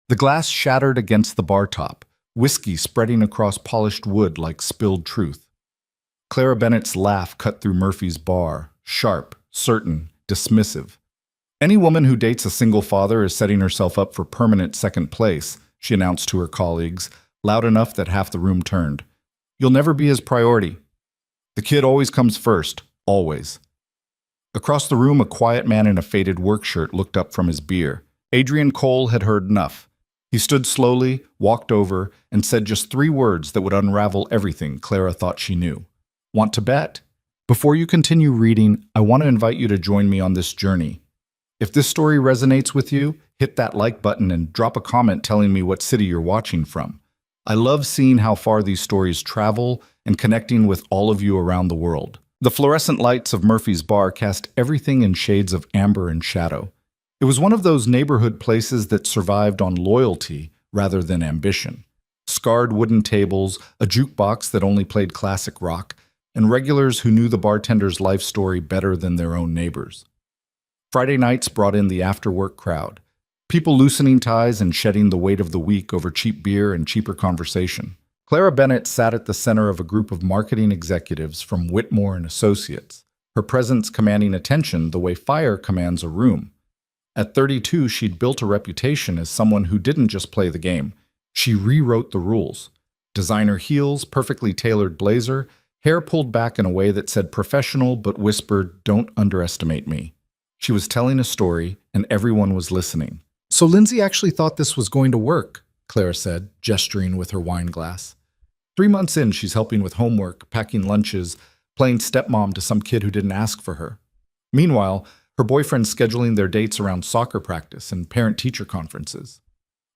The glass shattered against the bar top, whiskey spreading across polished wood like spilled truth. Clara Bennett's laugh cut through Murphy's bar, sharp, certain, dismissive. Any woman who dates a single father is setting herself up for permanent second place, she announced to her colleagues, loud enough that half the room turned. You'll never be his priority. The kid always comes first, always. Across the room, a quiet man in a faded work shirt looked up from his beer. Adrian Cole had heard enough. He stood slowly, walked over, and said just 3 words that would unravel everything Clara thought she knew. Want to bet? Before you continue reading, I want to invite you to join me on this journey. If this story resonates with you, hit that like button and drop a comment telling me what city you're watching from. I love seeing how far these stories travel and connecting with all of you around the world. The fluorescent lights of Murphy's bar cast everything in shades of amber and shadow. It was one of those neighborhood places that survived on loyalty rather than ambition. Scarred wooden tables, a jukebox that only played classic rock, and regulars who knew the bartender's life story better than their own neighbors. Friday nights brought in the after-work crowd, people loosening ties and shedding the weight of the week over cheap beer and cheaper conversation. Clara Bennett sat at the center of a group of marketing executives from Whitmore and Associates, her presence commanding attention the way fire commands a room. At 32, she'd built a reputation as someone who didn't just play the game. She rewrote the rules. Designer heels, perfectly tailored blazer, hair pulled back in a way that said professional but whispered, "Don't underestimate me." She was telling a story, and everyone was listening. "So Lindsay actually thought this was going to work," Clara said, gesturing with her wine glass. 3 months in, she's helping with homework, packing lunches, playing stepmom to some kid who didn't ask for her. Meanwhile, her boyfriend's scheduling their dates around soccer practice and parent-teacher conferences.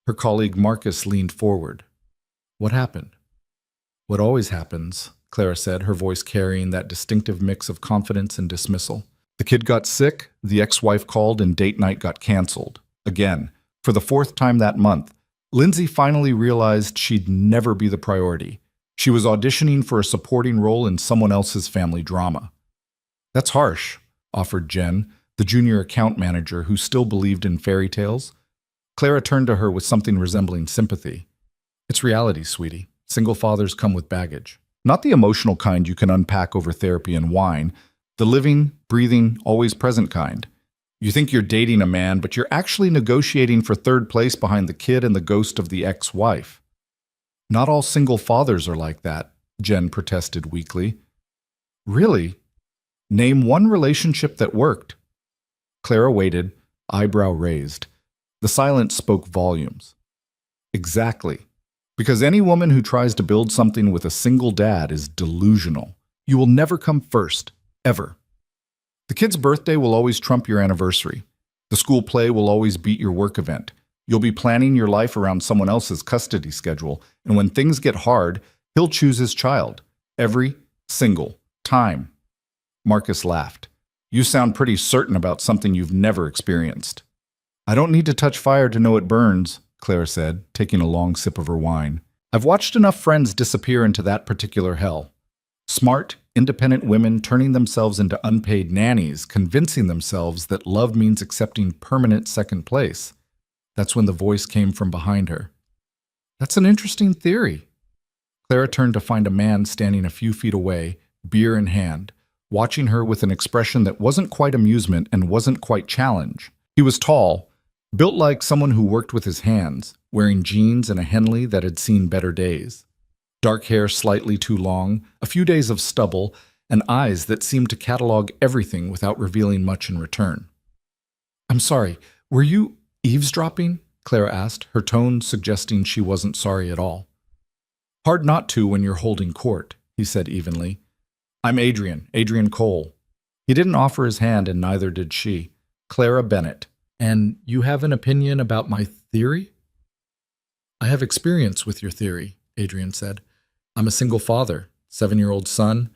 Her colleague Marcus leaned forward. "What happened?" "What always happens," Clara said, her voice carrying that distinctive mix of confidence and dismissal. "The kid got sick, the ex-wife called, and date night got canceled. Again, for the 4th time that month. Lindsay finally realized she'd never be the priority. She was auditioning for a supporting role in someone else's family drama." "That's harsh," offered Jen, the junior account manager who still believed in fairy tales. Clara turned to her with something resembling sympathy. "It's reality, sweetie. Single fathers come with baggage. Not the emotional kind you can unpack over therapy and wine, the living, breathing, always present kind. You think you're dating a man, but you're actually negotiating for 3rd place behind the kid and the ghost of the ex-wife." "Not all single fathers are like that," Jen protested weakly. "Really? Name one relationship that worked." Clara waited, eyebrow raised. The silence spoke volumes. "Exactly. Because any woman who tries to build something with a single dad is delusional. You will never come first, ever. The kid's birthday will always trump your anniversary. The school play will always beat your work event. You'll be planning your life around someone else's custody schedule, and when things get hard, he'll choose his child. Every single time." Marcus laughed. "You sound pretty certain about something you've never experienced." "I don't need to touch fire to know it burns," Clara said, taking a long sip of her wine. "I've watched enough friends disappear into that particular hell. Smart, independent women turning themselves into unpaid nannies, convincing themselves that love means accepting permanent second place." That's when the voice came from behind her. "That's an interesting theory." Clara turned to find a man standing a few feet away, beer in hand, watching her with an expression that wasn't quite amusement and wasn't quite challenge. He was tall, built like someone who worked with his hands, wearing jeans and a Henley that had seen better days. Dark hair slightly too long, a few days of stubble, and eyes that seemed to catalog everything without revealing much in return. "I'm sorry, were you eavesdropping?" Clara asked, her tone suggesting she wasn't sorry at all. "Hard not to when you're holding court," he said evenly. "I'm Adrian Cole." He didn't offer his hand, and neither did she. "Clara Bennett." "And you have an opinion about my theory?" "I have experience with your theory," Adrian said. "I'm a single father, 7-year-old son,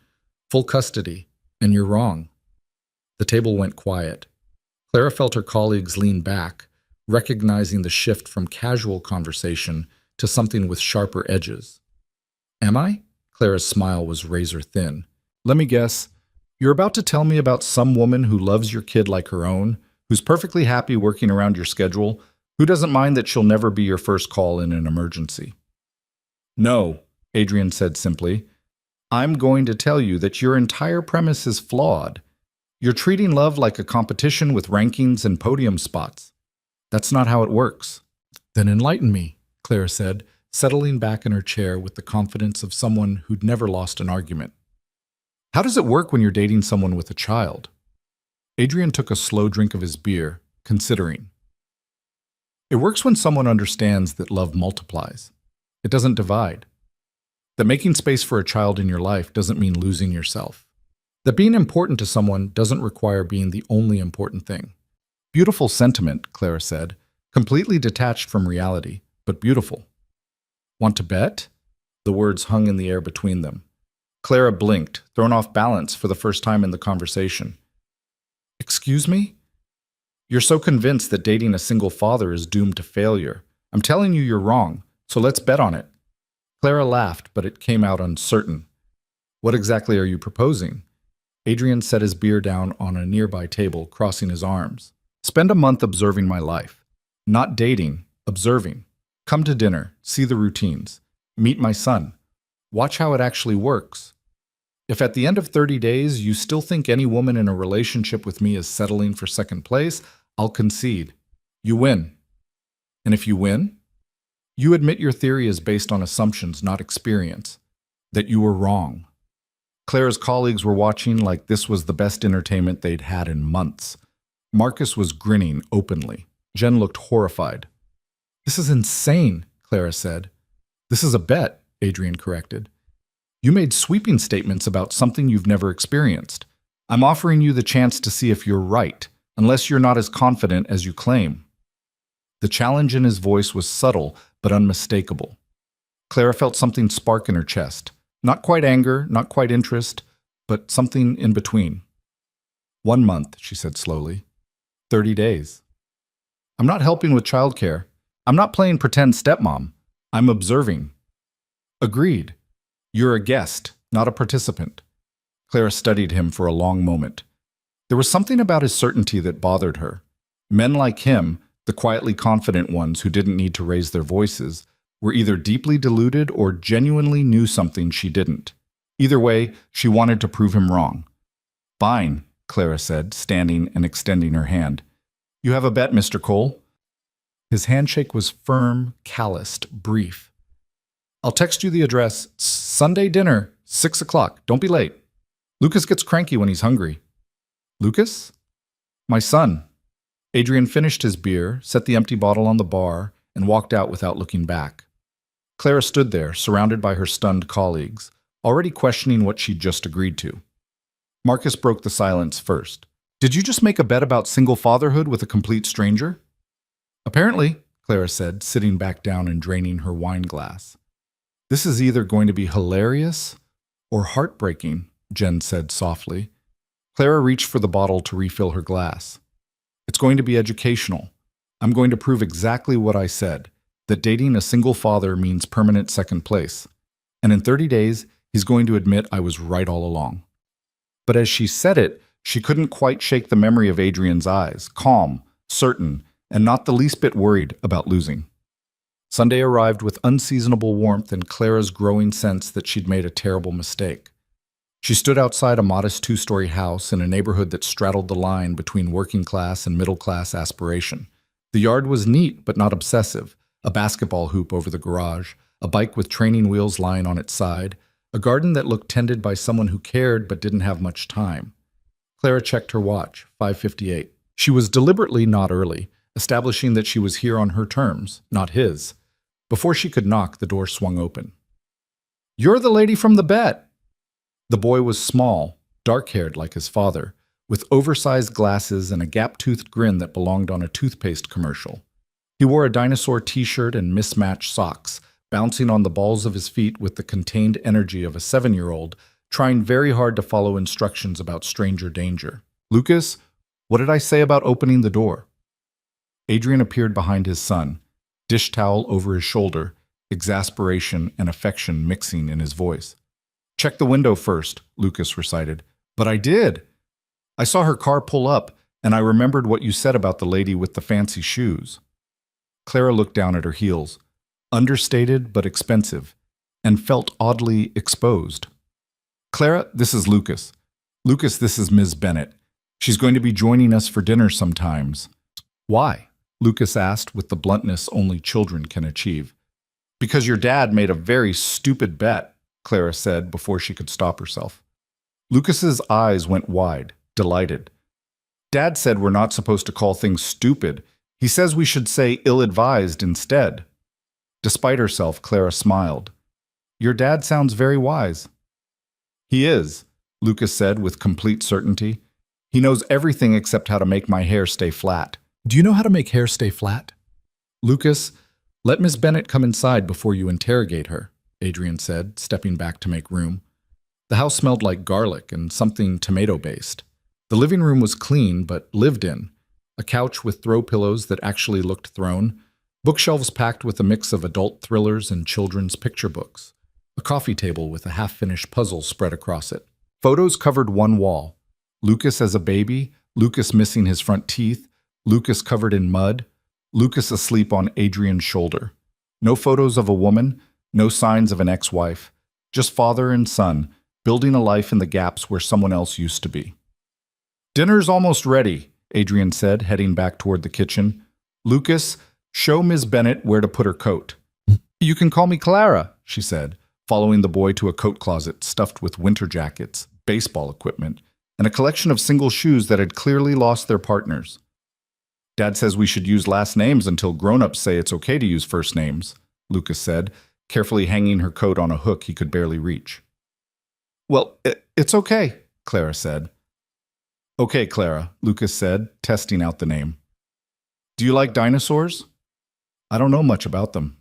full custody, and you're wrong." The table went quiet. Clara felt her colleagues lean back, recognizing the shift from casual conversation to something with sharper edges. "Am I?" Clara's smile was razor thin. "Let me guess. You're about to tell me about some woman who loves your kid like her own, who's perfectly happy working around your schedule, Who doesn't mind that she'll never be your first call in an emergency? No, Adrian said simply. I'm going to tell you that your entire premise is flawed. You're treating love like a competition with rankings and podium spots. That's not how it works. Then enlighten me, Clara said, settling back in her chair with the confidence of someone who'd never lost an argument. How does it work when you're dating someone with a child? Adrian took a slow drink of his beer, considering. It works when someone understands that love multiplies. It doesn't divide. That making space for a child in your life doesn't mean losing yourself. That being important to someone doesn't require being the only important thing. Beautiful sentiment, Clara said, completely detached from reality, but beautiful. Want to bet? The words hung in the air between them. Clara blinked, thrown off balance for the first time in the conversation. Excuse me? You're so convinced that dating a single father is doomed to failure. I'm telling you you're wrong, so let's bet on it. Clara laughed, but it came out uncertain. What exactly are you proposing? Adrian set his beer down on a nearby table, crossing his arms. Spend a month observing my life. Not dating, observing. Come to dinner, see the routines. Meet my son. Watch how it actually works. If at the end of 30 days you still think any woman in a relationship with me is settling for second place, I'll concede. You win. And if you win, you admit your theory is based on assumptions, not experience. That you were wrong. Clara's colleagues were watching like this was the best entertainment they'd had in months. Marcus was grinning openly. Jen looked horrified. This is insane, Clara said. This is a bet, Adrian corrected. You made sweeping statements about something you've never experienced. I'm offering you the chance to see if you're right, unless you're not as confident as you claim. The challenge in his voice was subtle but unmistakable. Clara felt something spark in her chest. Not quite anger, not quite interest, but something in between. 1 month, she said slowly. 30 days. I'm not helping with childcare. I'm not playing pretend stepmom. I'm observing. Agreed. You're a guest, not a participant. Clara studied him for a long moment. There was something about his certainty that bothered her. Men like him, the quietly confident ones who didn't need to raise their voices, were either deeply deluded or genuinely knew something she didn't. Either way, she wanted to prove him wrong. Fine, Clara said, standing and extending her hand. You have a bet, Mr. Cole. His handshake was firm, calloused, brief. I'll text you the address. Sunday dinner, 6 o'clock. Don't be late. Lucas gets cranky when he's hungry. Lucas? My son. Adrian finished his beer, set the empty bottle on the bar, and walked out without looking back. Clara stood there, surrounded by her stunned colleagues, already questioning what she'd just agreed to. Marcus broke the silence first. Did you just make a bet about single fatherhood with a complete stranger? Apparently, Clara said, sitting back down and draining her wine glass. This is either going to be hilarious or heartbreaking, Jen said softly. Clara reached for the bottle to refill her glass. It's going to be educational. I'm going to prove exactly what I said, that dating a single father means permanent second place. And in 30 days, he's going to admit I was right all along. But as she said it, she couldn't quite shake the memory of Adrian's eyes, calm, certain, and not the least bit worried about losing. Sunday arrived with unseasonable warmth and Clara's growing sense that she'd made a terrible mistake. She stood outside a modest 2-story house in a neighborhood that straddled the line between working class and middle class aspiration. The yard was neat but not obsessive, a basketball hoop over the garage, a bike with training wheels lying on its side, a garden that looked tended by someone who cared but didn't have much time. Clara checked her watch, 5:58. She was deliberately not early, establishing that she was here on her terms, not his. Before she could knock, the door swung open. You're the lady from the bet! The boy was small, dark-haired like his father, with oversized glasses and a gap-toothed grin that belonged on a toothpaste commercial. He wore a dinosaur t-shirt and mismatched socks, bouncing on the balls of his feet with the contained energy of a 7-year-old, trying very hard to follow instructions about stranger danger. Lucas, what did I say about opening the door? Adrian appeared behind his son, dish towel over his shoulder, exasperation and affection mixing in his voice. Check the window first, Lucas recited. But I did. I saw her car pull up, and I remembered what you said about the lady with the fancy shoes. Clara looked down at her heels, understated but expensive, and felt oddly exposed. Clara, this is Lucas. Lucas, this is Ms. Bennett. She's going to be joining us for dinner sometimes. Why? Lucas asked with the bluntness only children can achieve. Because your dad made a very stupid bet, Clara said before she could stop herself. Lucas's eyes went wide, delighted. Dad said we're not supposed to call things stupid. He says we should say ill-advised instead. Despite herself, Clara smiled. Your dad sounds very wise. He is, Lucas said with complete certainty. He knows everything except how to make my hair stay flat. Do you know how to make hair stay flat? Lucas, let Miss Bennett come inside before you interrogate her, Adrian said, stepping back to make room. The house smelled like garlic and something tomato-based. The living room was clean but lived in. A couch with throw pillows that actually looked thrown. Bookshelves packed with a mix of adult thrillers and children's picture books. A coffee table with a half-finished puzzle spread across it. Photos covered one wall. Lucas as a baby, Lucas missing his front teeth, Lucas covered in mud, Lucas asleep on Adrian's shoulder. No photos of a woman, no signs of an ex-wife. Just father and son, building a life in the gaps where someone else used to be. Dinner's almost ready, Adrian said, heading back toward the kitchen. Lucas, show Ms. Bennett where to put her coat. You can call me Clara, she said, following the boy to a coat closet stuffed with winter jackets, baseball equipment, and a collection of single shoes that had clearly lost their partners. Dad says we should use last names until grown-ups say it's okay to use first names, Lucas said, carefully hanging her coat on a hook he could barely reach. Well, it's okay, Clara said. Okay, Clara, Lucas said, testing out the name. Do you like dinosaurs? I don't know much about them.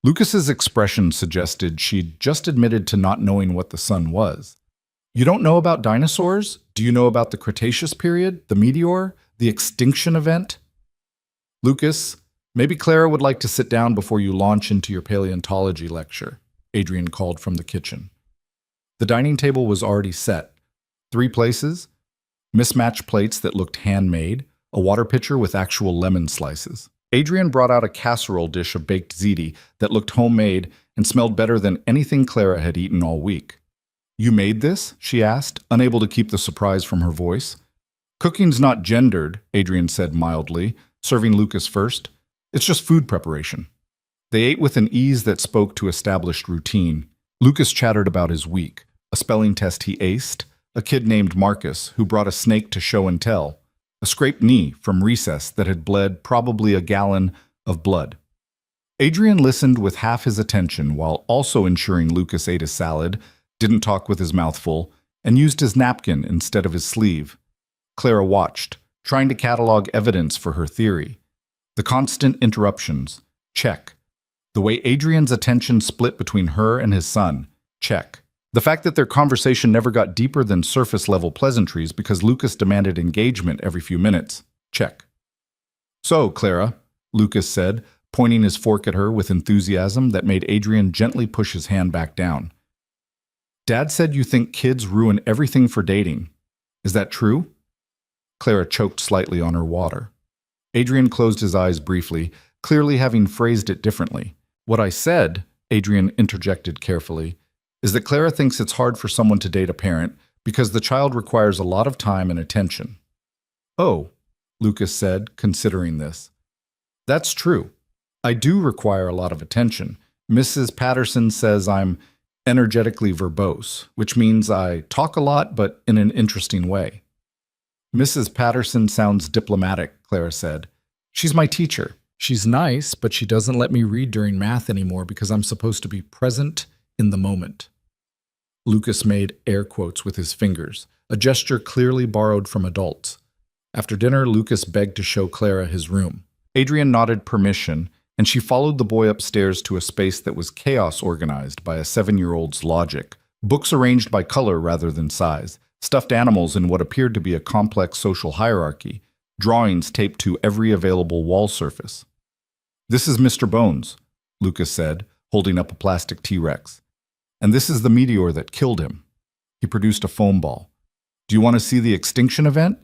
Lucas's expression suggested she'd just admitted to not knowing what the sun was. You don't know about dinosaurs? Do you know about the Cretaceous period, the meteor, the extinction event? Lucas, maybe Clara would like to sit down before you launch into your paleontology lecture, Adrian called from the kitchen. The dining table was already set. 3 places, mismatched plates that looked handmade, a water pitcher with actual lemon slices. Adrian brought out a casserole dish of baked ziti that looked homemade and smelled better than anything Clara had eaten all week. You made this? She asked, unable to keep the surprise from her voice. Cooking's not gendered, Adrian said mildly, serving Lucas first. It's just food preparation. They ate with an ease that spoke to established routine. Lucas chattered about his week, a spelling test he aced, a kid named Marcus who brought a snake to show and tell, a scraped knee from recess that had bled probably a gallon of blood. Adrian listened with half his attention while also ensuring Lucas ate a salad, didn't talk with his mouth full, and used his napkin instead of his sleeve. Clara watched, trying to catalog evidence for her theory. The constant interruptions, check. The way Adrian's attention split between her and his son, check. The fact that their conversation never got deeper than surface-level pleasantries because Lucas demanded engagement every few minutes, check. So, Clara, Lucas said, pointing his fork at her with enthusiasm that made Adrian gently push his hand back down. Dad said you think kids ruin everything for dating. Is that true? Clara choked slightly on her water. Adrian closed his eyes briefly, clearly having phrased it differently. What I said, Adrian interjected carefully, is that Clara thinks it's hard for someone to date a parent because the child requires a lot of time and attention. Oh, Lucas said, considering this. That's true. I do require a lot of attention. Mrs. Patterson says I'm energetically verbose, which means I talk a lot but in an interesting way. Mrs. Patterson sounds diplomatic, Clara said. She's my teacher. She's nice, but she doesn't let me read during math anymore because I'm supposed to be present in the moment. Lucas made air quotes with his fingers, a gesture clearly borrowed from adults. After dinner, Lucas begged to show Clara his room. Adrian nodded permission, and she followed the boy upstairs to a space that was chaos organized by a 7-year-old's logic, books arranged by color rather than size, stuffed animals in what appeared to be a complex social hierarchy, drawings taped to every available wall surface. This is Mr. Bones, Lucas said, holding up a plastic T-Rex. And this is the meteor that killed him. He produced a foam ball. Do you want to see the extinction event?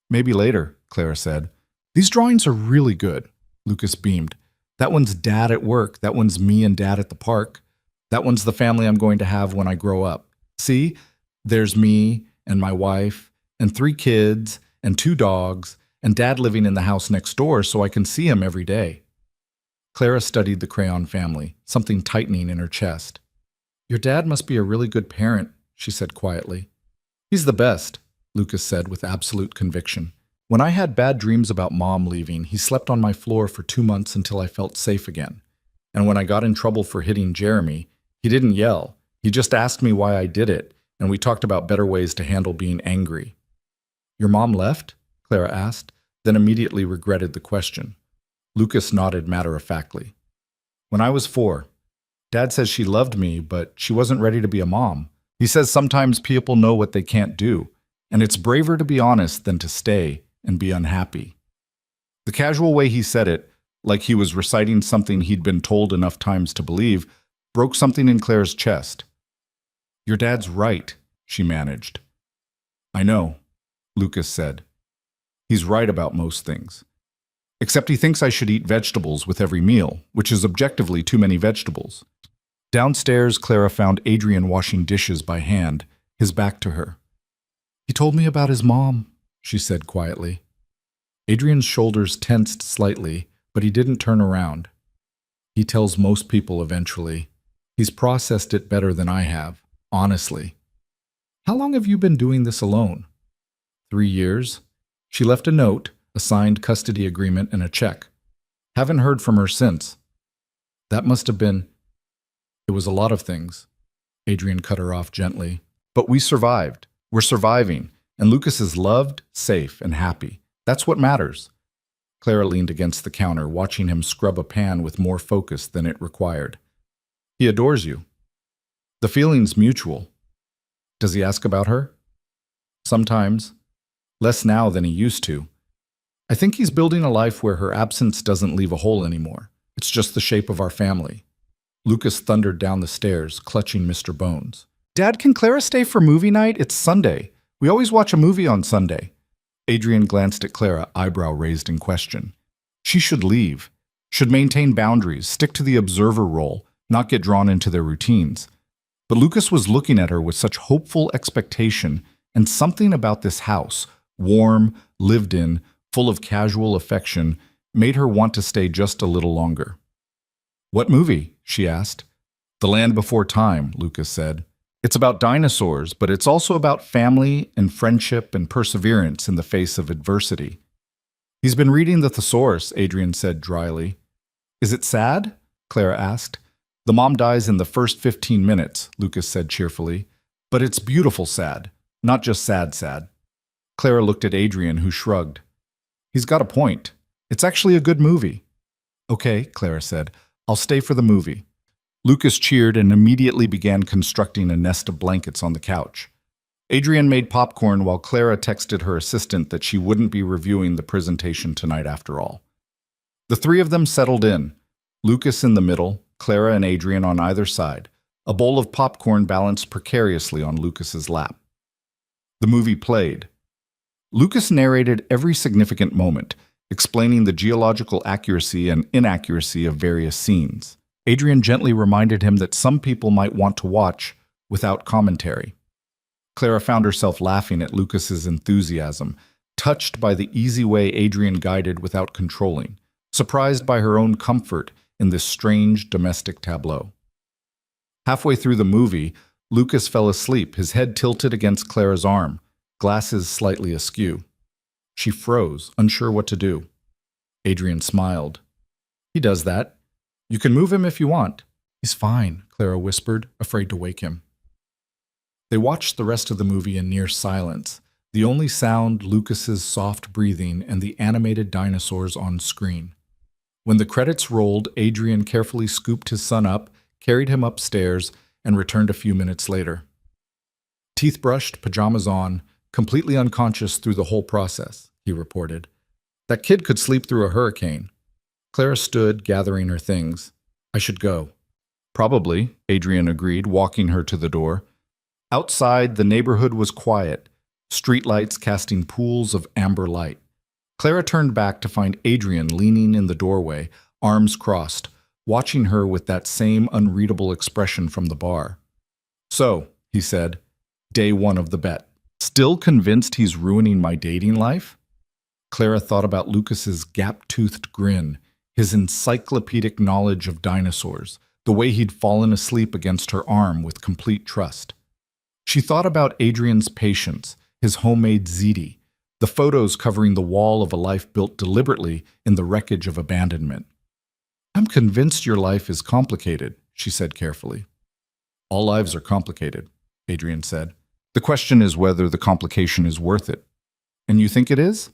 Maybe later, Clara said. These drawings are really good, Lucas beamed. That one's Dad at work. That one's me and Dad at the park. That one's the family I'm going to have when I grow up. See, there's me and my wife and 3 kids and 2 dogs and Dad living in the house next door so I can see him every day. Clara studied the crayon family, something tightening in her chest. Your dad must be a really good parent, she said quietly. He's the best, Lucas said with absolute conviction. When I had bad dreams about Mom leaving, he slept on my floor for 2 months until I felt safe again. And when I got in trouble for hitting Jeremy, he didn't yell. He just asked me why I did it, and we talked about better ways to handle being angry. Your mom left? Clara asked, then immediately regretted the question. Lucas nodded matter-of-factly. When I was 4, Dad says she loved me, but she wasn't ready to be a mom. He says sometimes people know what they can't do, and it's braver to be honest than to stay and be unhappy. The casual way he said it, like he was reciting something he'd been told enough times to believe, broke something in Claire's chest. Your dad's right, she managed. I know, Lucas said. He's right about most things. Except he thinks I should eat vegetables with every meal, which is objectively too many vegetables. Downstairs, Clara found Adrian washing dishes by hand, his back to her. He told me about his mom, she said quietly. Adrian's shoulders tensed slightly, but he didn't turn around. He tells most people eventually. He's processed it better than I have, honestly. How long have you been doing this alone? 3 years. She left a note, a signed custody agreement, and a check. Haven't heard from her since. That must have been... It was a lot of things. Adrian cut her off gently. But we survived. We're surviving. And Lucas is loved, safe, and happy. That's what matters. Clara leaned against the counter, watching him scrub a pan with more focus than it required. He adores you. The feeling's mutual. Does he ask about her? Sometimes. Less now than he used to. I think he's building a life where her absence doesn't leave a hole anymore. It's just the shape of our family. Lucas thundered down the stairs, clutching Mr. Bones. Dad, can Clara stay for movie night? It's Sunday. We always watch a movie on Sunday. Adrian glanced at Clara, eyebrow raised in question. She should leave. Should maintain boundaries, stick to the observer role, not get drawn into their routines. But Lucas was looking at her with such hopeful expectation, and something about this house, warm, lived in, full of casual affection, made her want to stay just a little longer. What movie? She asked. The Land Before Time, Lucas said. It's about dinosaurs, but it's also about family and friendship and perseverance in the face of adversity. He's been reading the thesaurus, Adrian said dryly. Is it sad? Clara asked. The mom dies in the first 15 minutes, Lucas said cheerfully. But it's beautiful sad, not just sad. Clara looked at Adrian, who shrugged. He's got a point. It's actually a good movie. Okay, Clara said. I'll stay for the movie. Lucas cheered and immediately began constructing a nest of blankets on the couch. Adrian made popcorn while Clara texted her assistant that she wouldn't be reviewing the presentation tonight after all. The 3 of them settled in, Lucas in the middle, Clara and Adrian on either side, a bowl of popcorn balanced precariously on Lucas's lap. The movie played. Lucas narrated every significant moment, explaining the geological accuracy and inaccuracy of various scenes. Adrian gently reminded him that some people might want to watch without commentary. Clara found herself laughing at Lucas's enthusiasm, touched by the easy way Adrian guided without controlling, surprised by her own comfort in this strange domestic tableau. Halfway through the movie, Lucas fell asleep, his head tilted against Clara's arm, glasses slightly askew. She froze, unsure what to do. Adrian smiled. He does that. You can move him if you want. He's fine, Clara whispered, afraid to wake him. They watched the rest of the movie in near silence, the only sound Lucas's soft breathing and the animated dinosaurs on screen. When the credits rolled, Adrian carefully scooped his son up, carried him upstairs, and returned a few minutes later. Teeth brushed, pajamas on, completely unconscious through the whole process, he reported. That kid could sleep through a hurricane. Clara stood, gathering her things. I should go. Probably, Adrian agreed, walking her to the door. Outside, the neighborhood was quiet, streetlights casting pools of amber light. Clara turned back to find Adrian leaning in the doorway, arms crossed, watching her with that same unreadable expression from the bar. "So," he said, "day one of the bet. Still convinced he's ruining my dating life?" Clara thought about Lucas's gap-toothed grin, his encyclopedic knowledge of dinosaurs, the way he'd fallen asleep against her arm with complete trust. She thought about Adrian's patience, his homemade ziti, the photos covering the wall of a life built deliberately in the wreckage of abandonment. "I'm convinced your life is complicated," she said carefully. "All lives are complicated," Adrian said. "The question is whether the complication is worth it." "And you think it is?"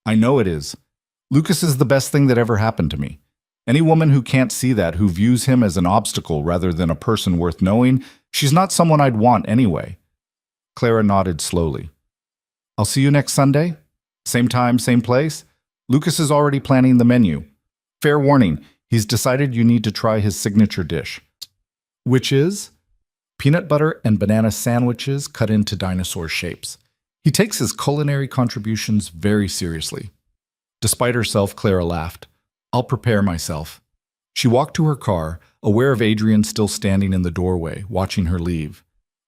"I know it is. Lucas is the best thing that ever happened to me. Any woman who can't see that, who views him as an obstacle rather than a person worth knowing, she's not someone I'd want anyway." Clara nodded slowly. "I'll see you next Sunday? Same time, same place? Lucas is already planning the menu. Fair warning, he's decided you need to try his signature dish." "Which is?" "Peanut butter and banana sandwiches cut into dinosaur shapes. He takes his culinary contributions very seriously." Despite herself, Clara laughed. "I'll prepare myself." She walked to her car, aware of Adrian still standing in the doorway, watching her leave.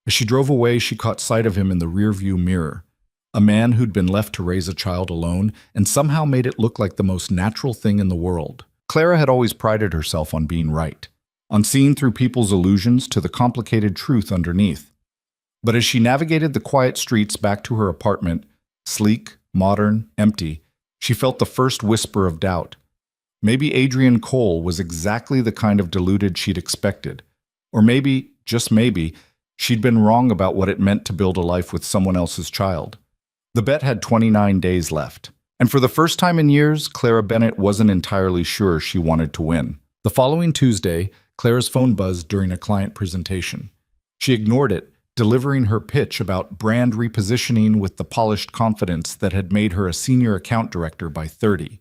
As she drove away, she caught sight of him in the rearview mirror. A man who'd been left to raise a child alone and somehow made it look like the most natural thing in the world. Clara had always prided herself on being right, on seeing through people's illusions to the complicated truth underneath. But as she navigated the quiet streets back to her apartment, sleek, modern, empty, she felt the first whisper of doubt. Maybe Adrian Cole was exactly the kind of deluded she'd expected. Or maybe, just maybe, she'd been wrong about what it meant to build a life with someone else's child. The bet had 29 days left. And for the first time in years, Clara Bennett wasn't entirely sure she wanted to win. The following Tuesday, Clara's phone buzzed during a client presentation. She ignored it, delivering her pitch about brand repositioning with the polished confidence that had made her a senior account director by 30.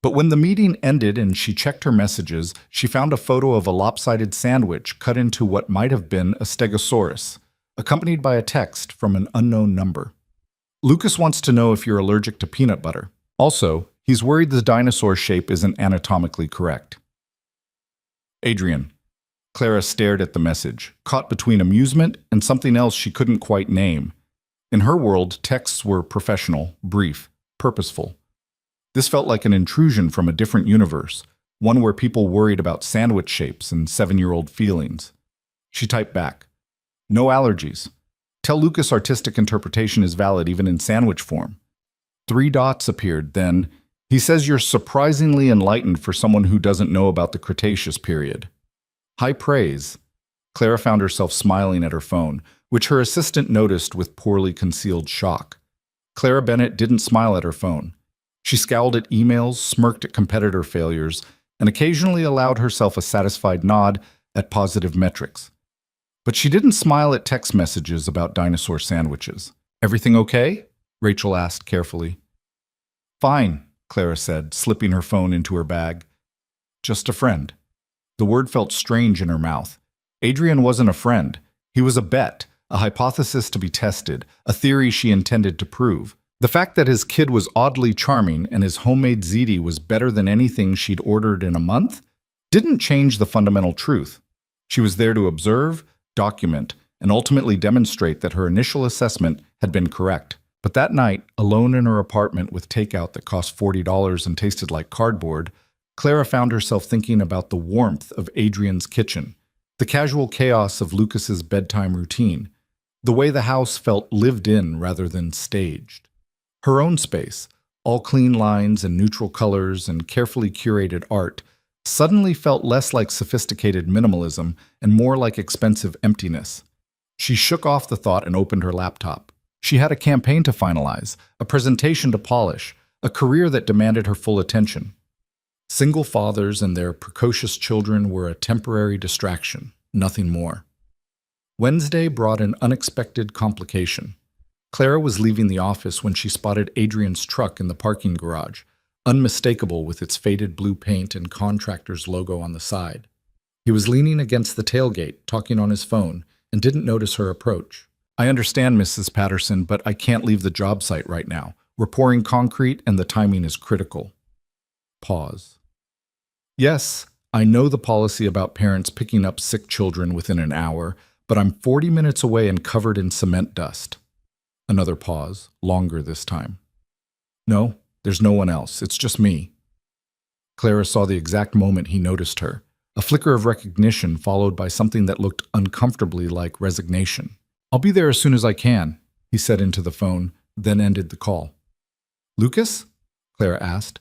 But when the meeting ended and she checked her messages, she found a photo of a lopsided sandwich cut into what might have been a stegosaurus, accompanied by a text from an unknown number. "Lucas wants to know if you're allergic to peanut butter. Also, he's worried the dinosaur shape isn't anatomically correct. Adrian." Clara stared at the message, caught between amusement and something else she couldn't quite name. In her world, texts were professional, brief, purposeful. This felt like an intrusion from a different universe, one where people worried about sandwich shapes and 7-year-old feelings. She typed back, "No allergies. Tell Lucas artistic interpretation is valid even in sandwich form." 3 dots appeared, then, "He says you're surprisingly enlightened for someone who doesn't know about the Cretaceous period." High praise. Clara found herself smiling at her phone, which her assistant noticed with poorly concealed shock. Clara Bennett didn't smile at her phone. She scowled at emails, smirked at competitor failures, and occasionally allowed herself a satisfied nod at positive metrics. But she didn't smile at text messages about dinosaur sandwiches. "Everything okay?" Rachel asked carefully. "Fine," Clara said, slipping her phone into her bag. "Just a friend." The word felt strange in her mouth. Adrian wasn't a friend. He was a bet, a hypothesis to be tested, a theory she intended to prove. The fact that his kid was oddly charming and his homemade ziti was better than anything she'd ordered in a month didn't change the fundamental truth. She was there to observe, document, and ultimately demonstrate that her initial assessment had been correct. But that night, alone in her apartment with takeout that cost $40 and tasted like cardboard, Clara found herself thinking about the warmth of Adrian's kitchen, the casual chaos of Lucas's bedtime routine, the way the house felt lived in rather than staged. Her own space, all clean lines and neutral colors and carefully curated art, suddenly felt less like sophisticated minimalism and more like expensive emptiness. She shook off the thought and opened her laptop. She had a campaign to finalize, a presentation to polish, a career that demanded her full attention. Single fathers and their precocious children were a temporary distraction, nothing more. Wednesday brought an unexpected complication. Clara was leaving the office when she spotted Adrian's truck in the parking garage, unmistakable with its faded blue paint and contractor's logo on the side. He was leaning against the tailgate, talking on his phone, and didn't notice her approach. "I understand, Mrs. Patterson, but I can't leave the job site right now. We're pouring concrete and the timing is critical." Pause. Yes, I know the policy about parents picking up sick children within an hour, but I'm 40 minutes away and covered in cement dust. Another pause, longer this time. No, there's no one else. It's just me. Clara saw the exact moment he noticed her, a flicker of recognition followed by something that looked uncomfortably like resignation. I'll be there as soon as I can, he said into the phone, then ended the call. Lucas? Clara asked.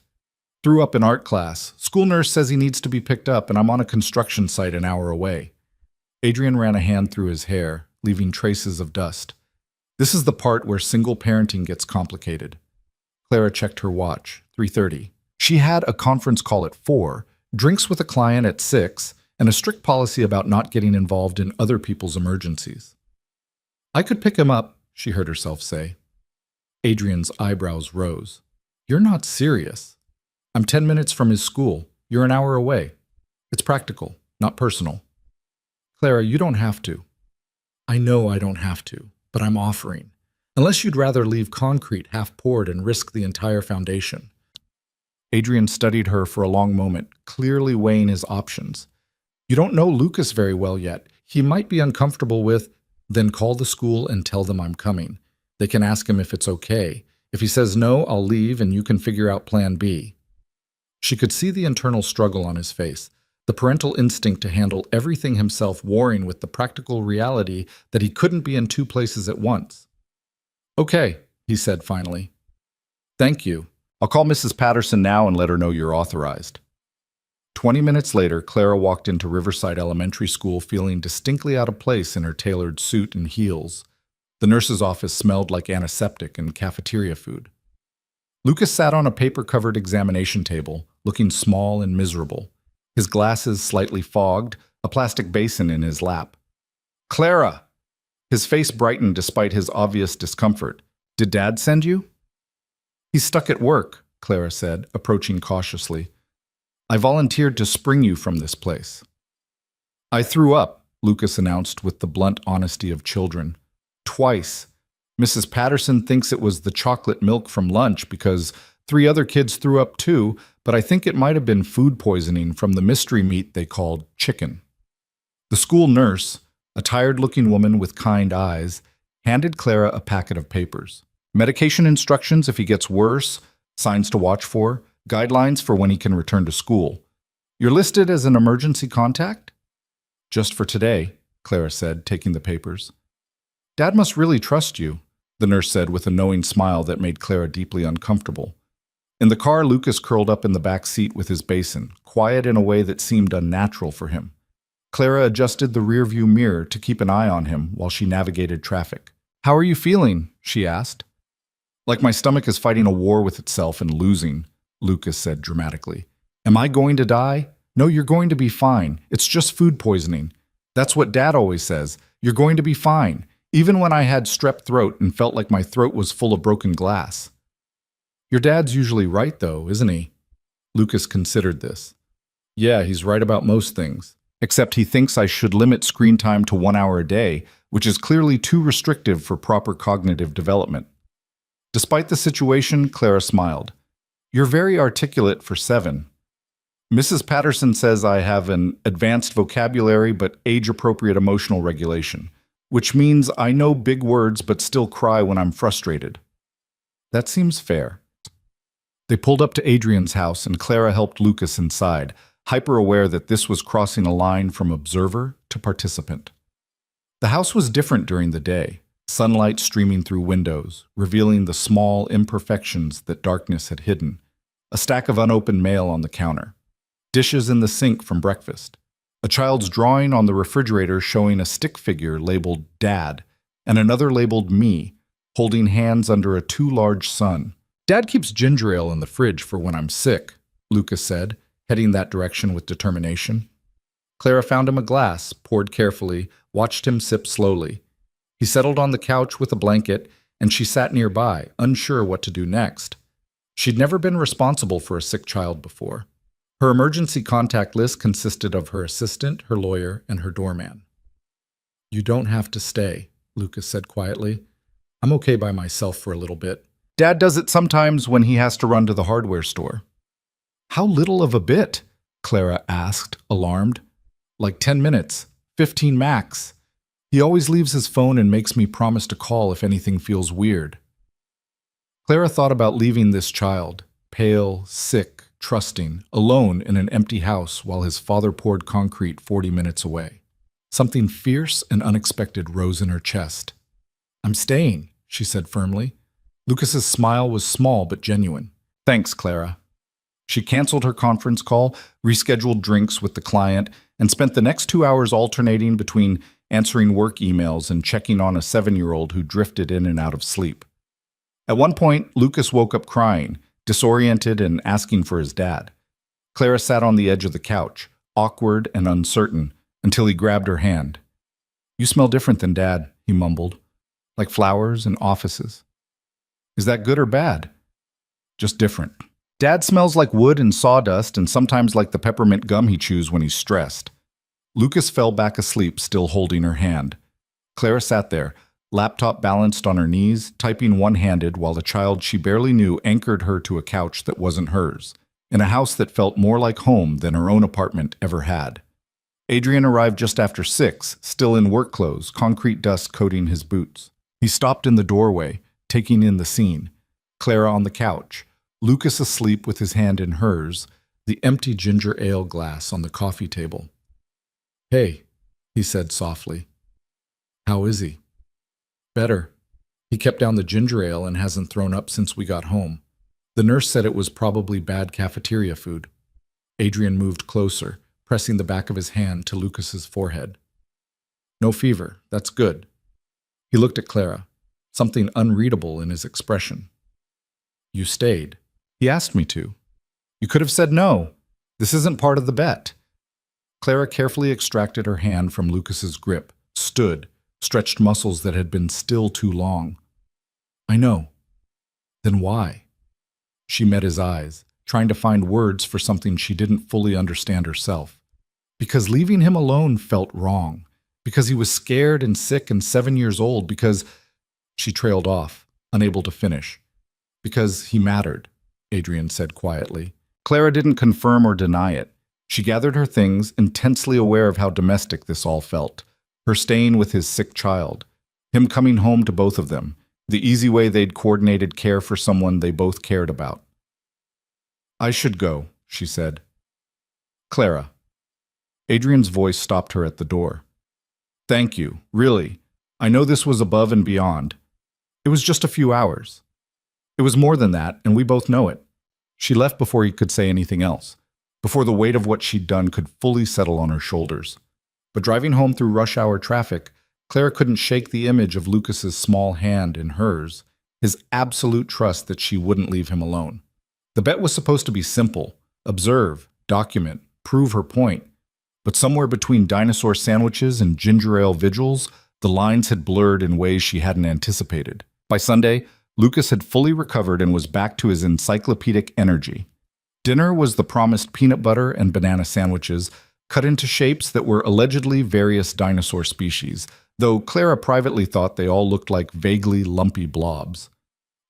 Threw up in art class. School nurse says he needs to be picked up, and I'm on a construction site an hour away. Adrian ran a hand through his hair, leaving traces of dust. This is the part where single parenting gets complicated. Clara checked her watch, 3:30. She had a conference call at 4, drinks with a client at 6, and a strict policy about not getting involved in other people's emergencies. I could pick him up, she heard herself say. Adrian's eyebrows rose. You're not serious. I'm 10 minutes from his school. You're an hour away. It's practical, not personal. Clara, you don't have to. I know I don't have to, but I'm offering. Unless you'd rather leave concrete half-poured and risk the entire foundation. Adrian studied her for a long moment, clearly weighing his options. You don't know Lucas very well yet. He might be uncomfortable with, then call the school and tell them I'm coming. They can ask him if it's okay. If he says no, I'll leave and you can figure out plan B. She could see the internal struggle on his face, the parental instinct to handle everything himself warring with the practical reality that he couldn't be in two places at once. Okay, he said finally. Thank you. I'll call Mrs. Patterson now and let her know you're authorized. 20 minutes later, Clara walked into Riverside Elementary School feeling distinctly out of place in her tailored suit and heels. The nurse's office smelled like antiseptic and cafeteria food. Lucas sat on a paper-covered examination table, looking small and miserable, his glasses slightly fogged, a plastic basin in his lap. Clara! His face brightened despite his obvious discomfort. Did Dad send you? He's stuck at work, Clara said, approaching cautiously. I volunteered to spring you from this place. I threw up, Lucas announced with the blunt honesty of children. Twice. Mrs. Patterson thinks it was the chocolate milk from lunch because 3 other kids threw up too, but I think it might have been food poisoning from the mystery meat they called chicken. The school nurse, a tired-looking woman with kind eyes, handed Clara a packet of papers. Medication instructions if he gets worse, signs to watch for, guidelines for when he can return to school. You're listed as an emergency contact? Just for today, Clara said, taking the papers. Dad must really trust you, the nurse said with a knowing smile that made Clara deeply uncomfortable. In the car, Lucas curled up in the back seat with his basin, quiet in a way that seemed unnatural for him. Clara adjusted the rearview mirror to keep an eye on him while she navigated traffic. How are you feeling? She asked. Like my stomach is fighting a war with itself and losing, Lucas said dramatically. Am I going to die? No, you're going to be fine. It's just food poisoning. That's what Dad always says. You're going to be fine. Even when I had strep throat and felt like my throat was full of broken glass. Your dad's usually right, though, isn't he? Lucas considered this. Yeah, he's right about most things. Except he thinks I should limit screen time to 1 hour a day, which is clearly too restrictive for proper cognitive development. Despite the situation, Clara smiled. You're very articulate for 7. Mrs. Patterson says I have an advanced vocabulary but age-appropriate emotional regulation, which means I know big words but still cry when I'm frustrated. That seems fair. They pulled up to Adrian's house and Clara helped Lucas inside, hyper-aware that this was crossing a line from observer to participant. The house was different during the day, sunlight streaming through windows, revealing the small imperfections that darkness had hidden, a stack of unopened mail on the counter, dishes in the sink from breakfast, a child's drawing on the refrigerator showing a stick figure labeled Dad, and another labeled Me, holding hands under a too large sun. Dad keeps ginger ale in the fridge for when I'm sick, Lucas said, heading that direction with determination. Clara found him a glass, poured carefully, watched him sip slowly. He settled on the couch with a blanket, and she sat nearby, unsure what to do next. She'd never been responsible for a sick child before. Her emergency contact list consisted of her assistant, her lawyer, and her doorman. You don't have to stay, Lucas said quietly. I'm okay by myself for a little bit. Dad does it sometimes when he has to run to the hardware store. How little of a bit? Clara asked, alarmed. Like 10 minutes, 15 max. He always leaves his phone and makes me promise to call if anything feels weird. Clara thought about leaving this child, pale, sick, trusting, alone in an empty house while his father poured concrete 40 minutes away. Something fierce and unexpected rose in her chest. "I'm staying," she said firmly. Lucas's smile was small but genuine. "Thanks, Clara." She canceled her conference call, rescheduled drinks with the client, and spent the next 2 hours alternating between answering work emails and checking on a 7-year-old who drifted in and out of sleep. At one point, Lucas woke up crying, disoriented and asking for his dad. Clara sat on the edge of the couch, awkward and uncertain, until he grabbed her hand. "You smell different than Dad," he mumbled, "like flowers and offices." "Is that good or bad?" "Just different. Dad smells like wood and sawdust and sometimes like the peppermint gum he chews when he's stressed." Lucas fell back asleep, still holding her hand. Clara sat there, laptop balanced on her knees, typing one-handed while the child she barely knew anchored her to a couch that wasn't hers, in a house that felt more like home than her own apartment ever had. Adrian arrived just after 6, still in work clothes, concrete dust coating his boots. He stopped in the doorway, taking in the scene. Clara on the couch, Lucas asleep with his hand in hers, the empty ginger ale glass on the coffee table. "Hey," he said softly. "How is he?" "Better. He kept down the ginger ale and hasn't thrown up since we got home. The nurse said it was probably bad cafeteria food." Adrian moved closer, pressing the back of his hand to Lucas's forehead. "No fever. That's good." He looked at Clara, something unreadable in his expression. "You stayed." "He asked me to." "You could have said no. This isn't part of the bet." Clara carefully extracted her hand from Lucas's grip, stood, stretched muscles that had been still too long. "I know." "Then why?" She met his eyes, trying to find words for something she didn't fully understand herself. Because leaving him alone felt wrong. Because he was scared and sick and 7 years old. Because she trailed off, unable to finish. "Because he mattered," Adrian said quietly. Clara didn't confirm or deny it. She gathered her things, intensely aware of how domestic this all felt. Her staying with his sick child. Him coming home to both of them. The easy way they'd coordinated care for someone they both cared about. "I should go," she said. "Clara." Adrian's voice stopped her at the door. "Thank you, really. I know this was above and beyond. It was just a few hours. It was more than that, and we both know it." She left before he could say anything else, before the weight of what she'd done could fully settle on her shoulders. But driving home through rush-hour traffic, Clara couldn't shake the image of Lucas's small hand in hers, his absolute trust that she wouldn't leave him alone. The bet was supposed to be simple: observe, document, prove her point. But somewhere between dinosaur sandwiches and ginger ale vigils, the lines had blurred in ways she hadn't anticipated. By Sunday, Lucas had fully recovered and was back to his encyclopedic energy. Dinner was the promised peanut butter and banana sandwiches, cut into shapes that were allegedly various dinosaur species, though Clara privately thought they all looked like vaguely lumpy blobs.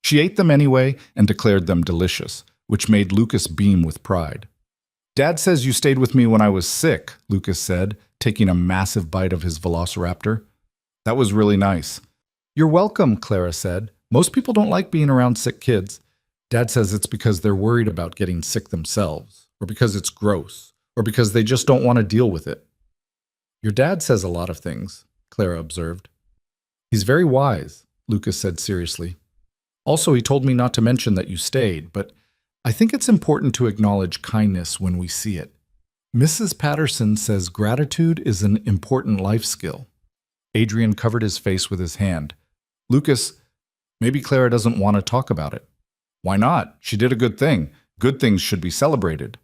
She ate them anyway and declared them delicious, which made Lucas beam with pride. "Dad says you stayed with me when I was sick," Lucas said, taking a massive bite of his velociraptor. "That was really nice." "You're welcome," Clara said. "Most people don't like being around sick kids. Dad says it's because they're worried about getting sick themselves, or because it's gross, or because they just don't want to deal with it." "Your dad says a lot of things," Clara observed. "He's very wise," Lucas said seriously. "Also, he told me not to mention that you stayed, but I think it's important to acknowledge kindness when we see it. Mrs. Patterson says gratitude is an important life skill." Adrian covered his face with his hand. "Lucas, maybe Clara doesn't want to talk about it." "Why not? She did a good thing. Good things should be celebrated."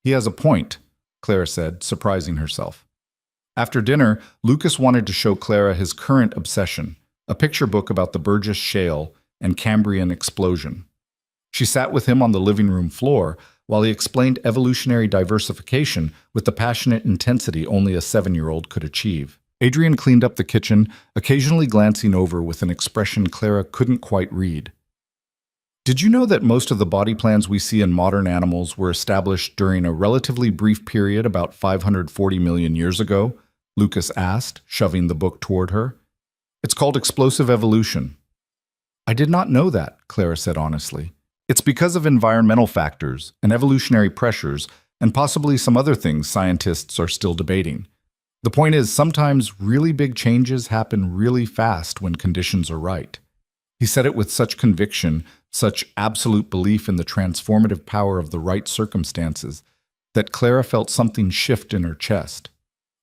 "He has a point," Clara said, surprising herself. After dinner, Lucas wanted to show Clara his current obsession, a picture book about the Burgess Shale and Cambrian explosion. She sat with him on the living room floor while he explained evolutionary diversification with the passionate intensity only a 7-year-old could achieve. Adrian cleaned up the kitchen, occasionally glancing over with an expression Clara couldn't quite read. Did you know that most of the body plans we see in modern animals were established during a relatively brief period about 540 million years ago? Lucas asked, shoving the book toward her. It's called explosive evolution. I did not know that, Clara said honestly. It's because of environmental factors and evolutionary pressures and possibly some other things scientists are still debating. The point is, sometimes really big changes happen really fast when conditions are right. He said it with such conviction, such absolute belief in the transformative power of the right circumstances, that Clara felt something shift in her chest.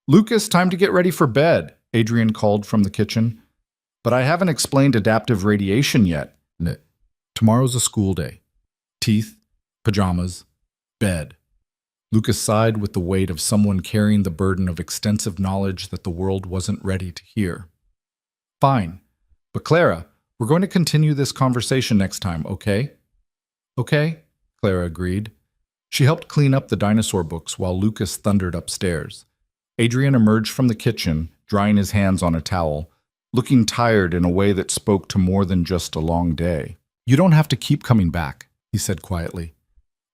"Lucas, time to get ready for bed," Adrian called from the kitchen. "But I haven't explained adaptive radiation yet." Tomorrow's a school day. Teeth, pajamas, bed. Lucas sighed with the weight of someone carrying the burden of extensive knowledge that the world wasn't ready to hear. "Fine. But Clara, we're going to continue this conversation next time, okay?" "Okay," Clara agreed. She helped clean up the dinosaur books while Lucas thundered upstairs. Adrian emerged from the kitchen, drying his hands on a towel, looking tired in a way that spoke to more than just a long day. "You don't have to keep coming back," he said quietly.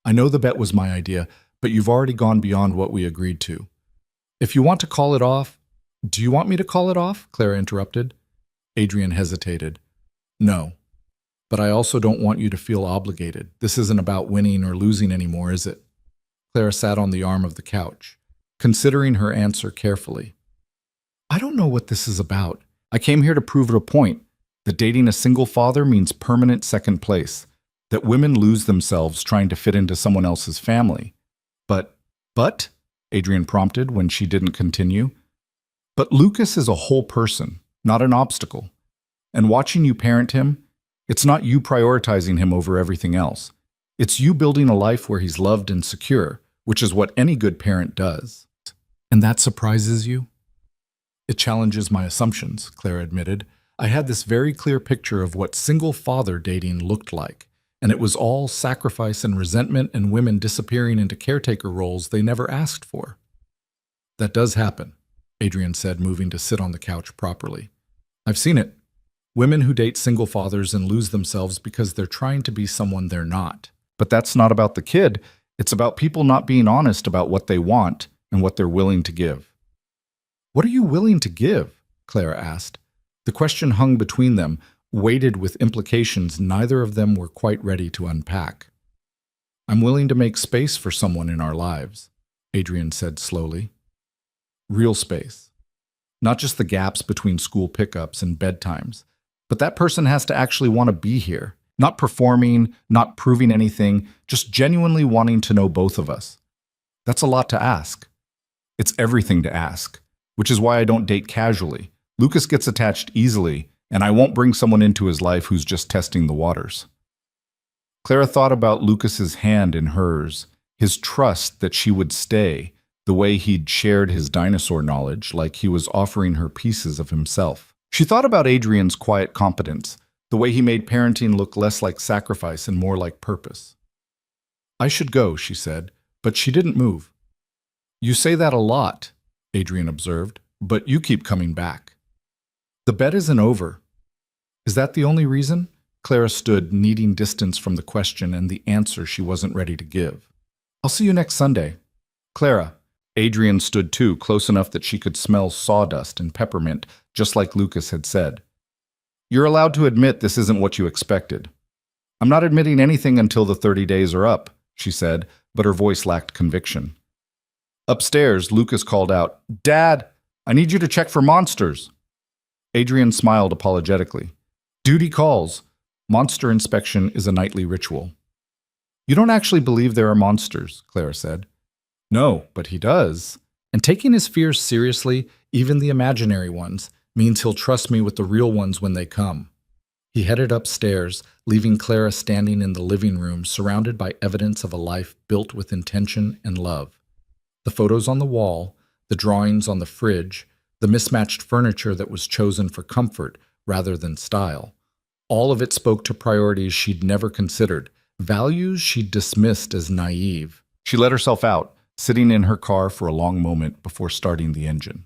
"I know the bet was my idea, but you've already gone beyond what we agreed to. If you want to call it off—" "Do you want me to call it off?" Clara interrupted. Adrian hesitated. "No. But I also don't want you to feel obligated. This isn't about winning or losing anymore, is it?" Clara sat on the arm of the couch, considering her answer carefully. "I don't know what this is about. I came here to prove a point, that dating a single father means permanent second place, that women lose themselves trying to fit into someone else's family. But, Adrian prompted when she didn't continue. "But Lucas is a whole person, not an obstacle. And watching you parent him, it's not you prioritizing him over everything else. It's you building a life where he's loved and secure, which is what any good parent does." "And that surprises you?" "It challenges my assumptions," Clara admitted. "I had this very clear picture of what single father dating looked like, and it was all sacrifice and resentment and women disappearing into caretaker roles they never asked for." "That does happen," Adrian said, moving to sit on the couch properly. "I've seen it. Women who date single fathers and lose themselves because they're trying to be someone they're not. But that's not about the kid. It's about people not being honest about what they want and what they're willing to give." "What are you willing to give?" Clara asked. The question hung between them, weighted with implications neither of them were quite ready to unpack. "I'm willing to make space for someone in our lives," Adrian said slowly. "Real space. Not just the gaps between school pickups and bedtimes, but that person has to actually want to be here. Not performing, not proving anything, just genuinely wanting to know both of us. That's a lot to ask. It's everything to ask, which is why I don't date casually. Lucas gets attached easily, and I won't bring someone into his life who's just testing the waters." Clara thought about Lucas's hand in hers, his trust that she would stay, the way he'd shared his dinosaur knowledge like he was offering her pieces of himself. She thought about Adrian's quiet competence, the way he made parenting look less like sacrifice and more like purpose. "I should go," she said, but she didn't move. "You say that a lot," Adrian observed, "but you keep coming back." "The bet isn't over." "Is that the only reason?" Clara stood, needing distance from the question and the answer she wasn't ready to give. "I'll see you next Sunday." "Clara." Adrian stood too, close enough that she could smell sawdust and peppermint, just like Lucas had said. "You're allowed to admit this isn't what you expected." "I'm not admitting anything until the 30 days are up," she said, but her voice lacked conviction. Upstairs, Lucas called out, "Dad, I need you to check for monsters." Adrian smiled apologetically. "Duty calls. Monster inspection is a nightly ritual." "You don't actually believe there are monsters," Clara said. "No, but he does. And taking his fears seriously, even the imaginary ones, means he'll trust me with the real ones when they come." He headed upstairs, leaving Clara standing in the living room, surrounded by evidence of a life built with intention and love. The photos on the wall, the drawings on the fridge, the mismatched furniture that was chosen for comfort rather than style. All of it spoke to priorities she'd never considered, values she'd dismissed as naive. She let herself out, sitting in her car for a long moment before starting the engine.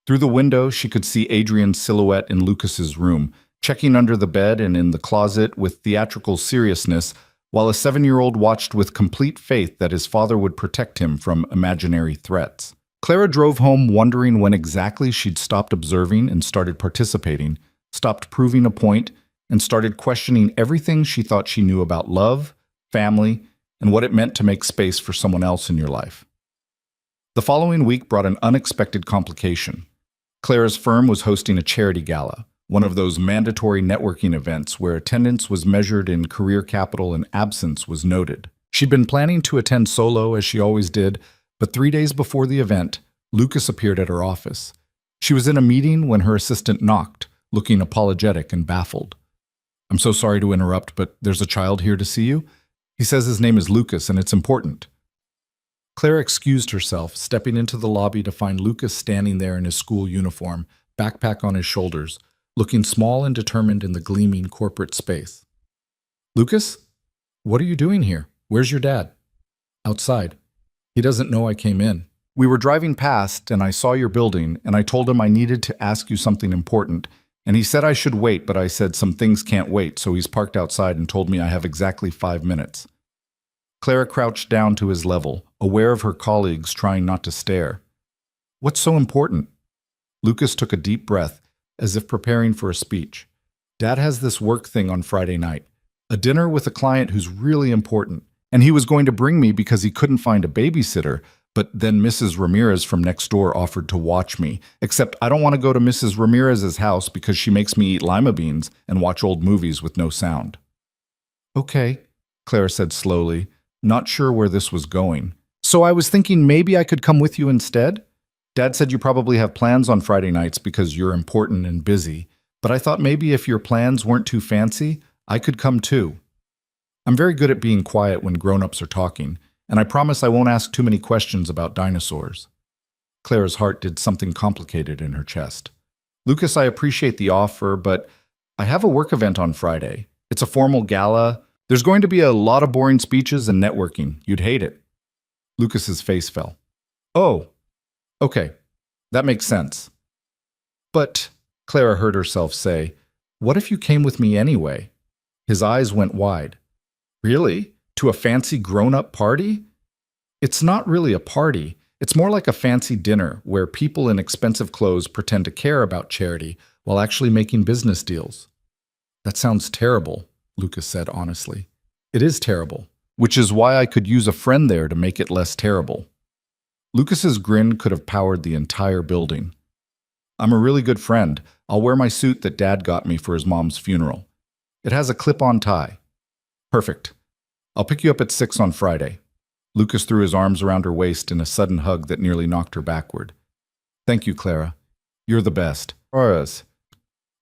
Through the window, she could see Adrian's silhouette in Lucas's room, checking under the bed and in the closet with theatrical seriousness, while a 7-year-old watched with complete faith that his father would protect him from imaginary threats. Clara drove home wondering when exactly she'd stopped observing and started participating, stopped proving a point, and started questioning everything she thought she knew about love, family, and what it meant to make space for someone else in your life. The following week brought an unexpected complication. Clara's firm was hosting a charity gala, one of those mandatory networking events where attendance was measured in career capital and absence was noted. She'd been planning to attend solo, as she always did, but 3 days before the event, Lucas appeared at her office. She was in a meeting when her assistant knocked, looking apologetic and baffled. "I'm so sorry to interrupt, but there's a child here to see you. He says his name is Lucas and it's important." Clara excused herself, stepping into the lobby to find Lucas standing there in his school uniform, backpack on his shoulders, looking small and determined in the gleaming corporate space. "Lucas, what are you doing here? Where's your dad?" "Outside. He doesn't know I came in. We were driving past and I saw your building and I told him I needed to ask you something important. And he said I should wait, but I said some things can't wait, so he's parked outside and told me I have exactly 5 minutes. Clara crouched down to his level, aware of her colleagues trying not to stare. "What's so important?" Lucas took a deep breath, as if preparing for a speech. "Dad has this work thing on Friday night, a dinner with a client who's really important, and he was going to bring me because he couldn't find a babysitter, but then Mrs. Ramirez from next door offered to watch me, except I don't want to go to Mrs. Ramirez's house because she makes me eat lima beans and watch old movies with no sound." "Okay," Clara said slowly, not sure where this was going. "So I was thinking maybe I could come with you instead? Dad said you probably have plans on Friday nights because you're important and busy, but I thought maybe if your plans weren't too fancy, I could come too. I'm very good at being quiet when grown-ups are talking, and I promise I won't ask too many questions about dinosaurs." Clara's heart did something complicated in her chest. "Lucas, I appreciate the offer, but I have a work event on Friday. It's a formal gala. There's going to be a lot of boring speeches and networking. You'd hate it." Lucas's face fell. "Oh, okay. That makes sense." "But," Clara heard herself say, "what if you came with me anyway?" His eyes went wide. "Really? To a fancy grown-up party?" "It's not really a party. It's more like a fancy dinner where people in expensive clothes pretend to care about charity while actually making business deals." "That sounds terrible," Lucas said honestly. "It is terrible, which is why I could use a friend there to make it less terrible." Lucas's grin could have powered the entire building. "I'm a really good friend. I'll wear my suit that Dad got me for his mom's funeral. It has a clip-on tie." "Perfect. I'll pick you up at 6 on Friday." Lucas threw his arms around her waist in a sudden hug that nearly knocked her backward. "Thank you, Clara. You're the best."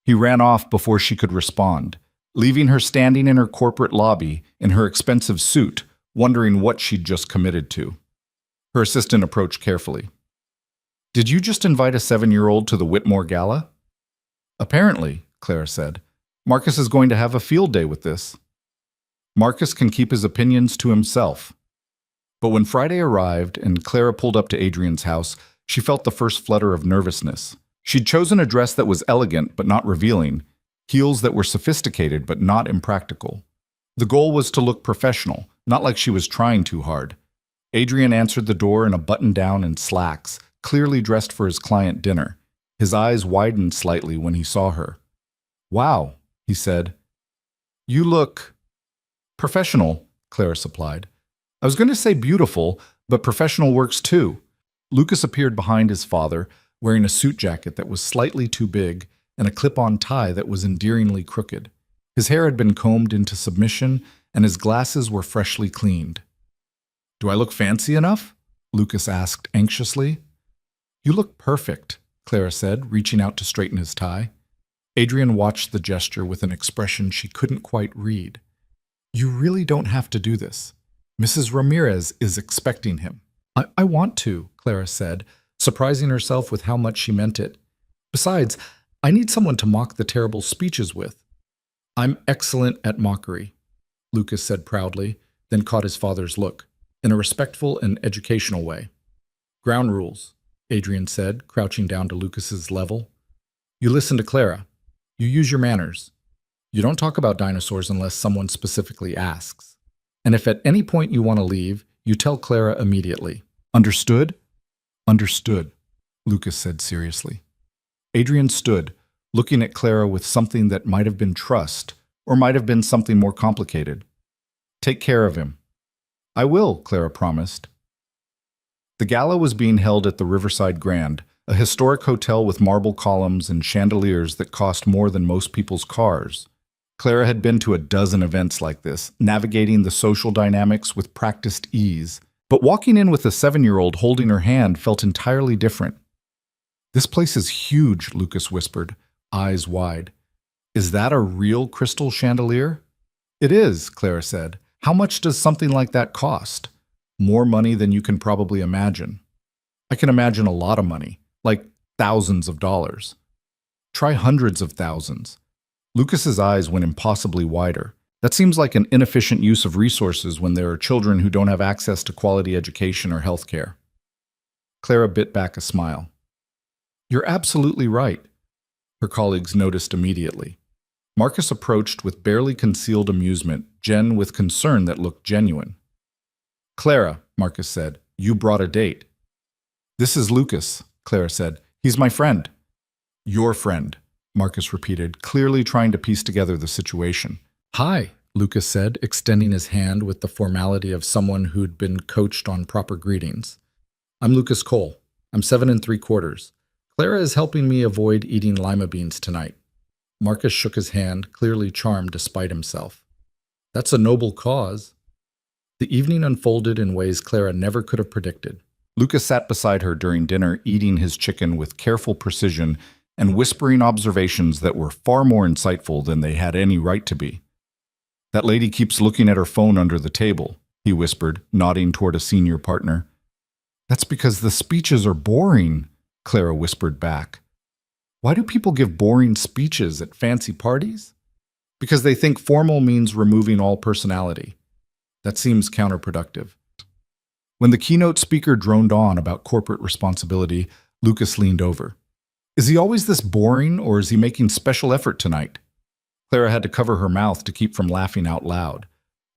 He ran off before she could respond, leaving her standing in her corporate lobby in her expensive suit, wondering what she'd just committed to. Her assistant approached carefully. "Did you just invite a 7-year-old to the Whitmore Gala?" "Apparently," Clara said. "Marcus is going to have a field day with this." "Marcus can keep his opinions to himself." But when Friday arrived and Clara pulled up to Adrian's house, she felt the first flutter of nervousness. She'd chosen a dress that was elegant but not revealing, heels that were sophisticated but not impractical. The goal was to look professional, not like she was trying too hard. Adrian answered the door in a button-down and slacks, clearly dressed for his client dinner. His eyes widened slightly when he saw her. "Wow," he said. "You look professional," Clara supplied. "I was going to say beautiful, but professional works too." Lucas appeared behind his father, wearing a suit jacket that was slightly too big and a clip-on tie that was endearingly crooked. His hair had been combed into submission, and his glasses were freshly cleaned. "Do I look fancy enough?" Lucas asked anxiously. "You look perfect," Clara said, reaching out to straighten his tie. Adrian watched the gesture with an expression she couldn't quite read. "You really don't have to do this. Mrs. Ramirez is expecting him." I want to," Clara said, surprising herself with how much she meant it. "Besides, I need someone to mock the terrible speeches with." "I'm excellent at mockery," Lucas said proudly, then caught his father's look, in a respectful and educational way. "Ground rules," Adrian said, crouching down to Lucas's level. "You listen to Clara. You use your manners. You don't talk about dinosaurs unless someone specifically asks. And if at any point you want to leave, you tell Clara immediately. Understood? Understood, Lucas said seriously. Adrian stood, looking at Clara with something that might have been trust, or might have been something more complicated. Take care of him. I will, Clara promised. The gala was being held at the Riverside Grand, a historic hotel with marble columns and chandeliers that cost more than most people's cars. Clara had been to a dozen events like this, navigating the social dynamics with practiced ease, but walking in with a 7-year-old holding her hand felt entirely different. This place is huge, Lucas whispered, eyes wide. Is that a real crystal chandelier? It is, Clara said. How much does something like that cost? More money than you can probably imagine. I can imagine a lot of money, like thousands of dollars. Try hundreds of thousands. Lucas's eyes went impossibly wider. That seems like an inefficient use of resources when there are children who don't have access to quality education or health care. Clara bit back a smile. You're absolutely right, her colleagues noticed immediately. Marcus approached with barely concealed amusement, Jen with concern that looked genuine. Clara, Marcus said, you brought a date. This is Lucas, Clara said. He's my friend. Your friend, Marcus repeated, clearly trying to piece together the situation. Hi, Lucas said, extending his hand with the formality of someone who'd been coached on proper greetings. I'm Lucas Cole. I'm 7 3/4. Clara is helping me avoid eating lima beans tonight. Marcus shook his hand, clearly charmed despite himself. That's a noble cause. The evening unfolded in ways Clara never could have predicted. Lucas sat beside her during dinner, eating his chicken with careful precision and whispering observations that were far more insightful than they had any right to be. That lady keeps looking at her phone under the table, he whispered, nodding toward a senior partner. That's because the speeches are boring, Clara whispered back. Why do people give boring speeches at fancy parties? Because they think formal means removing all personality. That seems counterproductive. When the keynote speaker droned on about corporate responsibility, Lucas leaned over. Is he always this boring, or is he making special effort tonight? Clara had to cover her mouth to keep from laughing out loud.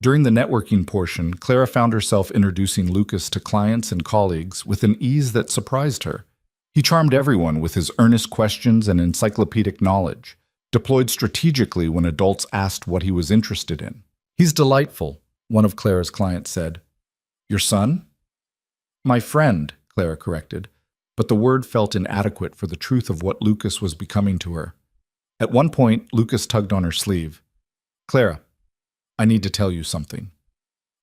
During the networking portion, Clara found herself introducing Lucas to clients and colleagues with an ease that surprised her. He charmed everyone with his earnest questions and encyclopedic knowledge, deployed strategically when adults asked what he was interested in. He's delightful, one of Clara's clients said. Your son? My friend, Clara corrected, but the word felt inadequate for the truth of what Lucas was becoming to her. At one point, Lucas tugged on her sleeve. Clara, I need to tell you something.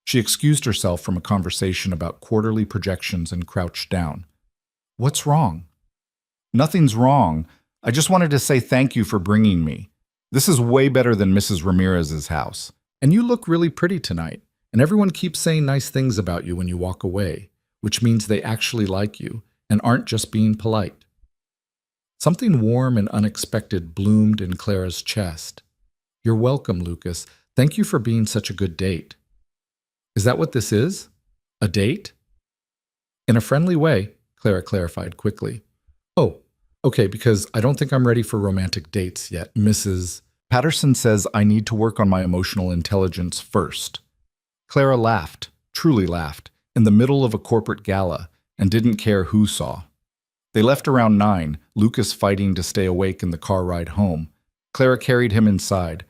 She excused herself from a conversation about quarterly projections and crouched down. What's wrong? Nothing's wrong. I just wanted to say thank you for bringing me. This is way better than Mrs. Ramirez's house. And you look really pretty tonight. And everyone keeps saying nice things about you when you walk away, which means they actually like you and aren't just being polite. Something warm and unexpected bloomed in Clara's chest. You're welcome, Lucas. Thank you for being such a good date. Is that what this is? A date? In a friendly way, Clara clarified quickly. Oh, okay, because I don't think I'm ready for romantic dates yet, Mrs. Patterson says I need to work on my emotional intelligence first. Clara laughed, truly laughed, in the middle of a corporate gala, and didn't care who saw. They left around 9, Lucas fighting to stay awake in the car ride home. Clara carried him inside.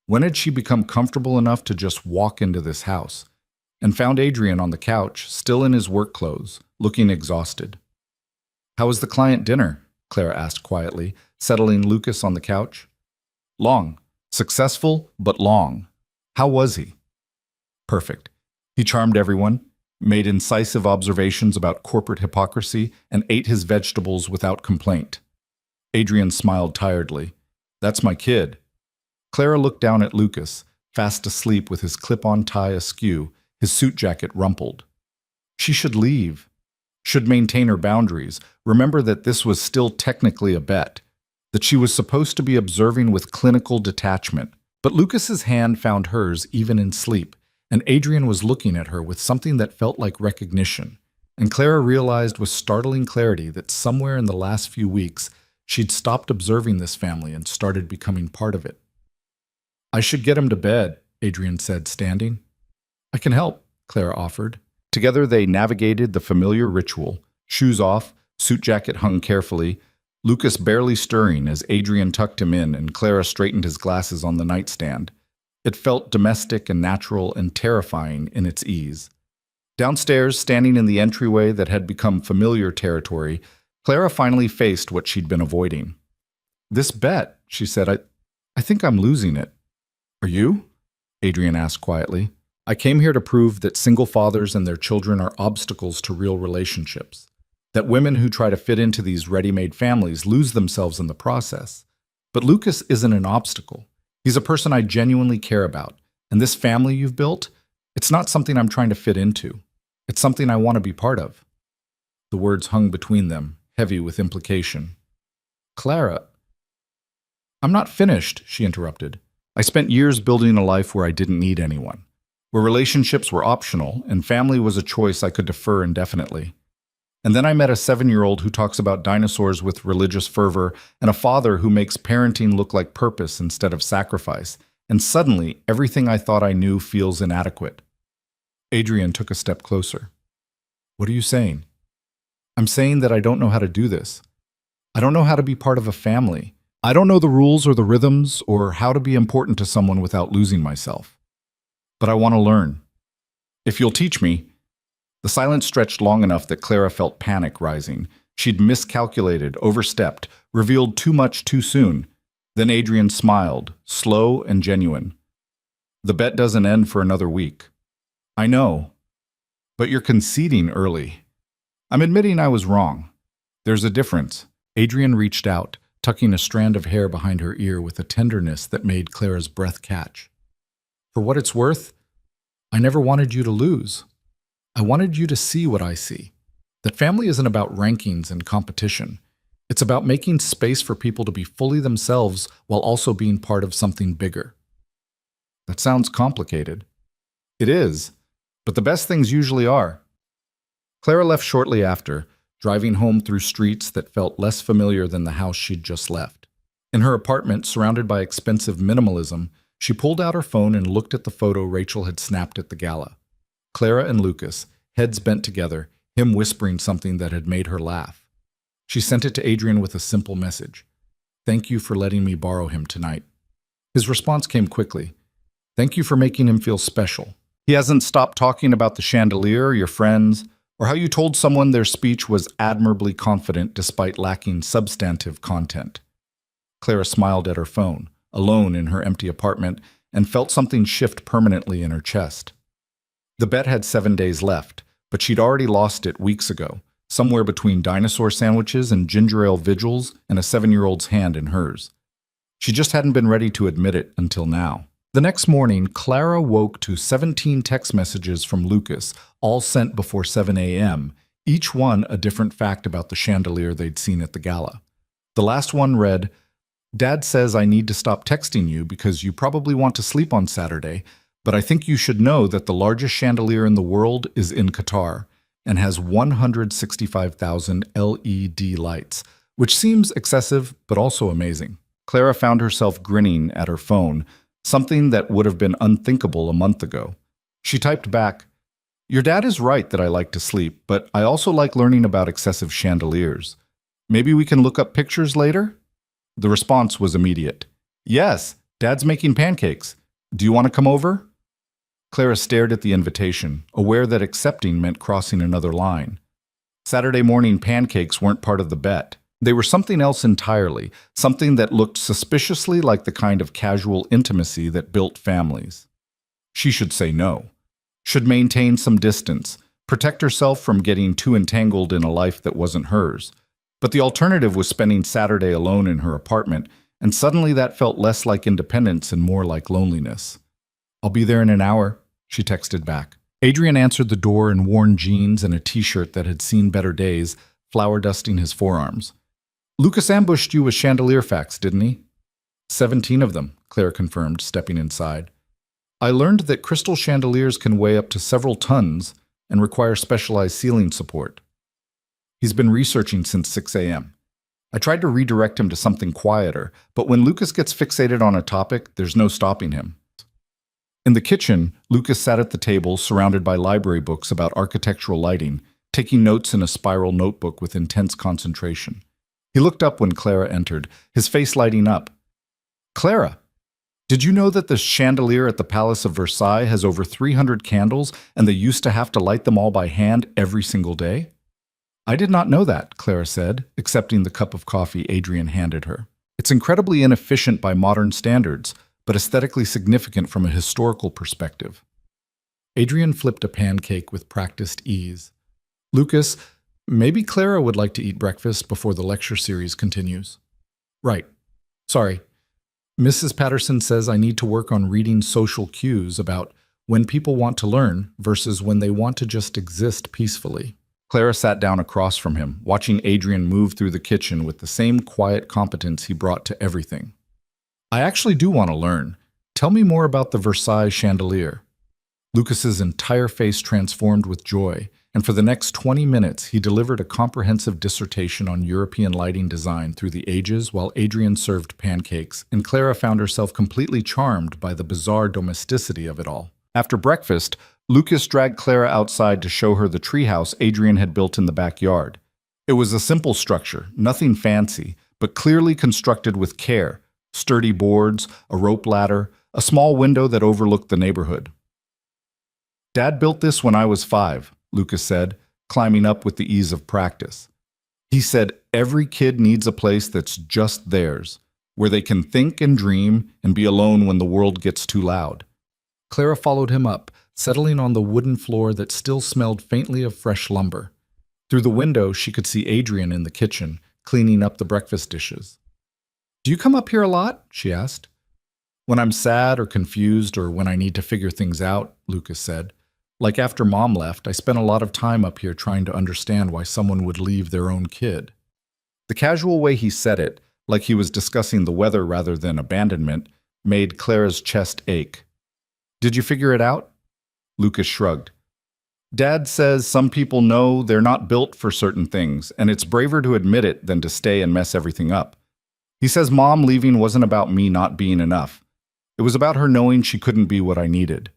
When had she become comfortable enough to just walk into this house? And found Adrian on the couch, still in his work clothes, looking exhausted. How was the client dinner? Clara asked quietly, settling Lucas on the couch. Long. Successful, but long. How was he? Perfect. He charmed everyone, made incisive observations about corporate hypocrisy, and ate his vegetables without complaint. Adrian smiled tiredly. That's my kid. Clara looked down at Lucas, fast asleep with his clip-on tie askew, his suit jacket rumpled. She should leave. Should maintain her boundaries. Remember that this was still technically a bet. That she was supposed to be observing with clinical detachment. But Lucas's hand found hers even in sleep, and Adrian was looking at her with something that felt like recognition. And Clara realized with startling clarity that somewhere in the last few weeks, She'd stopped observing this family and started becoming part of it. "I should get him to bed," Adrian said, standing. "I can help," Clara offered. Together they navigated the familiar ritual, shoes off, suit jacket hung carefully, Lucas barely stirring as Adrian tucked him in and Clara straightened his glasses on the nightstand. It felt domestic and natural and terrifying in its ease. Downstairs, standing in the entryway that had become familiar territory, Clara finally faced what she'd been avoiding. "This bet," she said, I think I'm losing it." "Are you?" Adrian asked quietly. "I came here to prove that single fathers and their children are obstacles to real relationships. That women who try to fit into these ready-made families lose themselves in the process. But Lucas isn't an obstacle. He's a person I genuinely care about. And this family you've built, it's not something I'm trying to fit into. It's something I want to be part of." The words hung between them, heavy with implication. "Clara—" "I'm not finished," she interrupted. "I spent years building a life where I didn't need anyone, where relationships were optional and family was a choice I could defer indefinitely. And then I met a 7-year-old who talks about dinosaurs with religious fervor and a father who makes parenting look like purpose instead of sacrifice. And suddenly, everything I thought I knew feels inadequate." Adrian took a step closer. "What are you saying?" "I'm saying that I don't know how to do this. I don't know how to be part of a family. I don't know the rules or the rhythms or how to be important to someone without losing myself. But I want to learn. If you'll teach me." The silence stretched long enough that Clara felt panic rising. She'd miscalculated, overstepped, revealed too much too soon. Then Adrian smiled, slow and genuine. "The bet doesn't end for another week." "I know. But you're conceding early." "I'm admitting I was wrong. There's a difference." Adrian reached out, tucking a strand of hair behind her ear with a tenderness that made Clara's breath catch. "For what it's worth, I never wanted you to lose. I wanted you to see what I see. That family isn't about rankings and competition. It's about making space for people to be fully themselves while also being part of something bigger." "That sounds complicated." "It is, but the best things usually are." Clara left shortly after, driving home through streets that felt less familiar than the house she'd just left. In her apartment, surrounded by expensive minimalism, she pulled out her phone and looked at the photo Rachel had snapped at the gala. Clara and Lucas, heads bent together, him whispering something that had made her laugh. She sent it to Adrian with a simple message. "Thank you for letting me borrow him tonight." His response came quickly. "Thank you for making him feel special. He hasn't stopped talking about the chandelier, your friends, or how you told someone their speech was admirably confident despite lacking substantive content." Clara smiled at her phone, alone in her empty apartment, and felt something shift permanently in her chest. The bet had 7 days left, but she'd already lost it weeks ago, somewhere between dinosaur sandwiches and ginger ale vigils and a 7-year-old's hand in hers. She just hadn't been ready to admit it until now. The next morning, Clara woke to 17 text messages from Lucas, all sent before 7 a.m., each one a different fact about the chandelier they'd seen at the gala. The last one read, "Dad says I need to stop texting you because you probably want to sleep on Saturday, but I think you should know that the largest chandelier in the world is in Qatar and has 165,000 LED lights, which seems excessive but also amazing." Clara found herself grinning at her phone, something that would have been unthinkable a month ago. She typed back, "Your dad is right that I like to sleep, but I also like learning about excessive chandeliers. Maybe we can look up pictures later?" The response was immediate. "Yes, Dad's making pancakes. Do you want to come over?" Clara stared at the invitation, aware that accepting meant crossing another line. Saturday morning pancakes weren't part of the bet. They were something else entirely, something that looked suspiciously like the kind of casual intimacy that built families. She should say no. Should maintain some distance, protect herself from getting too entangled in a life that wasn't hers. But the alternative was spending Saturday alone in her apartment, and suddenly that felt less like independence and more like loneliness. "I'll be there in an hour," she texted back. Adrian answered the door in worn jeans and a t-shirt that had seen better days, flour dusting his forearms. "Lucas ambushed you with chandelier facts, didn't he?" 17 of them, Claire confirmed, stepping inside. "I learned that crystal chandeliers can weigh up to several tons and require specialized ceiling support. He's been researching since 6 a.m. I tried to redirect him to something quieter, but when Lucas gets fixated on a topic, there's no stopping him. In the kitchen, Lucas sat at the table surrounded by library books about architectural lighting, taking notes in a spiral notebook with intense concentration. He looked up when Clara entered, his face lighting up. "Clara, did you know that the chandelier at the Palace of Versailles has over 300 candles and they used to have to light them all by hand every single day?" "I did not know that," Clara said, accepting the cup of coffee Adrian handed her. "It's incredibly inefficient by modern standards, but aesthetically significant from a historical perspective." Adrian flipped a pancake with practiced ease. "Lucas, maybe Clara would like to eat breakfast before the lecture series continues." "Right. Sorry. Mrs. Patterson says I need to work on reading social cues about when people want to learn versus when they want to just exist peacefully." Clara sat down across from him, watching Adrian move through the kitchen with the same quiet competence he brought to everything. "I actually do want to learn. Tell me more about the Versailles chandelier." Lucas's entire face transformed with joy, and for the next 20 minutes he delivered a comprehensive dissertation on European lighting design through the ages while Adrian served pancakes, and Clara found herself completely charmed by the bizarre domesticity of it all. After breakfast, Lucas dragged Clara outside to show her the treehouse Adrian had built in the backyard. It was a simple structure, nothing fancy, but clearly constructed with care: sturdy boards, a rope ladder, a small window that overlooked the neighborhood. "Dad built this when I was 5, Lucas said, climbing up with the ease of practice. He said every kid needs a place that's just theirs, where they can think and dream and be alone when the world gets too loud. Clara followed him up, settling on the wooden floor that still smelled faintly of fresh lumber. Through the window, she could see Adrian in the kitchen, cleaning up the breakfast dishes. "Do you come up here a lot?" she asked. "When I'm sad or confused or when I need to figure things out," Lucas said. "Like after Mom left, I spent a lot of time up here trying to understand why someone would leave their own kid." The casual way he said it, like he was discussing the weather rather than abandonment, made Clara's chest ache. "Did you figure it out?" Lucas shrugged. "Dad says some people know they're not built for certain things, and it's braver to admit it than to stay and mess everything up. He says Mom leaving wasn't about me not being enough. It was about her knowing she couldn't be what I needed."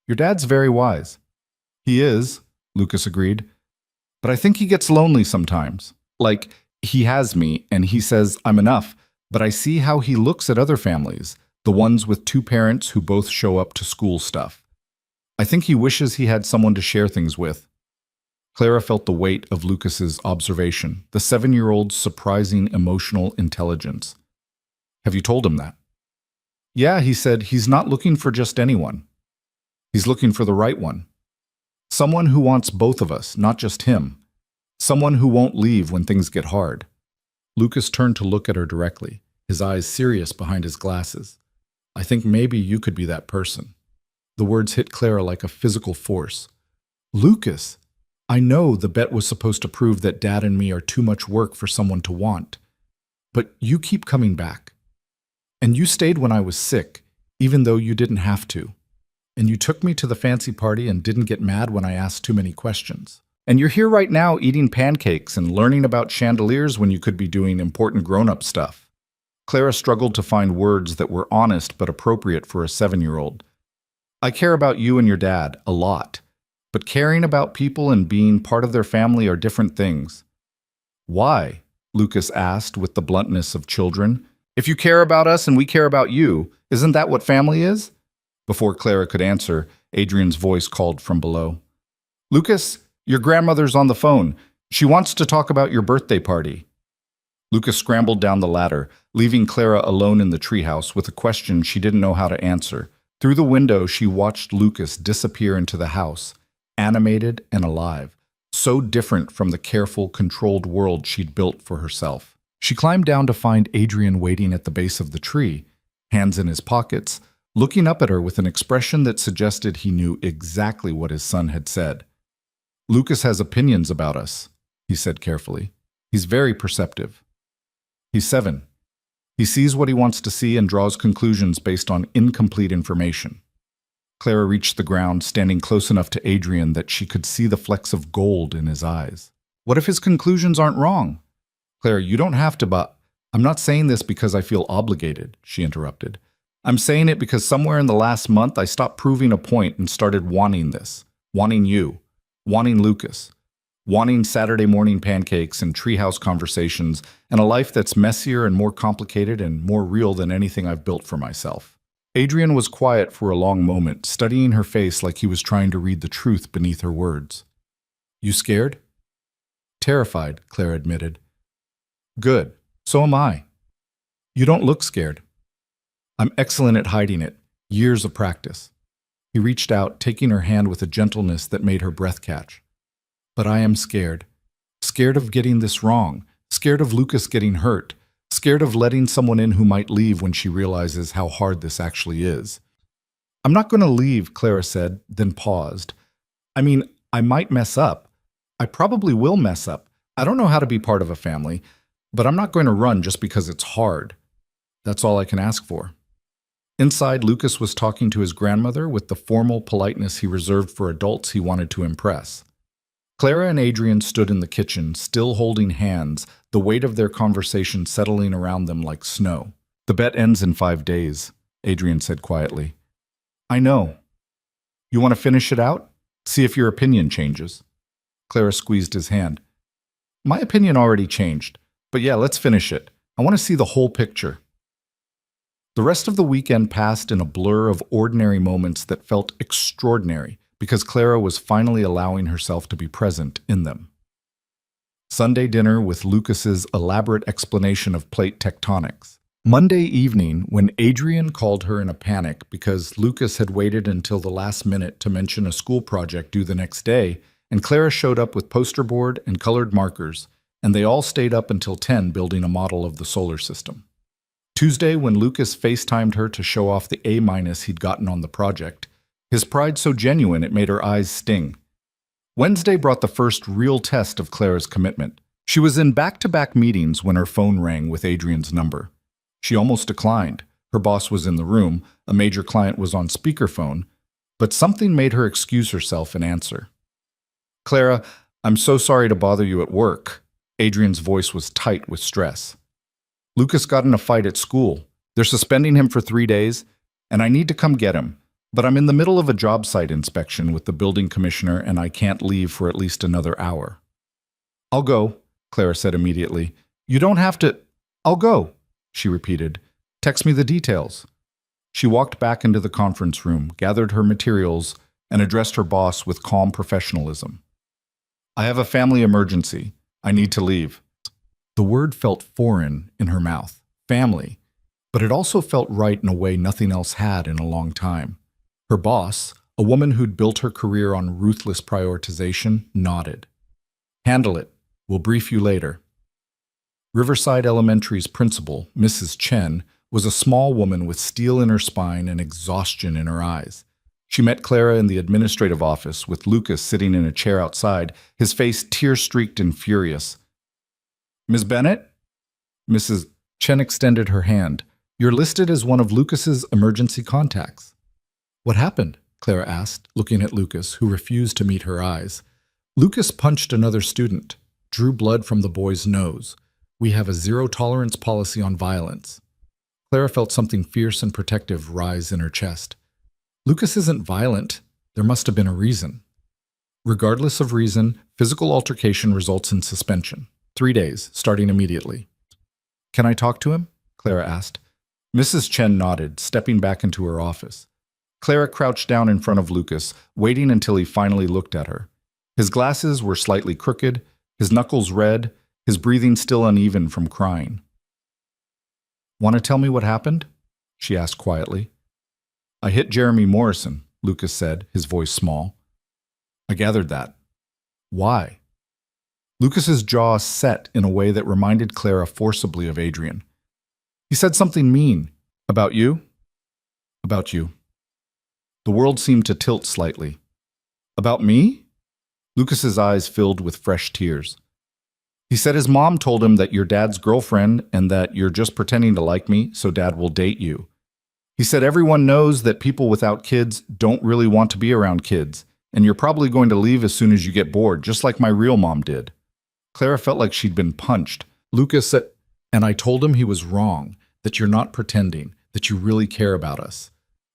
"Your dad's very wise." "He is," Lucas agreed. "But I think he gets lonely sometimes. Like, he has me, and he says I'm enough, but I see how he looks at other families, the ones with 2 parents who both show up to school stuff. I think he wishes he had someone to share things with." Clara felt the weight of Lucas's observation, the 7-year-old's surprising emotional intelligence. "Have you told him that?" "Yeah," he said, "he's not looking for just anyone. He's looking for the right one. Someone who wants both of us, not just him. Someone who won't leave when things get hard." Lucas turned to look at her directly, his eyes serious behind his glasses. "I think maybe you could be that person." The words hit Clara like a physical force. "Lucas, I know the bet was supposed to prove that Dad and me are too much work for someone to want. But you keep coming back. And you stayed when I was sick, even though you didn't have to. And you took me to the fancy party and didn't get mad when I asked too many questions. And you're here right now eating pancakes and learning about chandeliers when you could be doing important grown-up stuff." Clara struggled to find words that were honest but appropriate for a 7-year-old. "I care about you and your dad, a lot. But caring about people and being part of their family are different things." "Why?" Lucas asked with the bluntness of children. "If you care about us and we care about you, isn't that what family is?" Before Clara could answer, Adrian's voice called from below. "Lucas, your grandmother's on the phone. She wants to talk about your birthday party." Lucas scrambled down the ladder, leaving Clara alone in the treehouse with a question she didn't know how to answer. Through the window, she watched Lucas disappear into the house, animated and alive, so different from the careful, controlled world she'd built for herself. She climbed down to find Adrian waiting at the base of the tree, hands in his pockets, looking up at her with an expression that suggested he knew exactly what his son had said. "Lucas has opinions about us," he said carefully. "He's very perceptive. He's 7. He sees what he wants to see and draws conclusions based on incomplete information." Clara reached the ground, standing close enough to Adrian that she could see the flecks of gold in his eyes. "What if his conclusions aren't wrong? Claire, you don't have to, but I'm not saying this because I feel obligated, she interrupted. I'm saying it because somewhere in the last month I stopped proving a point and started wanting this. Wanting you. Wanting Lucas. Wanting Saturday morning pancakes and treehouse conversations and a life that's messier and more complicated and more real than anything I've built for myself. Adrian was quiet for a long moment, studying her face like he was trying to read the truth beneath her words. You scared? Terrified, Claire admitted. Good. So am I. You don't look scared. I'm excellent at hiding it. Years of practice. He reached out, taking her hand with a gentleness that made her breath catch. But I am scared. Scared of getting this wrong. Scared of Lucas getting hurt. Scared of letting someone in who might leave when she realizes how hard this actually is. I'm not going to leave, Clara said, then paused. I mean, I might mess up. I probably will mess up. I don't know how to be part of a family, but I'm not going to run just because it's hard. That's all I can ask for. Inside, Lucas was talking to his grandmother with the formal politeness he reserved for adults he wanted to impress. Clara and Adrian stood in the kitchen, still holding hands, the weight of their conversation settling around them like snow. The bet ends in 5 days, Adrian said quietly. I know. You want to finish it out? See if your opinion changes. Clara squeezed his hand. My opinion already changed, but yeah, let's finish it. I want to see the whole picture. The rest of the weekend passed in a blur of ordinary moments that felt extraordinary because Clara was finally allowing herself to be present in them. Sunday dinner with Lucas's elaborate explanation of plate tectonics. Monday evening, when Adrian called her in a panic because Lucas had waited until the last minute to mention a school project due the next day, and Clara showed up with poster board and colored markers, and they all stayed up until 10 building a model of the solar system. Tuesday, when Lucas FaceTimed her to show off the A- he'd gotten on the project, his pride so genuine it made her eyes sting. Wednesday brought the first real test of Clara's commitment. She was in back-to-back meetings when her phone rang with Adrian's number. She almost declined. Her boss was in the room, a major client was on speakerphone, but something made her excuse herself and answer. Clara, I'm so sorry to bother you at work. Adrian's voice was tight with stress. Lucas got in a fight at school. They're suspending him for 3 days, and I need to come get him. But I'm in the middle of a job site inspection with the building commissioner, and I can't leave for at least another hour. I'll go, Clara said immediately. You don't have to. I'll go, she repeated. Text me the details. She walked back into the conference room, gathered her materials, and addressed her boss with calm professionalism. I have a family emergency. I need to leave. The word felt foreign in her mouth, family, but it also felt right in a way nothing else had in a long time. Her boss, a woman who'd built her career on ruthless prioritization, nodded. Handle it. We'll brief you later. Riverside Elementary's principal, Mrs. Chen, was a small woman with steel in her spine and exhaustion in her eyes. She met Clara in the administrative office, with Lucas sitting in a chair outside, his face tear-streaked and furious. Ms. Bennett? Mrs. Chen extended her hand. You're listed as one of Lucas's emergency contacts. What happened? Clara asked, looking at Lucas, who refused to meet her eyes. Lucas punched another student, drew blood from the boy's nose. We have a zero-tolerance policy on violence. Clara felt something fierce and protective rise in her chest. Lucas isn't violent. There must have been a reason. Regardless of reason, physical altercation results in suspension. 3 days, starting immediately. Can I talk to him? Clara asked. Mrs. Chen nodded, stepping back into her office. Clara crouched down in front of Lucas, waiting until he finally looked at her. His glasses were slightly crooked, his knuckles red, his breathing still uneven from crying. Want to tell me what happened? She asked quietly. I hit Jeremy Morrison, Lucas said, his voice small. I gathered that. Why? Lucas's jaw set in a way that reminded Clara forcibly of Adrian. He said something mean. About you? About you. The world seemed to tilt slightly. About me? Lucas's eyes filled with fresh tears. He said his mom told him that you're Dad's girlfriend and that you're just pretending to like me so Dad will date you. He said everyone knows that people without kids don't really want to be around kids, and you're probably going to leave as soon as you get bored, just like my real mom did. Clara felt like she'd been punched. Lucas said, and I told him he was wrong, that you're not pretending, that you really care about us.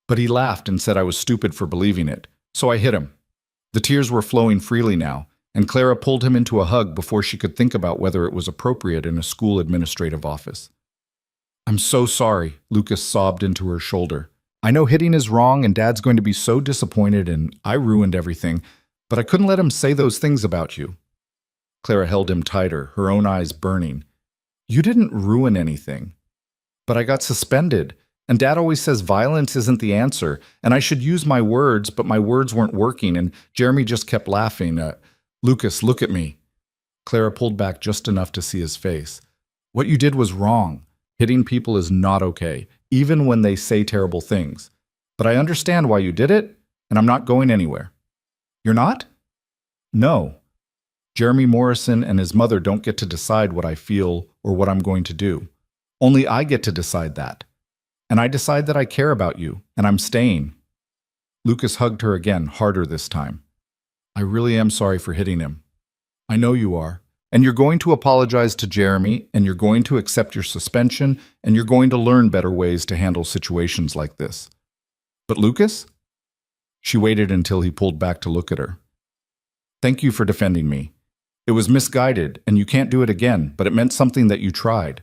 But he laughed and said I was stupid for believing it, so I hit him. The tears were flowing freely now, and Clara pulled him into a hug before she could think about whether it was appropriate in a school administrative office. I'm so sorry, Lucas sobbed into her shoulder. I know hitting is wrong and Dad's going to be so disappointed and I ruined everything, but I couldn't let him say those things about you. Clara held him tighter, her own eyes burning. You didn't ruin anything. But I got suspended, and Dad always says violence isn't the answer, and I should use my words, but my words weren't working, and Jeremy just kept laughing. Lucas, look at me. Clara pulled back just enough to see his face. What you did was wrong. Hitting people is not okay, even when they say terrible things. But I understand why you did it, and I'm not going anywhere. You're not? No. Jeremy Morrison and his mother don't get to decide what I feel or what I'm going to do. Only I get to decide that. And I decide that I care about you, and I'm staying. Lucas hugged her again, harder this time. I really am sorry for hitting him. I know you are. And you're going to apologize to Jeremy, and you're going to accept your suspension, and you're going to learn better ways to handle situations like this. But Lucas? She waited until he pulled back to look at her. Thank you for defending me. It was misguided, and you can't do it again, but it meant something that you tried.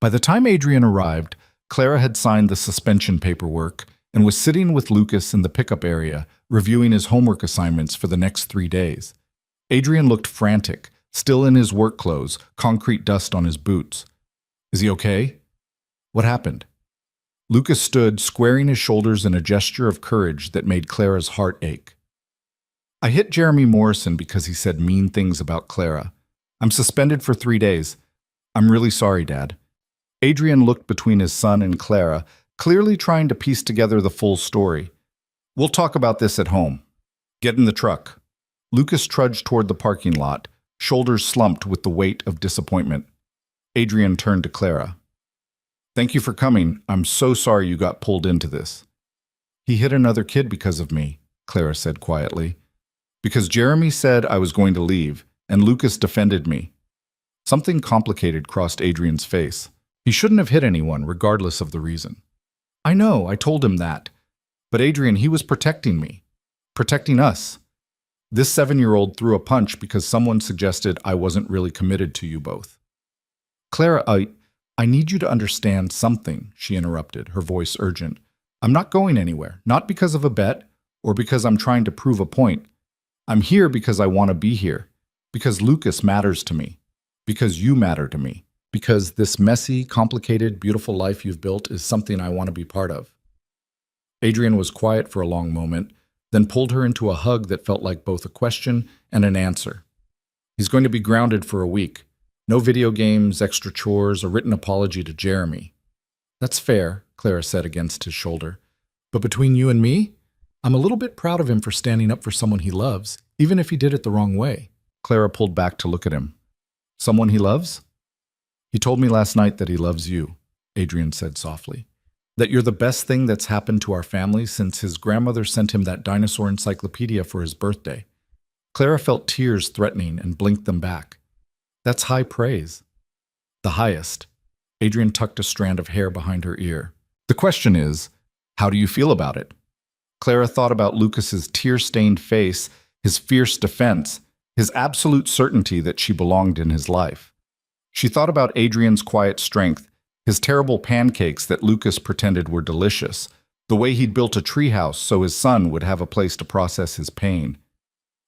By the time Adrian arrived, Clara had signed the suspension paperwork and was sitting with Lucas in the pickup area, reviewing his homework assignments for the next 3 days. Adrian looked frantic, still in his work clothes, concrete dust on his boots. Is he okay? What happened? Lucas stood, squaring his shoulders in a gesture of courage that made Clara's heart ache. I hit Jeremy Morrison because he said mean things about Clara. I'm suspended for 3 days. I'm really sorry, Dad. Adrian looked between his son and Clara, clearly trying to piece together the full story. We'll talk about this at home. Get in the truck. Lucas trudged toward the parking lot, shoulders slumped with the weight of disappointment. Adrian turned to Clara. Thank you for coming. I'm so sorry you got pulled into this. He hit another kid because of me, Clara said quietly. Because Jeremy said I was going to leave, and Lucas defended me. Something complicated crossed Adrian's face. He shouldn't have hit anyone, regardless of the reason. I know, I told him that. But Adrian, he was protecting me. Protecting us. This 7-year-old threw a punch because someone suggested I wasn't really committed to you both. Clara, I need you to understand something, she interrupted, her voice urgent. I'm not going anywhere, not because of a bet or because I'm trying to prove a point. I'm here because I want to be here, because Lucas matters to me, because you matter to me, because this messy, complicated, beautiful life you've built is something I want to be part of. Adrian was quiet for a long moment, then pulled her into a hug that felt like both a question and an answer. He's going to be grounded for a week. No video games, extra chores, a written apology to Jeremy. That's fair, Clara said against his shoulder. But between you and me, I'm a little bit proud of him for standing up for someone he loves, even if he did it the wrong way. Clara pulled back to look at him. Someone he loves? He told me last night that he loves you, Adrian said softly. That you're the best thing that's happened to our family since his grandmother sent him that dinosaur encyclopedia for his birthday. Clara felt tears threatening and blinked them back. That's high praise. The highest. Adrian tucked a strand of hair behind her ear. The question is, how do you feel about it? Clara thought about Lucas's tear-stained face, his fierce defense, his absolute certainty that she belonged in his life. She thought about Adrian's quiet strength, his terrible pancakes that Lucas pretended were delicious, the way he'd built a treehouse so his son would have a place to process his pain.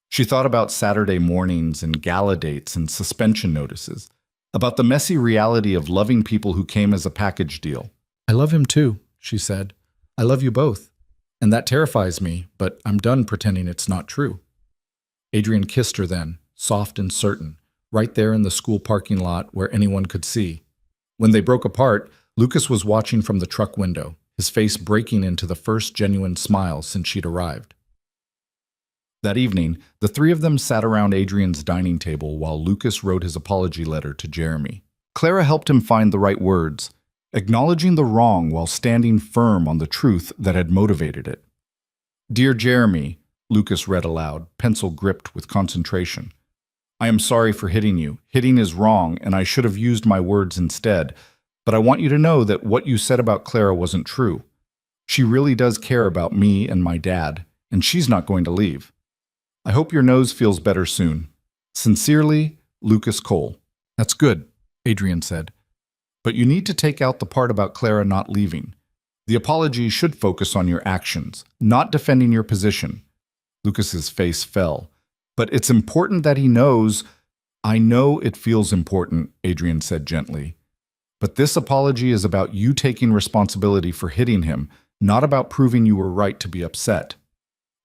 She thought about Saturday mornings and gala dates and suspension notices, about the messy reality of loving people who came as a package deal. I love him too, she said. I love you both. And that terrifies me, but I'm done pretending it's not true. Adrian kissed her then, soft and certain, right there in the school parking lot where anyone could see. When they broke apart, Lucas was watching from the truck window, his face breaking into the first genuine smile since she'd arrived. That evening, the three of them sat around Adrian's dining table while Lucas wrote his apology letter to Jeremy. Clara helped him find the right words, acknowledging the wrong while standing firm on the truth that had motivated it. Dear Jeremy, Lucas read aloud, pencil gripped with concentration. I am sorry for hitting you. Hitting is wrong, and I should have used my words instead. But I want you to know that what you said about Clara wasn't true. She really does care about me and my dad, and she's not going to leave. I hope your nose feels better soon. Sincerely, Lucas Cole. That's good, Adrian said. But you need to take out the part about Clara not leaving. The apology should focus on your actions, not defending your position. Lucas's face fell. But it's important that he knows. I know it feels important, Adrian said gently. But this apology is about you taking responsibility for hitting him, not about proving you were right to be upset.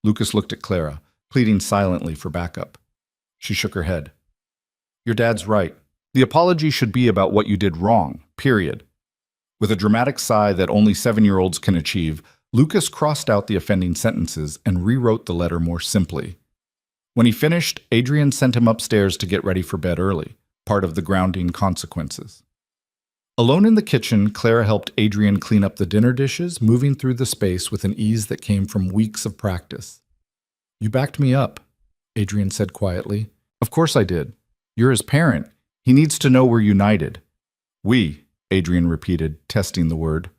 Lucas looked at Clara, pleading silently for backup. She shook her head. Your dad's right. The apology should be about what you did wrong, period. With a dramatic sigh that only 7-year-olds can achieve, Lucas crossed out the offending sentences and rewrote the letter more simply. When he finished, Adrian sent him upstairs to get ready for bed early, part of the grounding consequences. Alone in the kitchen, Clara helped Adrian clean up the dinner dishes, moving through the space with an ease that came from weeks of practice. You backed me up, Adrian said quietly. Of course I did. You're his parent. He needs to know we're united. We, Adrian repeated, testing the word.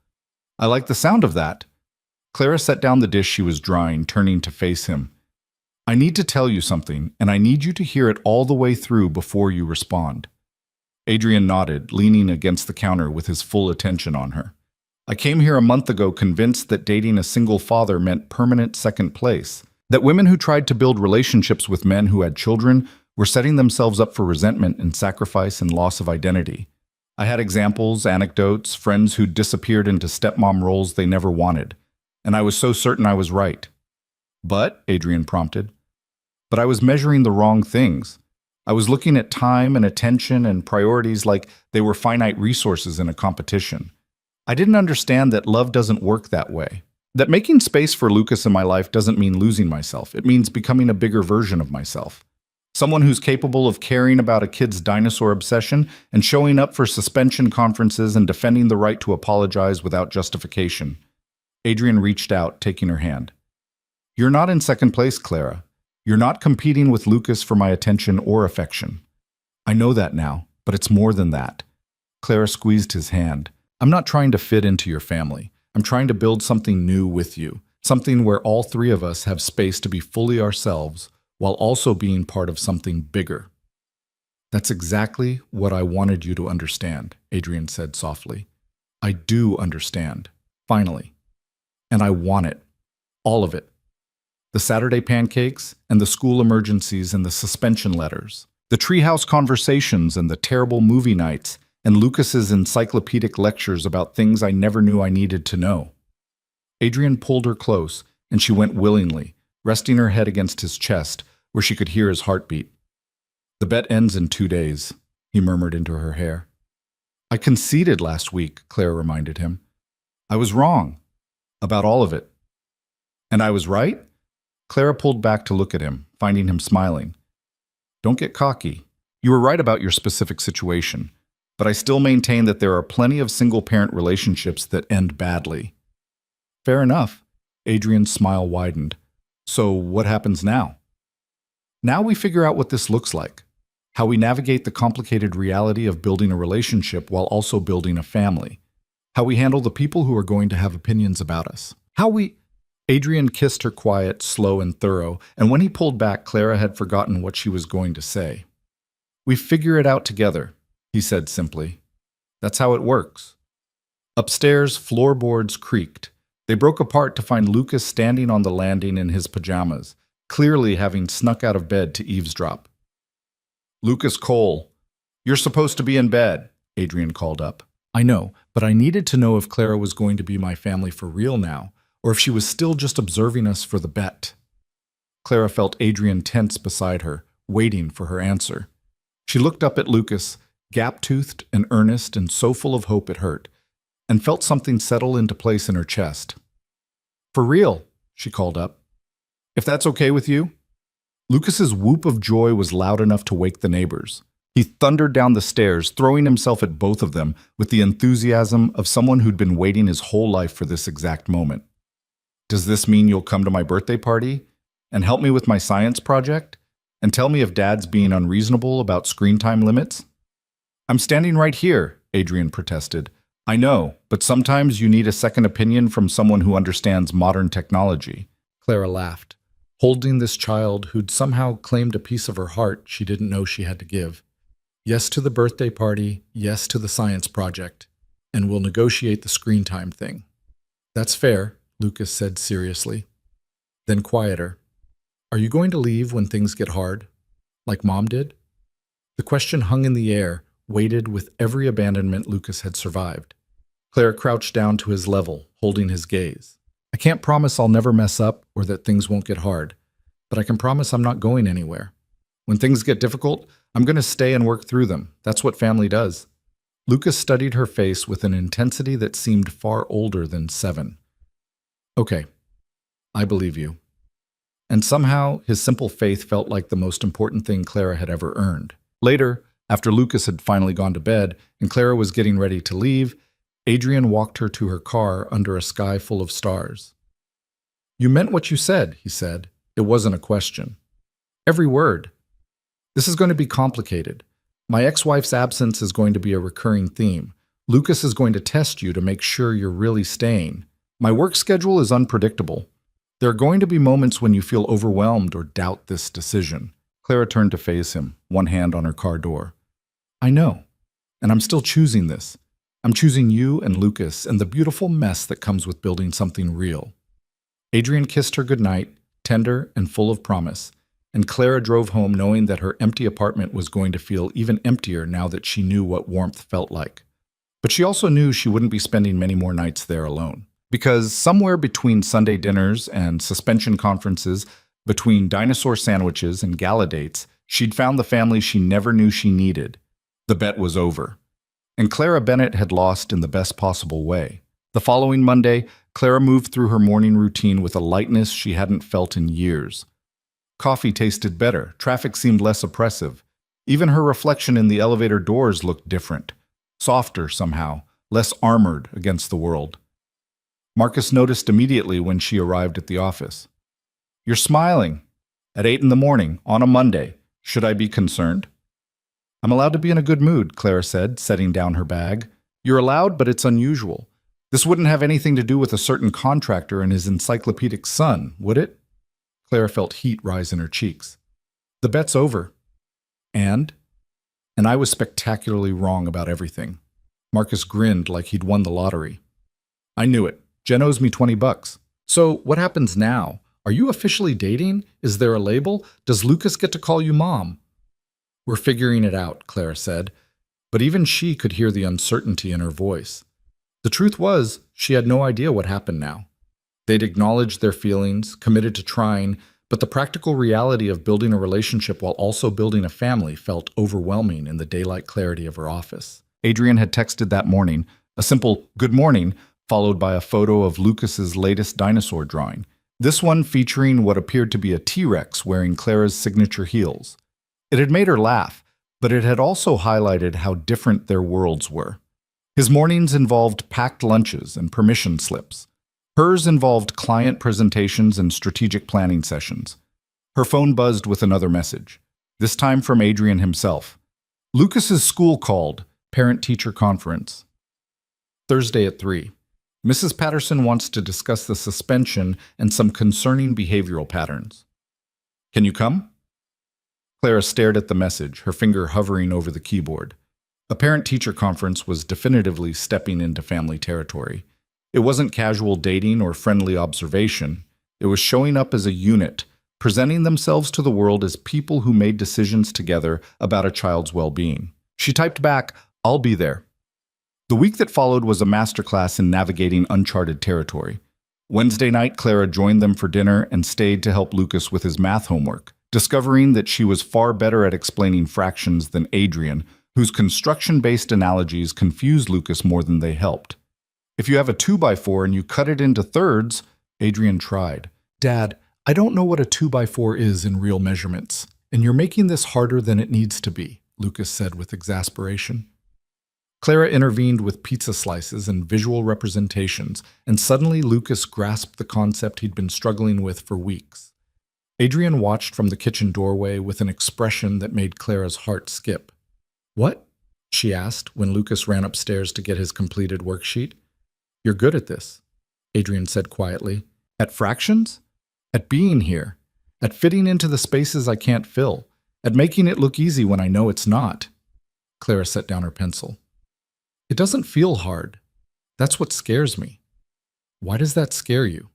I like the sound of that. Clara set down the dish she was drying, turning to face him. I need to tell you something, and I need you to hear it all the way through before you respond. Adrian nodded, leaning against the counter with his full attention on her. I came here a month ago convinced that dating a single father meant permanent second place, that women who tried to build relationships with men who had children were setting themselves up for resentment and sacrifice and loss of identity. I had examples, anecdotes, friends who'd disappeared into stepmom roles they never wanted, and I was so certain I was right. But, Adrian prompted, but I was measuring the wrong things. I was looking at time and attention and priorities like they were finite resources in a competition. I didn't understand that love doesn't work that way. That making space for Lucas in my life doesn't mean losing myself. It means becoming a bigger version of myself. Someone who's capable of caring about a kid's dinosaur obsession and showing up for suspension conferences and defending the right to apologize without justification. Adrian reached out, taking her hand. You're not in second place, Clara. You're not competing with Lucas for my attention or affection. I know that now, but it's more than that. Clara squeezed his hand. I'm not trying to fit into your family. I'm trying to build something new with you, something where all three of us have space to be fully ourselves while also being part of something bigger. That's exactly what I wanted you to understand, Adrian said softly. I do understand, finally. And I want it. All of it. The Saturday pancakes and the school emergencies and the suspension letters, the treehouse conversations and the terrible movie nights, and Lucas's encyclopedic lectures about things I never knew I needed to know. Adrian pulled her close, and she went willingly, resting her head against his chest, where she could hear his heartbeat. The bet ends in 2 days, he murmured into her hair. I conceded last week, Claire reminded him. I was wrong. About all of it. And I was right? Clara pulled back to look at him, finding him smiling. Don't get cocky. You were right about your specific situation, but I still maintain that there are plenty of single-parent relationships that end badly. Fair enough. Adrian's smile widened. So what happens now? Now we figure out what this looks like, how we navigate the complicated reality of building a relationship while also building a family, how we handle the people who are going to have opinions about us, Adrian kissed her quiet, slow, and thorough, and when he pulled back, Clara had forgotten what she was going to say. We figure it out together, he said simply. That's how it works. Upstairs, floorboards creaked. They broke apart to find Lucas standing on the landing in his pajamas, clearly having snuck out of bed to eavesdrop. Lucas Cole, you're supposed to be in bed, Adrian called up. I know, but I needed to know if Clara was going to be my family for real now, or if she was still just observing us for the bet. Clara felt Adrian tense beside her, waiting for her answer. She looked up at Lucas, gap-toothed and earnest and so full of hope it hurt, and felt something settle into place in her chest. For real, she called up. If that's okay with you? Lucas's whoop of joy was loud enough to wake the neighbors. He thundered down the stairs, throwing himself at both of them with the enthusiasm of someone who'd been waiting his whole life for this exact moment. Does this mean you'll come to my birthday party and help me with my science project? And tell me if Dad's being unreasonable about screen time limits? I'm standing right here, Adrian protested. I know, but sometimes you need a second opinion from someone who understands modern technology. Clara laughed, holding this child who'd somehow claimed a piece of her heart she didn't know she had to give. Yes to the birthday party, yes to the science project, and we'll negotiate the screen time thing. That's fair, Lucas said seriously. Then quieter. Are you going to leave when things get hard, like Mom did? The question hung in the air, weighted with every abandonment Lucas had survived. Claire crouched down to his level, holding his gaze. I can't promise I'll never mess up or that things won't get hard, but I can promise I'm not going anywhere. When things get difficult, I'm going to stay and work through them. That's what family does. Lucas studied her face with an intensity that seemed far older than 7. Okay, I believe you. And somehow, his simple faith felt like the most important thing Clara had ever earned. Later, after Lucas had finally gone to bed and Clara was getting ready to leave, Adrian walked her to her car under a sky full of stars. You meant what you said, he said. It wasn't a question. Every word. This is going to be complicated. My ex-wife's absence is going to be a recurring theme. Lucas is going to test you to make sure you're really staying. My work schedule is unpredictable. There are going to be moments when you feel overwhelmed or doubt this decision. Clara turned to face him, one hand on her car door. I know, and I'm still choosing this. I'm choosing you and Lucas and the beautiful mess that comes with building something real. Adrian kissed her goodnight, tender and full of promise, and Clara drove home knowing that her empty apartment was going to feel even emptier now that she knew what warmth felt like. But she also knew she wouldn't be spending many more nights there alone. Because somewhere between Sunday dinners and suspension conferences, between dinosaur sandwiches and gala dates, she'd found the family she never knew she needed. The bet was over. And Clara Bennett had lost in the best possible way. The following Monday, Clara moved through her morning routine with a lightness she hadn't felt in years. Coffee tasted better, traffic seemed less oppressive. Even her reflection in the elevator doors looked different, softer somehow, less armored against the world. Marcus noticed immediately when she arrived at the office. You're smiling. At 8 in the morning, on a Monday. Should I be concerned? I'm allowed to be in a good mood, Clara said, setting down her bag. You're allowed, but it's unusual. This wouldn't have anything to do with a certain contractor and his encyclopedic son, would it? Clara felt heat rise in her cheeks. The bet's over. And I was spectacularly wrong about everything. Marcus grinned like he'd won the lottery. I knew it. Jen owes me $20. So what happens now? Are you officially dating? Is there a label? Does Lucas get to call you Mom? We're figuring it out, Clara said, but even she could hear the uncertainty in her voice. The truth was, she had no idea what happened now. They'd acknowledged their feelings, committed to trying, but the practical reality of building a relationship while also building a family felt overwhelming in the daylight clarity of her office. Adrian had texted that morning, a simple good morning, followed by a photo of Lucas's latest dinosaur drawing. This one featuring what appeared to be a T-Rex wearing Clara's signature heels. It had made her laugh, but it had also highlighted how different their worlds were. His mornings involved packed lunches and permission slips. Hers involved client presentations and strategic planning sessions. Her phone buzzed with another message, this time from Adrian himself. Lucas's school called, parent-teacher conference. Thursday at 3. Mrs. Patterson wants to discuss the suspension and some concerning behavioral patterns. Can you come? Clara stared at the message, her finger hovering over the keyboard. A parent-teacher conference was definitively stepping into family territory. It wasn't casual dating or friendly observation. It was showing up as a unit, presenting themselves to the world as people who made decisions together about a child's well-being. She typed back, I'll be there. The week that followed was a masterclass in navigating uncharted territory. Wednesday night, Clara joined them for dinner and stayed to help Lucas with his math homework, discovering that she was far better at explaining fractions than Adrian, whose construction-based analogies confused Lucas more than they helped. If you have a 2x4 and you cut it into thirds, Adrian tried. Dad, I don't know what a 2x4 is in real measurements, and you're making this harder than it needs to be, Lucas said with exasperation. Clara intervened with pizza slices and visual representations, and suddenly Lucas grasped the concept he'd been struggling with for weeks. Adrian watched from the kitchen doorway with an expression that made Clara's heart skip. "What?" she asked when Lucas ran upstairs to get his completed worksheet. "You're good at this," Adrian said quietly. "At fractions? At being here. At fitting into the spaces I can't fill. At making it look easy when I know it's not." Clara set down her pencil. "It doesn't feel hard. That's what scares me." "Why does that scare you?"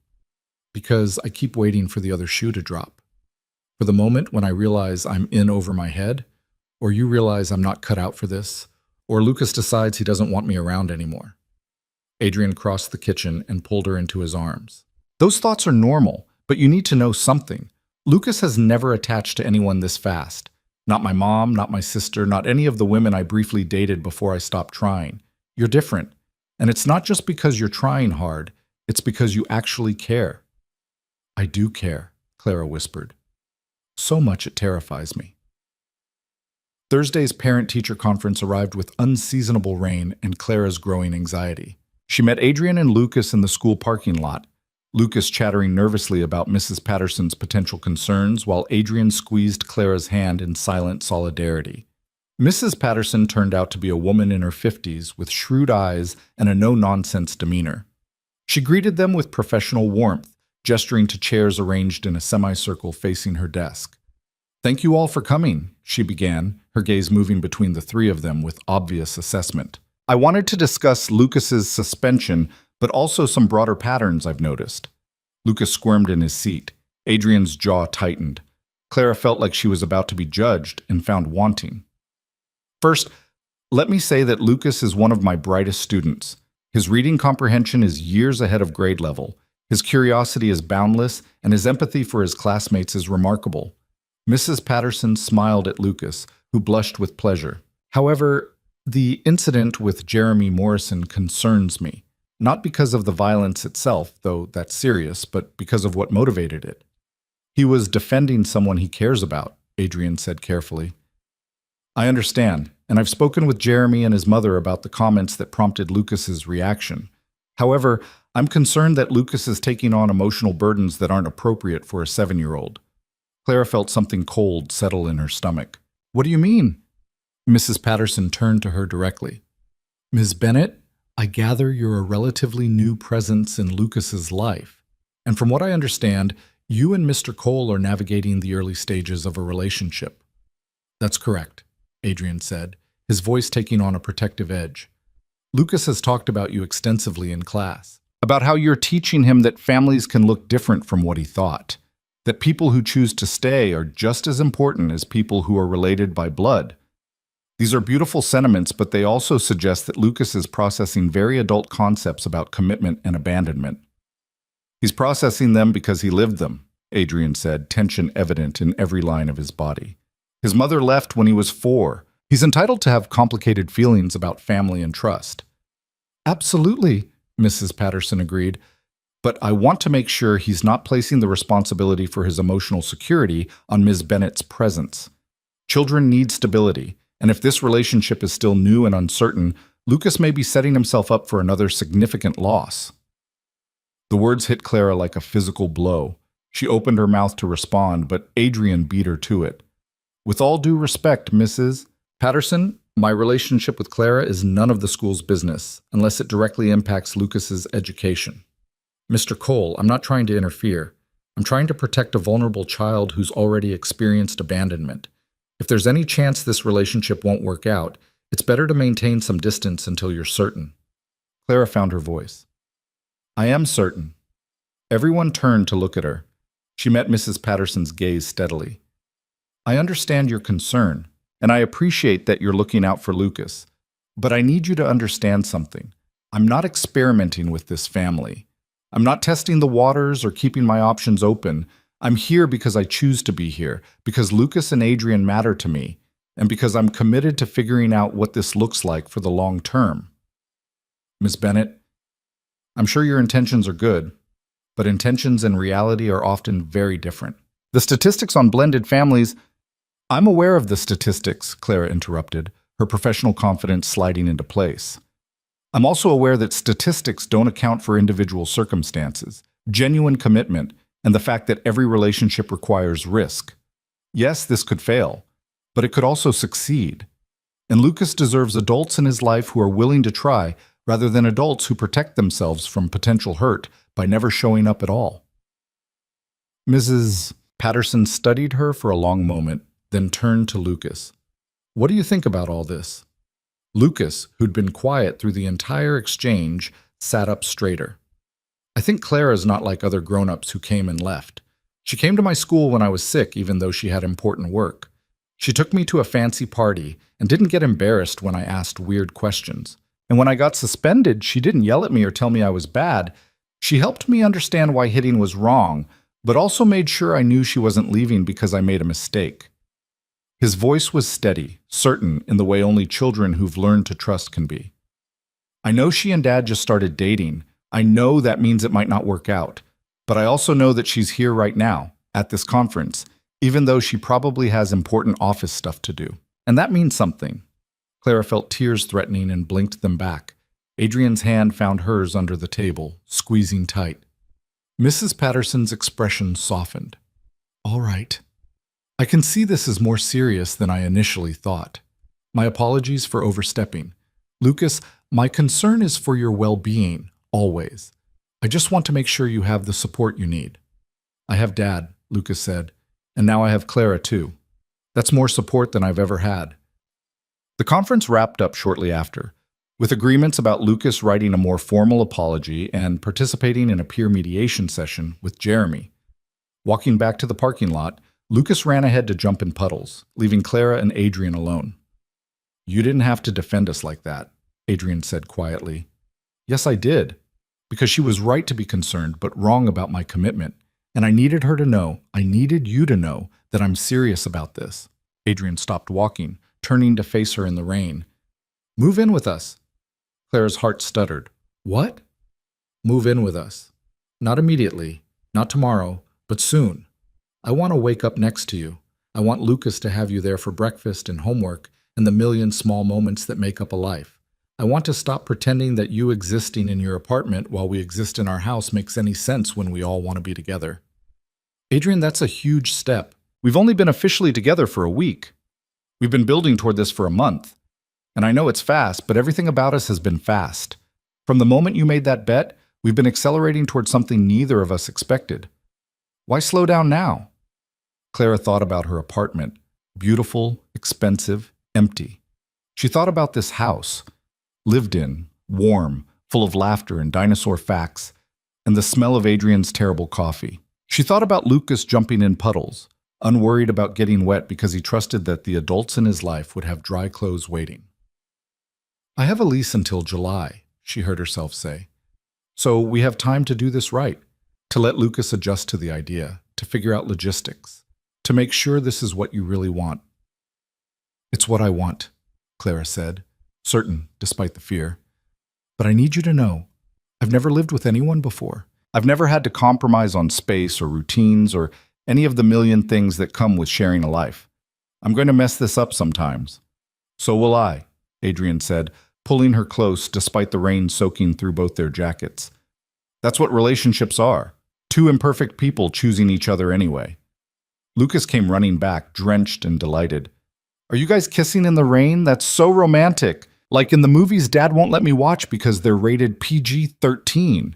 "Because I keep waiting for the other shoe to drop. For the moment when I realize I'm in over my head, or you realize I'm not cut out for this, or Lucas decides he doesn't want me around anymore." Adrian crossed the kitchen and pulled her into his arms. "Those thoughts are normal, but you need to know something. Lucas has never attached to anyone this fast. Not my mom, not my sister, not any of the women I briefly dated before I stopped trying. You're different. And it's not just because you're trying hard, it's because you actually care." "I do care," Clara whispered. "So much it terrifies me." Thursday's parent-teacher conference arrived with unseasonable rain and Clara's growing anxiety. She met Adrian and Lucas in the school parking lot, Lucas chattering nervously about Mrs. Patterson's potential concerns while Adrian squeezed Clara's hand in silent solidarity. Mrs. Patterson turned out to be a woman in her 50s with shrewd eyes and a no-nonsense demeanor. She greeted them with professional warmth, gesturing to chairs arranged in a semicircle facing her desk. "Thank you all for coming," she began, her gaze moving between the three of them with obvious assessment. "I wanted to discuss Lucas's suspension, but also some broader patterns I've noticed." Lucas squirmed in his seat. Adrian's jaw tightened. Clara felt like she was about to be judged and found wanting. "First, let me say that Lucas is one of my brightest students. His reading comprehension is years ahead of grade level. His curiosity is boundless, and his empathy for his classmates is remarkable." Mrs. Patterson smiled at Lucas, who blushed with pleasure. "However, the incident with Jeremy Morrison concerns me, not because of the violence itself, though that's serious, but because of what motivated it." "He was defending someone he cares about," Adrian said carefully. "I understand, and I've spoken with Jeremy and his mother about the comments that prompted Lucas's reaction. However, I'm concerned that Lucas is taking on emotional burdens that aren't appropriate for a 7-year-old. Clara felt something cold settle in her stomach. "What do you mean?" Mrs. Patterson turned to her directly. "Ms. Bennett, I gather you're a relatively new presence in Lucas's life, and from what I understand, you and Mr. Cole are navigating the early stages of a relationship." "That's correct," Adrian said, his voice taking on a protective edge. "Lucas has talked about you extensively in class, about how you're teaching him that families can look different from what he thought, that people who choose to stay are just as important as people who are related by blood. These are beautiful sentiments, but they also suggest that Lucas is processing very adult concepts about commitment and abandonment." "He's processing them because he lived them," Adrian said, tension evident in every line of his body. "His mother left when he was 4. He's entitled to have complicated feelings about family and trust." "Absolutely," Mrs. Patterson agreed, "but I want to make sure he's not placing the responsibility for his emotional security on Ms. Bennett's presence. Children need stability, and if this relationship is still new and uncertain, Lucas may be setting himself up for another significant loss." The words hit Clara like a physical blow. She opened her mouth to respond, but Adrian beat her to it. "With all due respect, Mrs. Patterson, my relationship with Clara is none of the school's business, unless it directly impacts Lucas's education. Mr. Cole, I'm not trying to interfere. I'm trying to protect a vulnerable child who's already experienced abandonment. If there's any chance this relationship won't work out, it's better to maintain some distance until you're certain." Clara found her voice. "I am certain." Everyone turned to look at her. She met Mrs. Patterson's gaze steadily. "I understand your concern, and I appreciate that you're looking out for Lucas. But I need you to understand something. I'm not experimenting with this family. I'm not testing the waters or keeping my options open. I'm here because I choose to be here, because Lucas and Adrian matter to me, and because I'm committed to figuring out what this looks like for the long term. Ms. Bennett, I'm sure your intentions are good, but intentions and reality are often very different. The statistics on blended families—" "I'm aware of the statistics," Clara interrupted, her professional confidence sliding into place. "I'm also aware that statistics don't account for individual circumstances, genuine commitment, and the fact that every relationship requires risk. Yes, this could fail, but it could also succeed. And Lucas deserves adults in his life who are willing to try, rather than adults who protect themselves from potential hurt by never showing up at all. Mrs. Patterson studied her for a long moment, then turned to Lucas. "What do you think about all this?" Lucas, who'd been quiet through the entire exchange, sat up straighter. "I think Clara's not like other grown-ups who came and left. She came to my school when I was sick, even though she had important work. She took me to a fancy party and didn't get embarrassed when I asked weird questions. And when I got suspended, she didn't yell at me or tell me I was bad. She helped me understand why hitting was wrong, but also made sure I knew she wasn't leaving because I made a mistake." His voice was steady, certain in the way only children who've learned to trust can be. "I know she and Dad just started dating. I know that means it might not work out. But I also know that she's here right now, at this conference, even though she probably has important office stuff to do. And that means something." Clara felt tears threatening and blinked them back. Adrian's hand found hers under the table, squeezing tight. Mrs. Patterson's expression softened. "All right. I can see this is more serious than I initially thought. My apologies for overstepping. Lucas, my concern is for your well-being, always. I just want to make sure you have the support you need." "I have Dad," Lucas said, "and now I have Clara too. That's more support than I've ever had." The conference wrapped up shortly after, with agreements about Lucas writing a more formal apology and participating in a peer mediation session with Jeremy. Walking back to the parking lot, Lucas ran ahead to jump in puddles, leaving Clara and Adrian alone. "You didn't have to defend us like that," Adrian said quietly. "Yes, I did, because she was right to be concerned, but wrong about my commitment. And I needed her to know, I needed you to know, that I'm serious about this." Adrian stopped walking, turning to face her in the rain. "Move in with us." Clara's heart stuttered. "What?" "Move in with us. Not immediately, not tomorrow, but soon. I want to wake up next to you. I want Lucas to have you there for breakfast and homework and the million small moments that make up a life. I want to stop pretending that you existing in your apartment while we exist in our house makes any sense when we all want to be together." "Adrian, that's a huge step. We've only been officially together for a week. We've been building toward this for a month. And I know it's fast, but everything about us has been fast. From the moment you made that bet, we've been accelerating toward something neither of us expected. Why slow down now?" Clara thought about her apartment. Beautiful, expensive, empty. She thought about this house. Lived in, warm, full of laughter and dinosaur facts, and the smell of Adrian's terrible coffee. She thought about Lucas jumping in puddles, unworried about getting wet because he trusted that the adults in his life would have dry clothes waiting. "I have a lease until July," she heard herself say. "So we have time to do this right, to let Lucas adjust to the idea, to figure out logistics, to make sure this is what you really want." "It's what I want," Clara said, certain despite the fear. "But I need you to know, I've never lived with anyone before. I've never had to compromise on space or routines or any of the million things that come with sharing a life. I'm going to mess this up sometimes." "So will I," Adrian said, pulling her close despite the rain soaking through both their jackets. "That's what relationships are. Two imperfect people choosing each other anyway." Lucas came running back, drenched and delighted. "Are you guys kissing in the rain? That's so romantic. Like in the movies Dad won't let me watch because they're rated PG-13.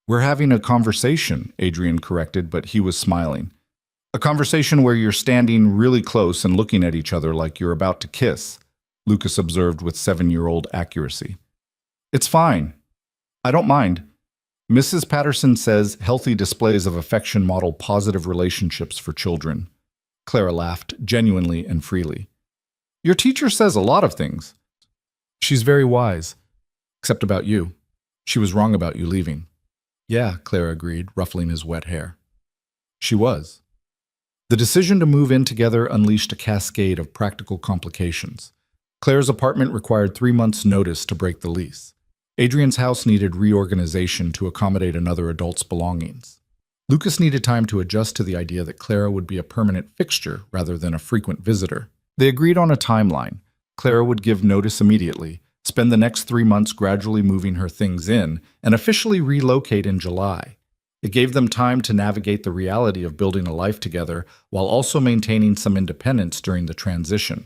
"We're having a conversation," Adrian corrected, but he was smiling. "A conversation where you're standing really close and looking at each other like you're about to kiss," Lucas observed with 7-year-old accuracy. "It's fine. I don't mind. Mrs. Patterson says healthy displays of affection model positive relationships for children." Clara laughed, genuinely and freely. "Your teacher says a lot of things." "She's very wise. Except about you. She was wrong about you leaving." "Yeah," Clara agreed, ruffling his wet hair. She was. The decision to move in together unleashed a cascade of practical complications. Claire's apartment required 3 months' notice to break the lease. Adrian's house needed reorganization to accommodate another adult's belongings. Lucas needed time to adjust to the idea that Clara would be a permanent fixture rather than a frequent visitor. They agreed on a timeline. Clara would give notice immediately, spend the next 3 months gradually moving her things in, and officially relocate in July. It gave them time to navigate the reality of building a life together while also maintaining some independence during the transition.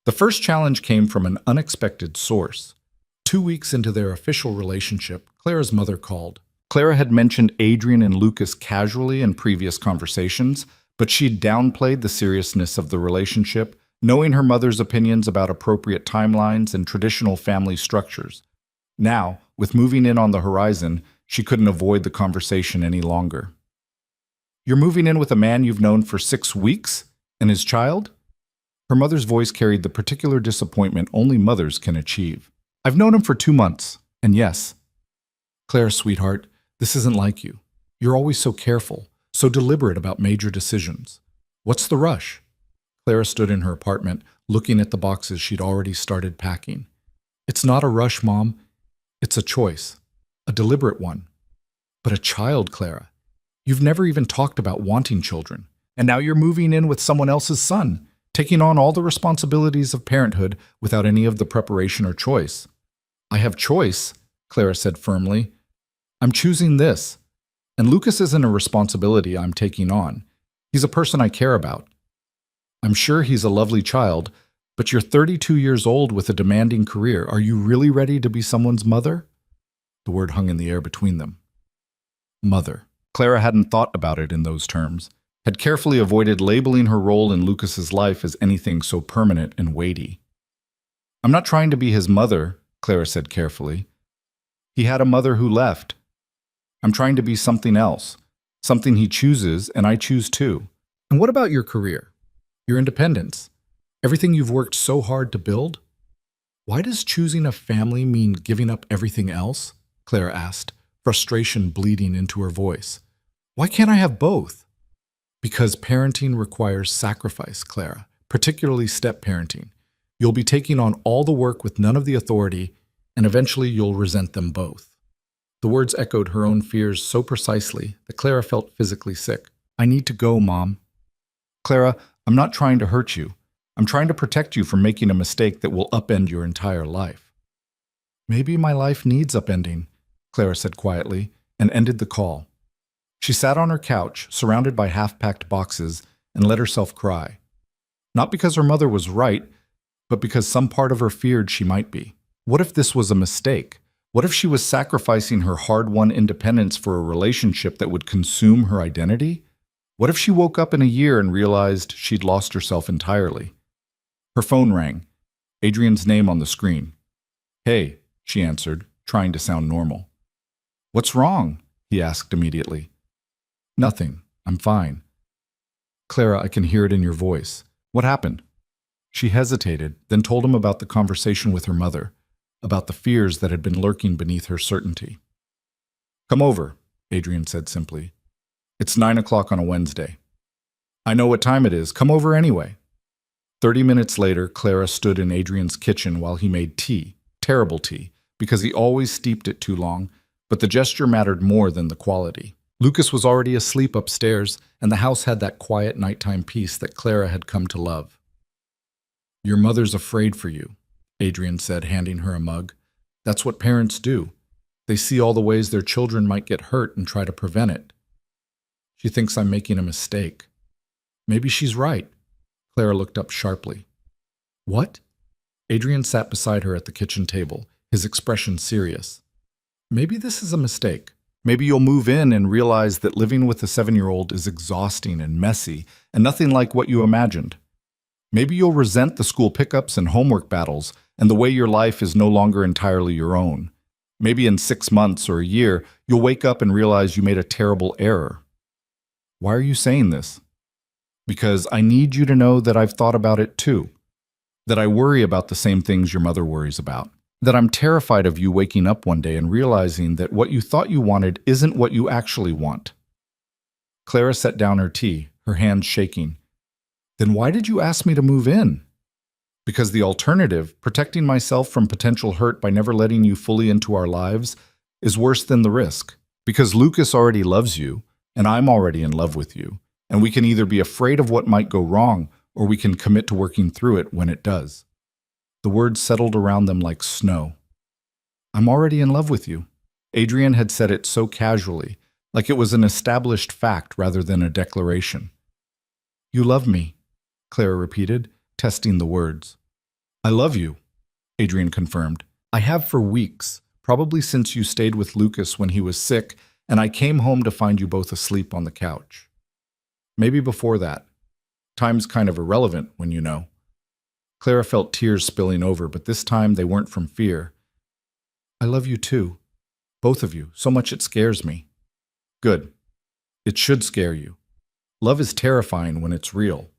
The first challenge came from an unexpected source. 2 weeks into their official relationship, Clara's mother called. Clara had mentioned Adrian and Lucas casually in previous conversations, but she'd downplayed the seriousness of the relationship, knowing her mother's opinions about appropriate timelines and traditional family structures. Now, with moving in on the horizon, she couldn't avoid the conversation any longer. "You're moving in with a man you've known for 6 weeks? And his child?" Her mother's voice carried the particular disappointment only mothers can achieve. "I've known him for 2 months, and yes." "Claire, sweetheart, this isn't like you. You're always so careful, so deliberate about major decisions. What's the rush?" Clara stood in her apartment, looking at the boxes she'd already started packing. "It's not a rush, Mom. It's a choice. A deliberate one." "But a child, Clara. You've never even talked about wanting children. And now you're moving in with someone else's son, taking on all the responsibilities of parenthood without any of the preparation or choice." "I have choice," Clara said firmly. "I'm choosing this. And Lucas isn't a responsibility I'm taking on. He's a person I care about. I'm sure he's a lovely child, but you're 32 years old with a demanding career. Are you really ready to be someone's mother?" The word hung in the air between them. Mother. Clara hadn't thought about it in those terms, had carefully avoided labeling her role in Lucas's life as anything so permanent and weighty. "I'm not trying to be his mother," Clara said carefully. "He had a mother who left. I'm trying to be something else, something he chooses and I choose too." "And what about your career? Your independence? Everything you've worked so hard to build? Why does choosing a family mean giving up everything else?" Clara asked, frustration bleeding into her voice. "Why can't I have both?" "Because parenting requires sacrifice, Clara, particularly step-parenting. You'll be taking on all the work with none of the authority, and eventually you'll resent them both." The words echoed her own fears so precisely that Clara felt physically sick. "I need to go, Mom." "Clara, I'm not trying to hurt you. I'm trying to protect you from making a mistake that will upend your entire life." "Maybe my life needs upending," Clara said quietly, and ended the call. She sat on her couch, surrounded by half-packed boxes, and let herself cry. Not because her mother was right, but because some part of her feared she might be. What if this was a mistake? What if she was sacrificing her hard-won independence for a relationship that would consume her identity? What if she woke up in a year and realized she'd lost herself entirely? Her phone rang, Adrian's name on the screen. "Hey," she answered, trying to sound normal. "What's wrong?" he asked immediately. "Nothing. I'm fine." "Clara, I can hear it in your voice. What happened?" She hesitated, then told him about the conversation with her mother, about the fears that had been lurking beneath her certainty. "Come over," Adrian said simply. "It's 9 o'clock on a Wednesday." "I know what time it is. Come over anyway." 30 minutes later, Clara stood in Adrian's kitchen while he made tea, terrible tea, because he always steeped it too long, but the gesture mattered more than the quality. Lucas was already asleep upstairs, and the house had that quiet nighttime peace that Clara had come to love. "Your mother's afraid for you," Adrian said, handing her a mug. "That's what parents do. They see all the ways their children might get hurt and try to prevent it. She thinks I'm making a mistake. Maybe she's right." Clara looked up sharply. "What?" Adrian sat beside her at the kitchen table, his expression serious. "Maybe this is a mistake. Maybe you'll move in and realize that living with a 7-year-old is exhausting and messy and nothing like what you imagined. Maybe you'll resent the school pickups and homework battles and the way your life is no longer entirely your own. Maybe in 6 months or a year, you'll wake up and realize you made a terrible error." "Why are you saying this?" "Because I need you to know that I've thought about it too. That I worry about the same things your mother worries about. That I'm terrified of you waking up one day and realizing that what you thought you wanted isn't what you actually want." Clara set down her tea, her hands shaking. "Then why did you ask me to move in?" "Because the alternative, protecting myself from potential hurt by never letting you fully into our lives, is worse than the risk. Because Lucas already loves you, and I'm already in love with you, and we can either be afraid of what might go wrong, or we can commit to working through it when it does." The words settled around them like snow. "I'm already in love with you." Adrian had said it so casually, like it was an established fact rather than a declaration. "You love me," Clara repeated, testing the words. "I love you," Adrian confirmed. "I have for weeks, probably since you stayed with Lucas when he was sick, and I came home to find you both asleep on the couch. Maybe before that. Time's kind of irrelevant when you know." Clara felt tears spilling over, but this time they weren't from fear. "I love you too. Both of you, so much it scares me." "Good. It should scare you. Love is terrifying when it's real."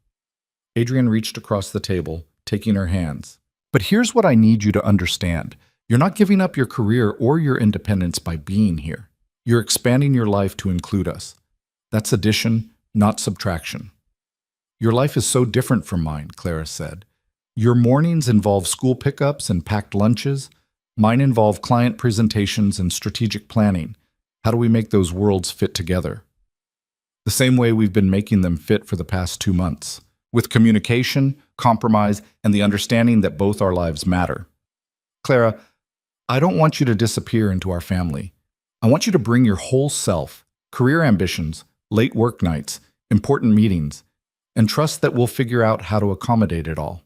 Adrian reached across the table, taking her hands. "But here's what I need you to understand. You're not giving up your career or your independence by being here. You're expanding your life to include us. That's addition, not subtraction." "Your life is so different from mine," Clara said. "Your mornings involve school pickups and packed lunches. Mine involve client presentations and strategic planning. How do we make those worlds fit together?" "The same way we've been making them fit for the past 2 months, with communication, compromise, and the understanding that both our lives matter. Clara, I don't want you to disappear into our family. I want you to bring your whole self, career ambitions, late work nights, important meetings, and trust that we'll figure out how to accommodate it all.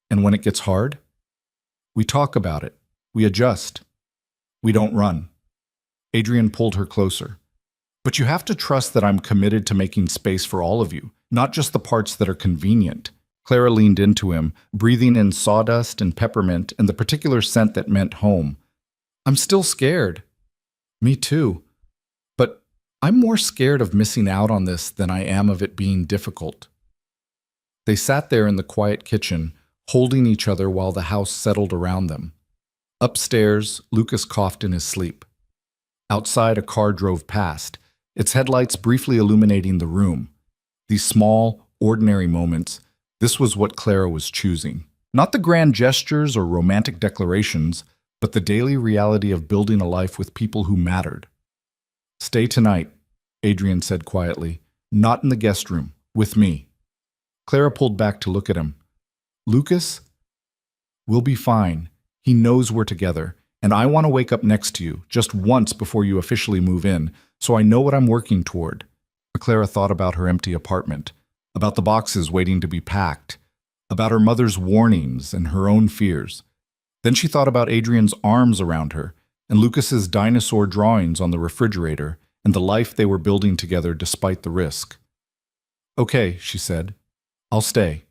And when it gets hard, we talk about it, we adjust, we don't run." Adrian pulled her closer. "But you have to trust that I'm committed to making space for all of you, not just the parts that are convenient." Clara leaned into him, breathing in sawdust and peppermint and the particular scent that meant home. "I'm still scared." "Me too. But I'm more scared of missing out on this than I am of it being difficult." They sat there in the quiet kitchen, holding each other while the house settled around them. Upstairs, Lucas coughed in his sleep. Outside, a car drove past, its headlights briefly illuminating the room. These small, ordinary moments, this was what Clara was choosing. Not the grand gestures or romantic declarations, but the daily reality of building a life with people who mattered. "Stay tonight," Adrian said quietly. "Not in the guest room, with me." Clara pulled back to look at him. "Lucas, we'll be fine. He knows we're together, and I want to wake up next to you, just once before you officially move in, so I know what I'm working toward." Clara thought about her empty apartment, about the boxes waiting to be packed, about her mother's warnings and her own fears. Then she thought about Adrian's arms around her, and Lucas's dinosaur drawings on the refrigerator, and the life they were building together despite the risk. "Okay," she said. "I'll stay."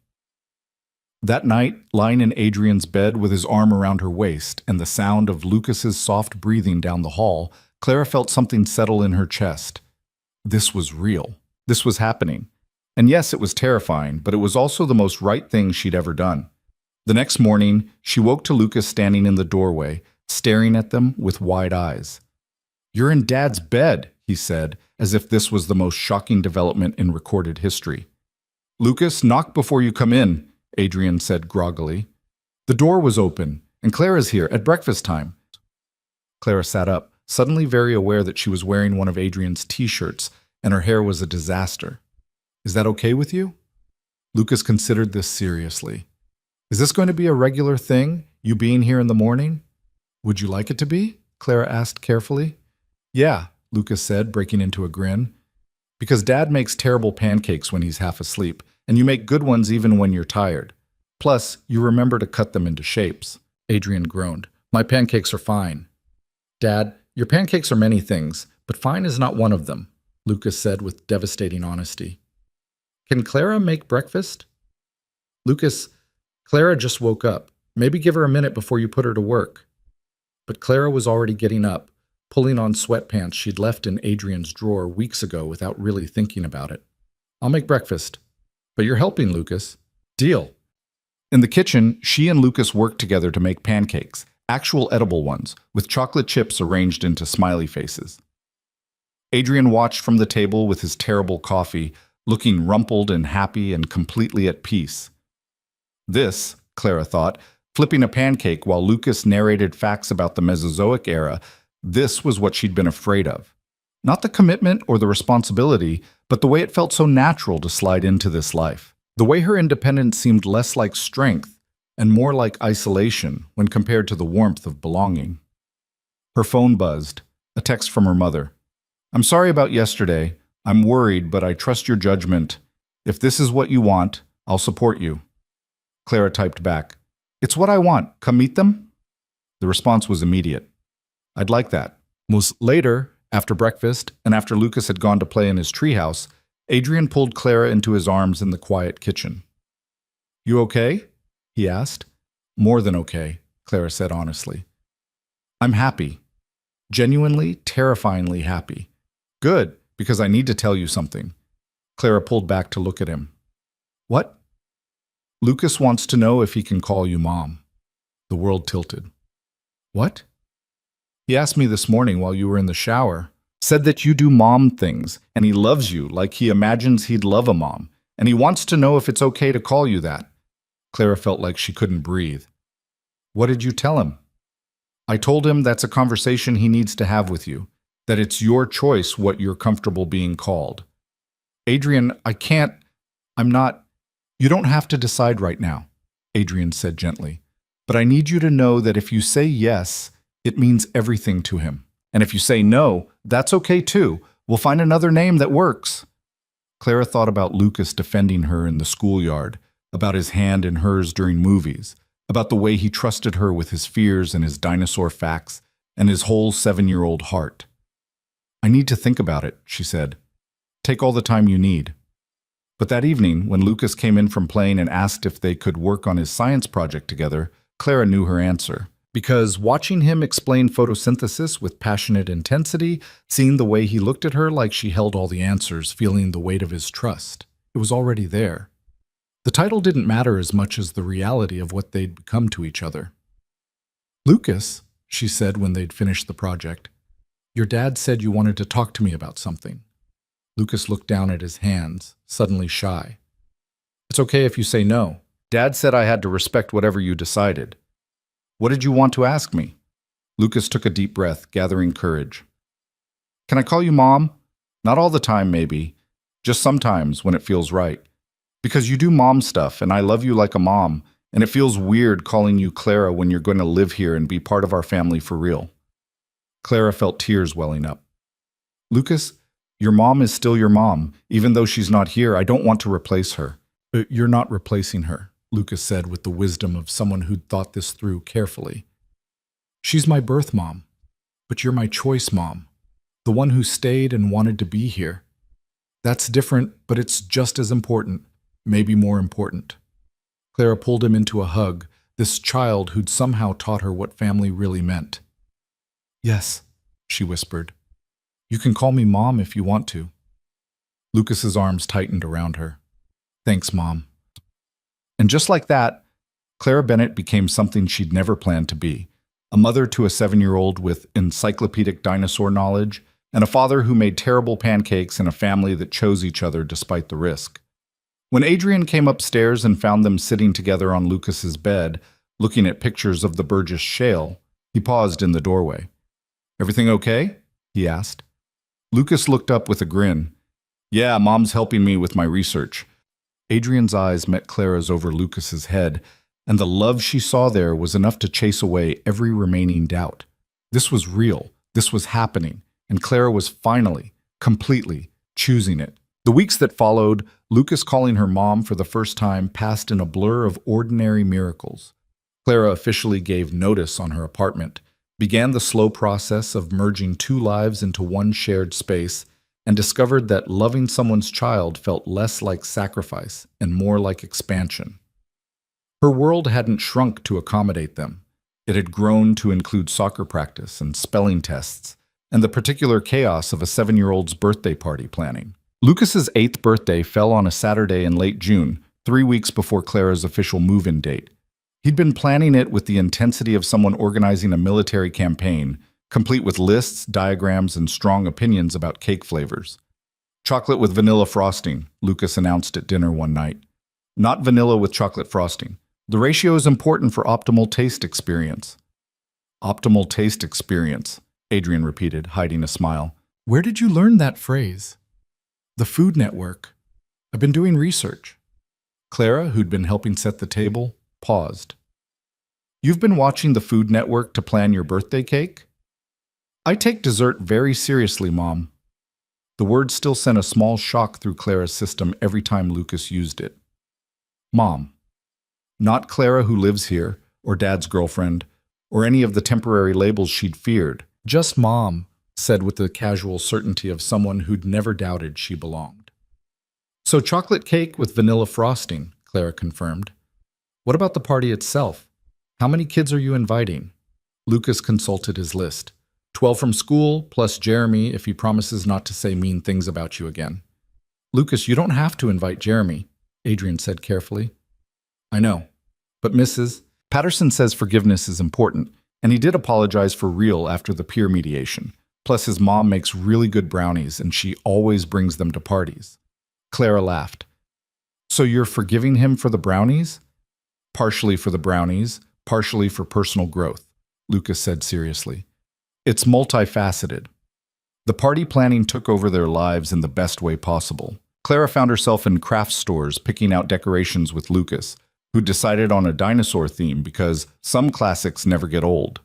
That night, lying in Adrian's bed with his arm around her waist and the sound of Lucas's soft breathing down the hall, Clara felt something settle in her chest. This was real. This was happening. And yes, it was terrifying, but it was also the most right thing she'd ever done. The next morning, she woke to Lucas standing in the doorway, staring at them with wide eyes. "You're in Dad's bed," he said, as if this was the most shocking development in recorded history. "Lucas, knock before you come in," Adrian said groggily. The door was open, and Clara's here at breakfast time. Clara sat up, suddenly very aware that she was wearing one of Adrian's t-shirts, and her hair was a disaster. "Is that okay with you?" Lucas considered this seriously. "Is this going to be a regular thing, you being here in the morning?" "Would you like it to be?" Clara asked carefully. "Yeah," Lucas said, breaking into a grin. "Because Dad makes terrible pancakes when he's half asleep, and you make good ones even when you're tired. Plus, you remember to cut them into shapes." Adrian groaned. "My pancakes are fine." "Dad, your pancakes are many things, but fine is not one of them," Lucas said with devastating honesty. "Can Clara make breakfast?" "Lucas, Clara just woke up. Maybe give her a minute before you put her to work." But Clara was already getting up, pulling on sweatpants she'd left in Adrian's drawer weeks ago without really thinking about it. "I'll make breakfast. But you're helping, Lucas." "Deal." In the kitchen, she and Lucas worked together to make pancakes, actual edible ones, with chocolate chips arranged into smiley faces. Adrian watched from the table with his terrible coffee, looking rumpled and happy and completely at peace. This, Clara thought, flipping a pancake while Lucas narrated facts about the Mesozoic era, this was what she'd been afraid of. Not the commitment or the responsibility, but the way it felt so natural to slide into this life. The way her independence seemed less like strength and more like isolation when compared to the warmth of belonging. Her phone buzzed, a text from her mother. I'm sorry about yesterday. I'm worried, but I trust your judgment. If this is what you want, I'll support you. Clara typed back, It's what I want. Come meet them? The response was immediate. I'd like that. Later, after breakfast, and after Lucas had gone to play in his treehouse, Adrian pulled Clara into his arms in the quiet kitchen. You okay? He asked. More than okay, Clara said honestly. I'm happy. Genuinely, terrifyingly happy. Good, because I need to tell you something. Clara pulled back to look at him. What? Lucas wants to know if he can call you Mom. The world tilted. What? He asked me this morning while you were in the shower. Said that you do mom things, and he loves you like he imagines he'd love a mom, and he wants to know if it's okay to call you that. Clara felt like she couldn't breathe. What did you tell him? I told him that's a conversation he needs to have with you, that it's your choice what you're comfortable being called. Adrian, I'm not. You don't have to decide right now, Adrian said gently. But I need you to know that if you say yes, it means everything to him. And if you say no, that's okay too. We'll find another name that works. Clara thought about Lucas defending her in the schoolyard, about his hand in hers during movies, about the way he trusted her with his fears and his dinosaur facts and his whole 7-year-old heart. I need to think about it, she said. Take all the time you need. But that evening, when Lucas came in from playing and asked if they could work on his science project together, Clara knew her answer. Because watching him explain photosynthesis with passionate intensity, seeing the way he looked at her like she held all the answers, feeling the weight of his trust, it was already there. The title didn't matter as much as the reality of what they'd become to each other. Lucas, she said when they'd finished the project, your dad said you wanted to talk to me about something. Lucas looked down at his hands, suddenly shy. It's okay if you say no. Dad said I had to respect whatever you decided. What did you want to ask me? Lucas took a deep breath, gathering courage. Can I call you Mom? Not all the time, maybe. Just sometimes when it feels right. Because you do mom stuff, and I love you like a mom, and it feels weird calling you Clara when you're going to live here and be part of our family for real. Clara felt tears welling up. Lucas, your mom is still your mom. Even though she's not here, I don't want to replace her. You're not replacing her, Lucas said with the wisdom of someone who'd thought this through carefully. She's my birth mom, but you're my choice mom, the one who stayed and wanted to be here. That's different, but it's just as important, maybe more important. Clara pulled him into a hug, this child who'd somehow taught her what family really meant. Yes, she whispered. You can call me Mom if you want to. Lucas's arms tightened around her. Thanks, Mom. And just like that, Clara Bennett became something she'd never planned to be, a mother to a 7-year-old with encyclopedic dinosaur knowledge, and a father who made terrible pancakes in a family that chose each other despite the risk. When Adrian came upstairs and found them sitting together on Lucas's bed, looking at pictures of the Burgess Shale, he paused in the doorway. Everything okay? He asked. Lucas looked up with a grin. Yeah, Mom's helping me with my research. Adrian's eyes met Clara's over Lucas's head, and the love she saw there was enough to chase away every remaining doubt. This was real. This was happening, and Clara was finally, completely, choosing it. The weeks that followed, Lucas calling her mom for the first time passed in a blur of ordinary miracles. Clara officially gave notice on her apartment, began the slow process of merging 2 lives into one shared space, and discovered that loving someone's child felt less like sacrifice and more like expansion. Her world hadn't shrunk to accommodate them. It had grown to include soccer practice and spelling tests, and the particular chaos of a 7-year-old's birthday party planning. Lucas's 8th birthday fell on a Saturday in late June, 3 weeks before Clara's official move-in date. He'd been planning it with the intensity of someone organizing a military campaign, complete with lists, diagrams, and strong opinions about cake flavors. Chocolate with vanilla frosting, Lucas announced at dinner one night. Not vanilla with chocolate frosting. The ratio is important for optimal taste experience. Optimal taste experience, Adrian repeated, hiding a smile. Where did you learn that phrase? The Food Network. I've been doing research. Clara, who'd been helping set the table, paused. You've been watching the Food Network to plan your birthday cake? I take dessert very seriously, Mom. The word still sent a small shock through Clara's system every time Lucas used it. Mom. Not Clara who lives here, or Dad's girlfriend, or any of the temporary labels she'd feared. Just Mom, said with the casual certainty of someone who'd never doubted she belonged. So chocolate cake with vanilla frosting, Clara confirmed. What about the party itself? How many kids are you inviting? Lucas consulted his list. 12 from school, plus Jeremy if he promises not to say mean things about you again. Lucas, you don't have to invite Jeremy, Adrian said carefully. I know, but Mrs. Patterson says forgiveness is important, and he did apologize for real after the peer mediation. Plus his mom makes really good brownies, and she always brings them to parties. Clara laughed. So you're forgiving him for the brownies? Partially for the brownies, partially for personal growth, Lucas said seriously. It's multifaceted. The party planning took over their lives in the best way possible. Clara found herself in craft stores picking out decorations with Lucas, who decided on a dinosaur theme because some classics never get old.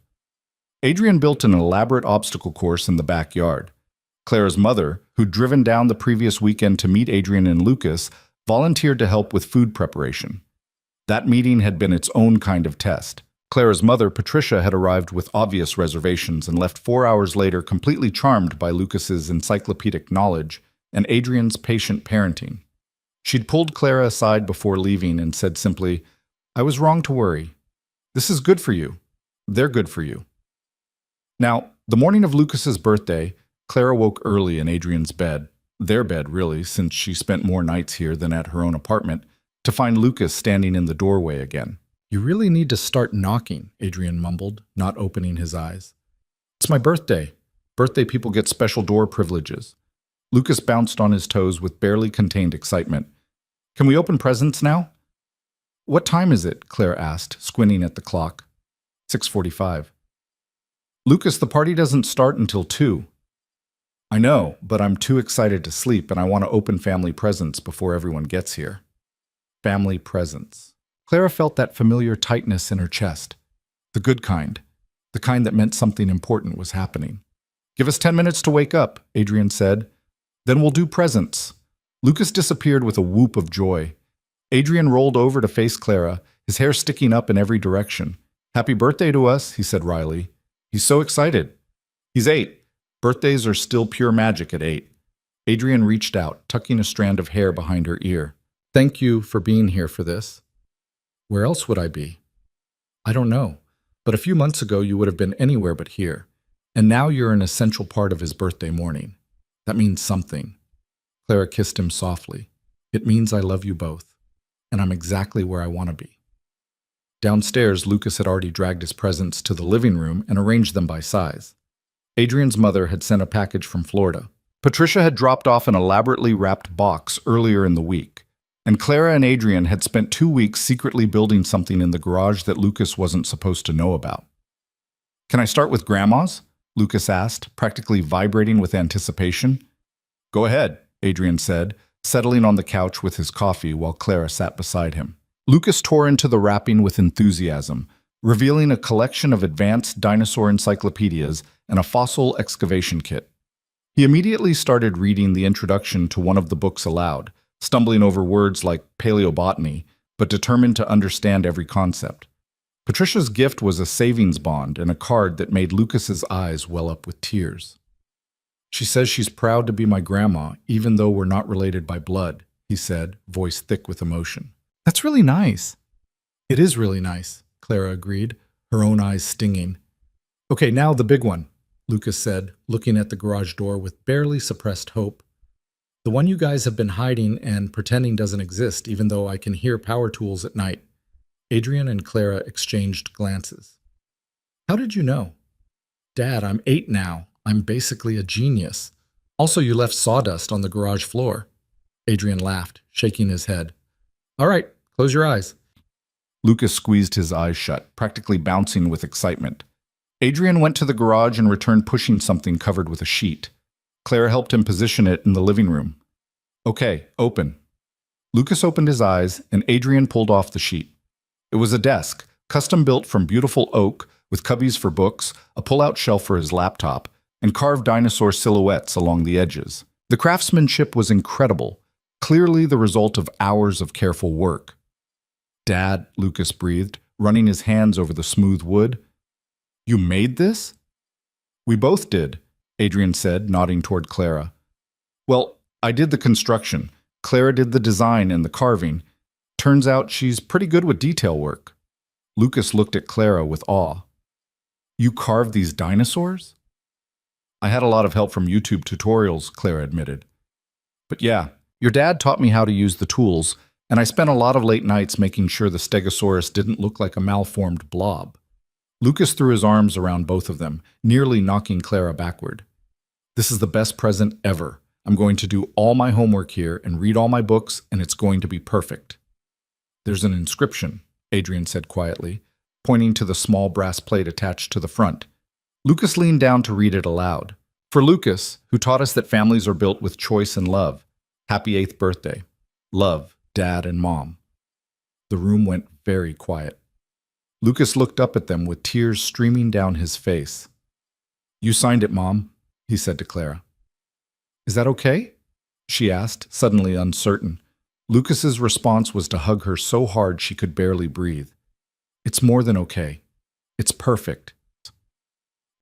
Adrian built an elaborate obstacle course in the backyard. Clara's mother, who'd driven down the previous weekend to meet Adrian and Lucas, volunteered to help with food preparation. That meeting had been its own kind of test. Clara's mother, Patricia, had arrived with obvious reservations and left 4 hours later completely charmed by Lucas's encyclopedic knowledge and Adrian's patient parenting. She'd pulled Clara aside before leaving and said simply, I was wrong to worry. This is good for you. They're good for you. Now, the morning of Lucas's birthday, Clara woke early in Adrian's bed, their bed really, since she spent more nights here than at her own apartment, to find Lucas standing in the doorway again. You really need to start knocking, Adrian mumbled, not opening his eyes. It's my birthday. Birthday people get special door privileges. Lucas bounced on his toes with barely contained excitement. Can we open presents now? What time is it? Clara asked, squinting at the clock. 6:45. Lucas, the party doesn't start until 2. I know, but I'm too excited to sleep and I want to open family presents before everyone gets here. Family presents. Clara felt that familiar tightness in her chest. The good kind. The kind that meant something important was happening. Give us 10 minutes to wake up, Adrian said. Then we'll do presents. Lucas disappeared with a whoop of joy. Adrian rolled over to face Clara, his hair sticking up in every direction. Happy birthday to us, he said wryly. He's so excited. He's 8. Birthdays are still pure magic at 8. Adrian reached out, tucking a strand of hair behind her ear. Thank you for being here for this. Where else would I be? I don't know, but a few months ago you would have been anywhere but here, and now you're an essential part of his birthday morning. That means something. Clara kissed him softly. It means I love you both, and I'm exactly where I want to be. Downstairs, Lucas had already dragged his presents to the living room and arranged them by size. Adrian's mother had sent a package from Florida. Patricia had dropped off an elaborately wrapped box earlier in the week. And Clara and Adrian had spent 2 weeks secretly building something in the garage that Lucas wasn't supposed to know about. Can I start with Grandma's? Lucas asked, practically vibrating with anticipation. Go ahead, Adrian said, settling on the couch with his coffee while Clara sat beside him. Lucas tore into the wrapping with enthusiasm, revealing a collection of advanced dinosaur encyclopedias and a fossil excavation kit. He immediately started reading the introduction to one of the books aloud, stumbling over words like paleobotany, but determined to understand every concept. Patricia's gift was a savings bond and a card that made Lucas's eyes well up with tears. She says she's proud to be my grandma, even though we're not related by blood, he said, voice thick with emotion. That's really nice. It is really nice, Clara agreed, her own eyes stinging. Okay, now the big one, Lucas said, looking at the garage door with barely suppressed hope. The one you guys have been hiding and pretending doesn't exist, even though I can hear power tools at night. Adrian and Clara exchanged glances. How did you know? Dad, I'm 8 now. I'm basically a genius. Also, you left sawdust on the garage floor. Adrian laughed, shaking his head. All right, close your eyes. Lucas squeezed his eyes shut, practically bouncing with excitement. Adrian went to the garage and returned pushing something covered with a sheet. Clara helped him position it in the living room. Okay, open. Lucas opened his eyes, and Adrian pulled off the sheet. It was a desk, custom built from beautiful oak, with cubbies for books, a pull-out shelf for his laptop, and carved dinosaur silhouettes along the edges. The craftsmanship was incredible, clearly the result of hours of careful work. "Dad," Lucas breathed, running his hands over the smooth wood. "You made this?" "We both did," Adrian said, nodding toward Clara. "Well, I did the construction. Clara did the design and the carving. Turns out she's pretty good with detail work." Lucas looked at Clara with awe. "You carved these dinosaurs?" "I had a lot of help from YouTube tutorials," Clara admitted. "But yeah, your dad taught me how to use the tools, and I spent a lot of late nights making sure the Stegosaurus didn't look like a malformed blob." Lucas threw his arms around both of them, nearly knocking Clara backward. "This is the best present ever. I'm going to do all my homework here and read all my books, and it's going to be perfect." "There's an inscription," Adrian said quietly, pointing to the small brass plate attached to the front. Lucas leaned down to read it aloud. "For Lucas, who taught us that families are built with choice and love. Happy 8th birthday. Love, Dad and Mom." The room went very quiet. Lucas looked up at them with tears streaming down his face. "You signed it, Mom," he said to Clara. "Is that okay?" she asked, suddenly uncertain. Lucas's response was to hug her so hard she could barely breathe. "It's more than okay. It's perfect."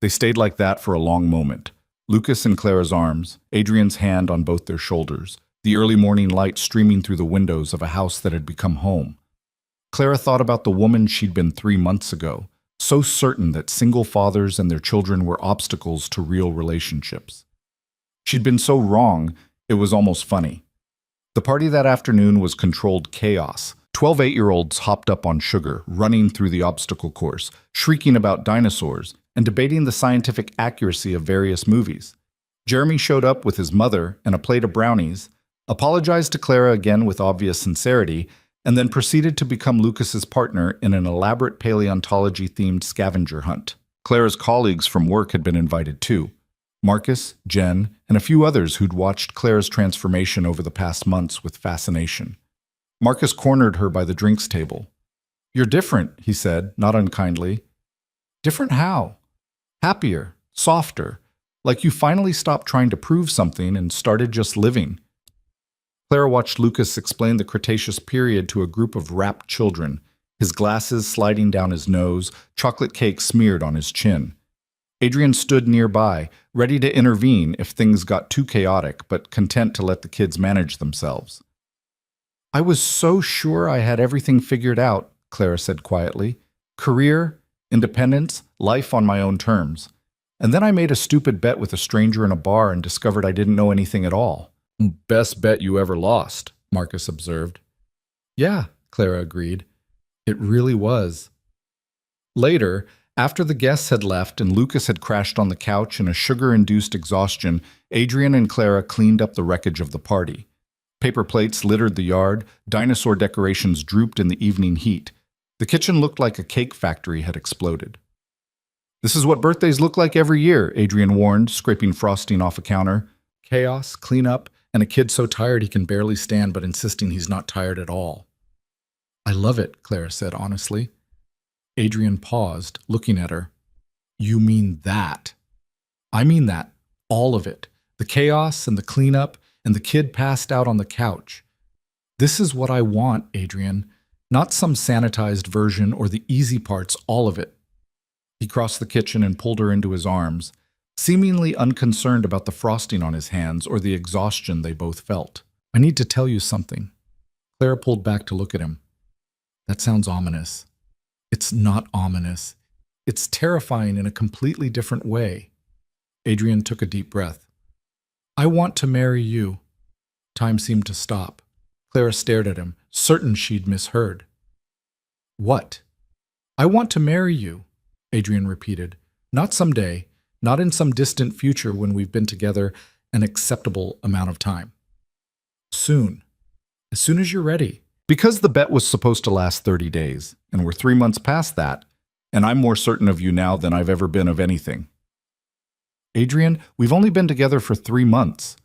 They stayed like that for a long moment. Lucas in Clara's arms, Adrian's hand on both their shoulders, the early morning light streaming through the windows of a house that had become home. Clara thought about the woman she'd been 3 months ago, so certain that single fathers and their children were obstacles to real relationships. She'd been so wrong, it was almost funny. The party that afternoon was controlled chaos. 12 8-year-olds hopped up on sugar, running through the obstacle course, shrieking about dinosaurs, and debating the scientific accuracy of various movies. Jeremy showed up with his mother and a plate of brownies, apologized to Clara again with obvious sincerity, and then proceeded to become Lucas's partner in an elaborate paleontology-themed scavenger hunt. Clara's colleagues from work had been invited too. Marcus, Jen, and a few others who'd watched Clara's transformation over the past months with fascination. Marcus cornered her by the drinks table. "You're different," he said, not unkindly. "Different how?" "Happier, softer, like you finally stopped trying to prove something and started just living." Clara watched Lucas explain the Cretaceous period to a group of rapt children, his glasses sliding down his nose, chocolate cake smeared on his chin. Adrian stood nearby, ready to intervene if things got too chaotic, but content to let the kids manage themselves. "I was so sure I had everything figured out," Clara said quietly. "Career, independence, life on my own terms. And then I made a stupid bet with a stranger in a bar and discovered I didn't know anything at all." "Best bet you ever lost," Marcus observed. "Yeah," Clara agreed. "It really was." Later, after the guests had left and Lucas had crashed on the couch in a sugar-induced exhaustion, Adrian and Clara cleaned up the wreckage of the party. Paper plates littered the yard, dinosaur decorations drooped in the evening heat. The kitchen looked like a cake factory had exploded. "This is what birthdays look like every year," Adrian warned, scraping frosting off a counter. "Chaos, cleanup, and a kid so tired he can barely stand but insisting he's not tired at all." "I love it," Clara said honestly. Adrian paused, looking at her. "You mean that?" "I mean that. All of it. The chaos and the cleanup and the kid passed out on the couch. This is what I want, Adrian. Not some sanitized version or the easy parts, all of it." He crossed the kitchen and pulled her into his arms, seemingly unconcerned about the frosting on his hands or the exhaustion they both felt. "I need to tell you something." Clara pulled back to look at him. "That sounds ominous." "It's not ominous. It's terrifying in a completely different way." Adrian took a deep breath. "I want to marry you." Time seemed to stop. Clara stared at him, certain she'd misheard. "What?" "I want to marry you," Adrian repeated. "Not someday, not in some distant future when we've been together an acceptable amount of time. Soon. As soon as you're ready." Because the bet was supposed to last 30 days, and we're 3 months past that, and I'm more certain of you now than I've ever been of anything. "Adrian, we've only been together for 3 months."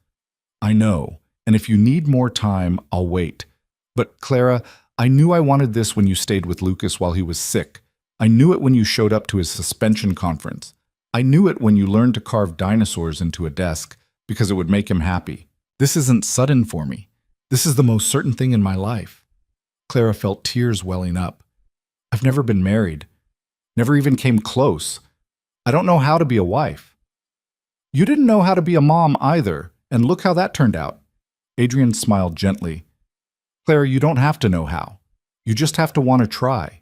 "I know, and if you need more time, I'll wait. But Clara, I knew I wanted this when you stayed with Lucas while he was sick. I knew it when you showed up to his suspension conference. I knew it when you learned to carve dinosaurs into a desk, because it would make him happy. This isn't sudden for me. This is the most certain thing in my life. Clara felt tears welling up. I've never been married. Never even came close. I don't know how to be a wife. You didn't know how to be a mom either, and look how that turned out. Adrian smiled gently. Clara, you don't have to know how. You just have to want to try.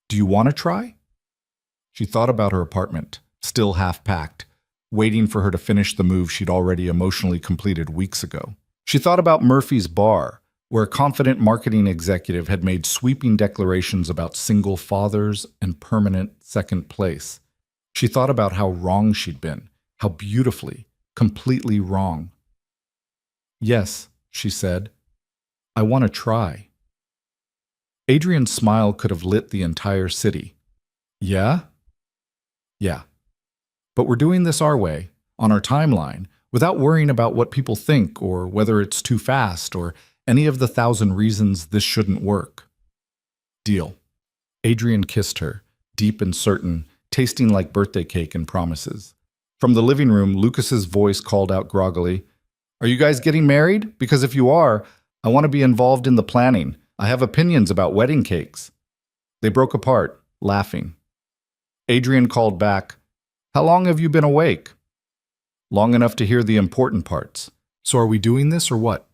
Do you want to try? She thought about her apartment, still half-packed, waiting for her to finish the move she'd already emotionally completed weeks ago. She thought about Murphy's bar, where a confident marketing executive had made sweeping declarations about single fathers and permanent second place. She thought about how wrong she'd been, how beautifully, completely wrong. Yes, she said, I want to try. Adrian's smile could have lit the entire city. Yeah? Yeah. But we're doing this our way, on our timeline, without worrying about what people think or whether it's too fast or any of the 1,000 reasons this shouldn't work. Deal. Adrian kissed her, deep and certain, tasting like birthday cake and promises. From the living room, Lucas's voice called out groggily, Are you guys getting married? Because if you are, I want to be involved in the planning. I have opinions about wedding cakes. They broke apart, laughing. Adrian called back, How long have you been awake? Long enough to hear the important parts. So are we doing this or what?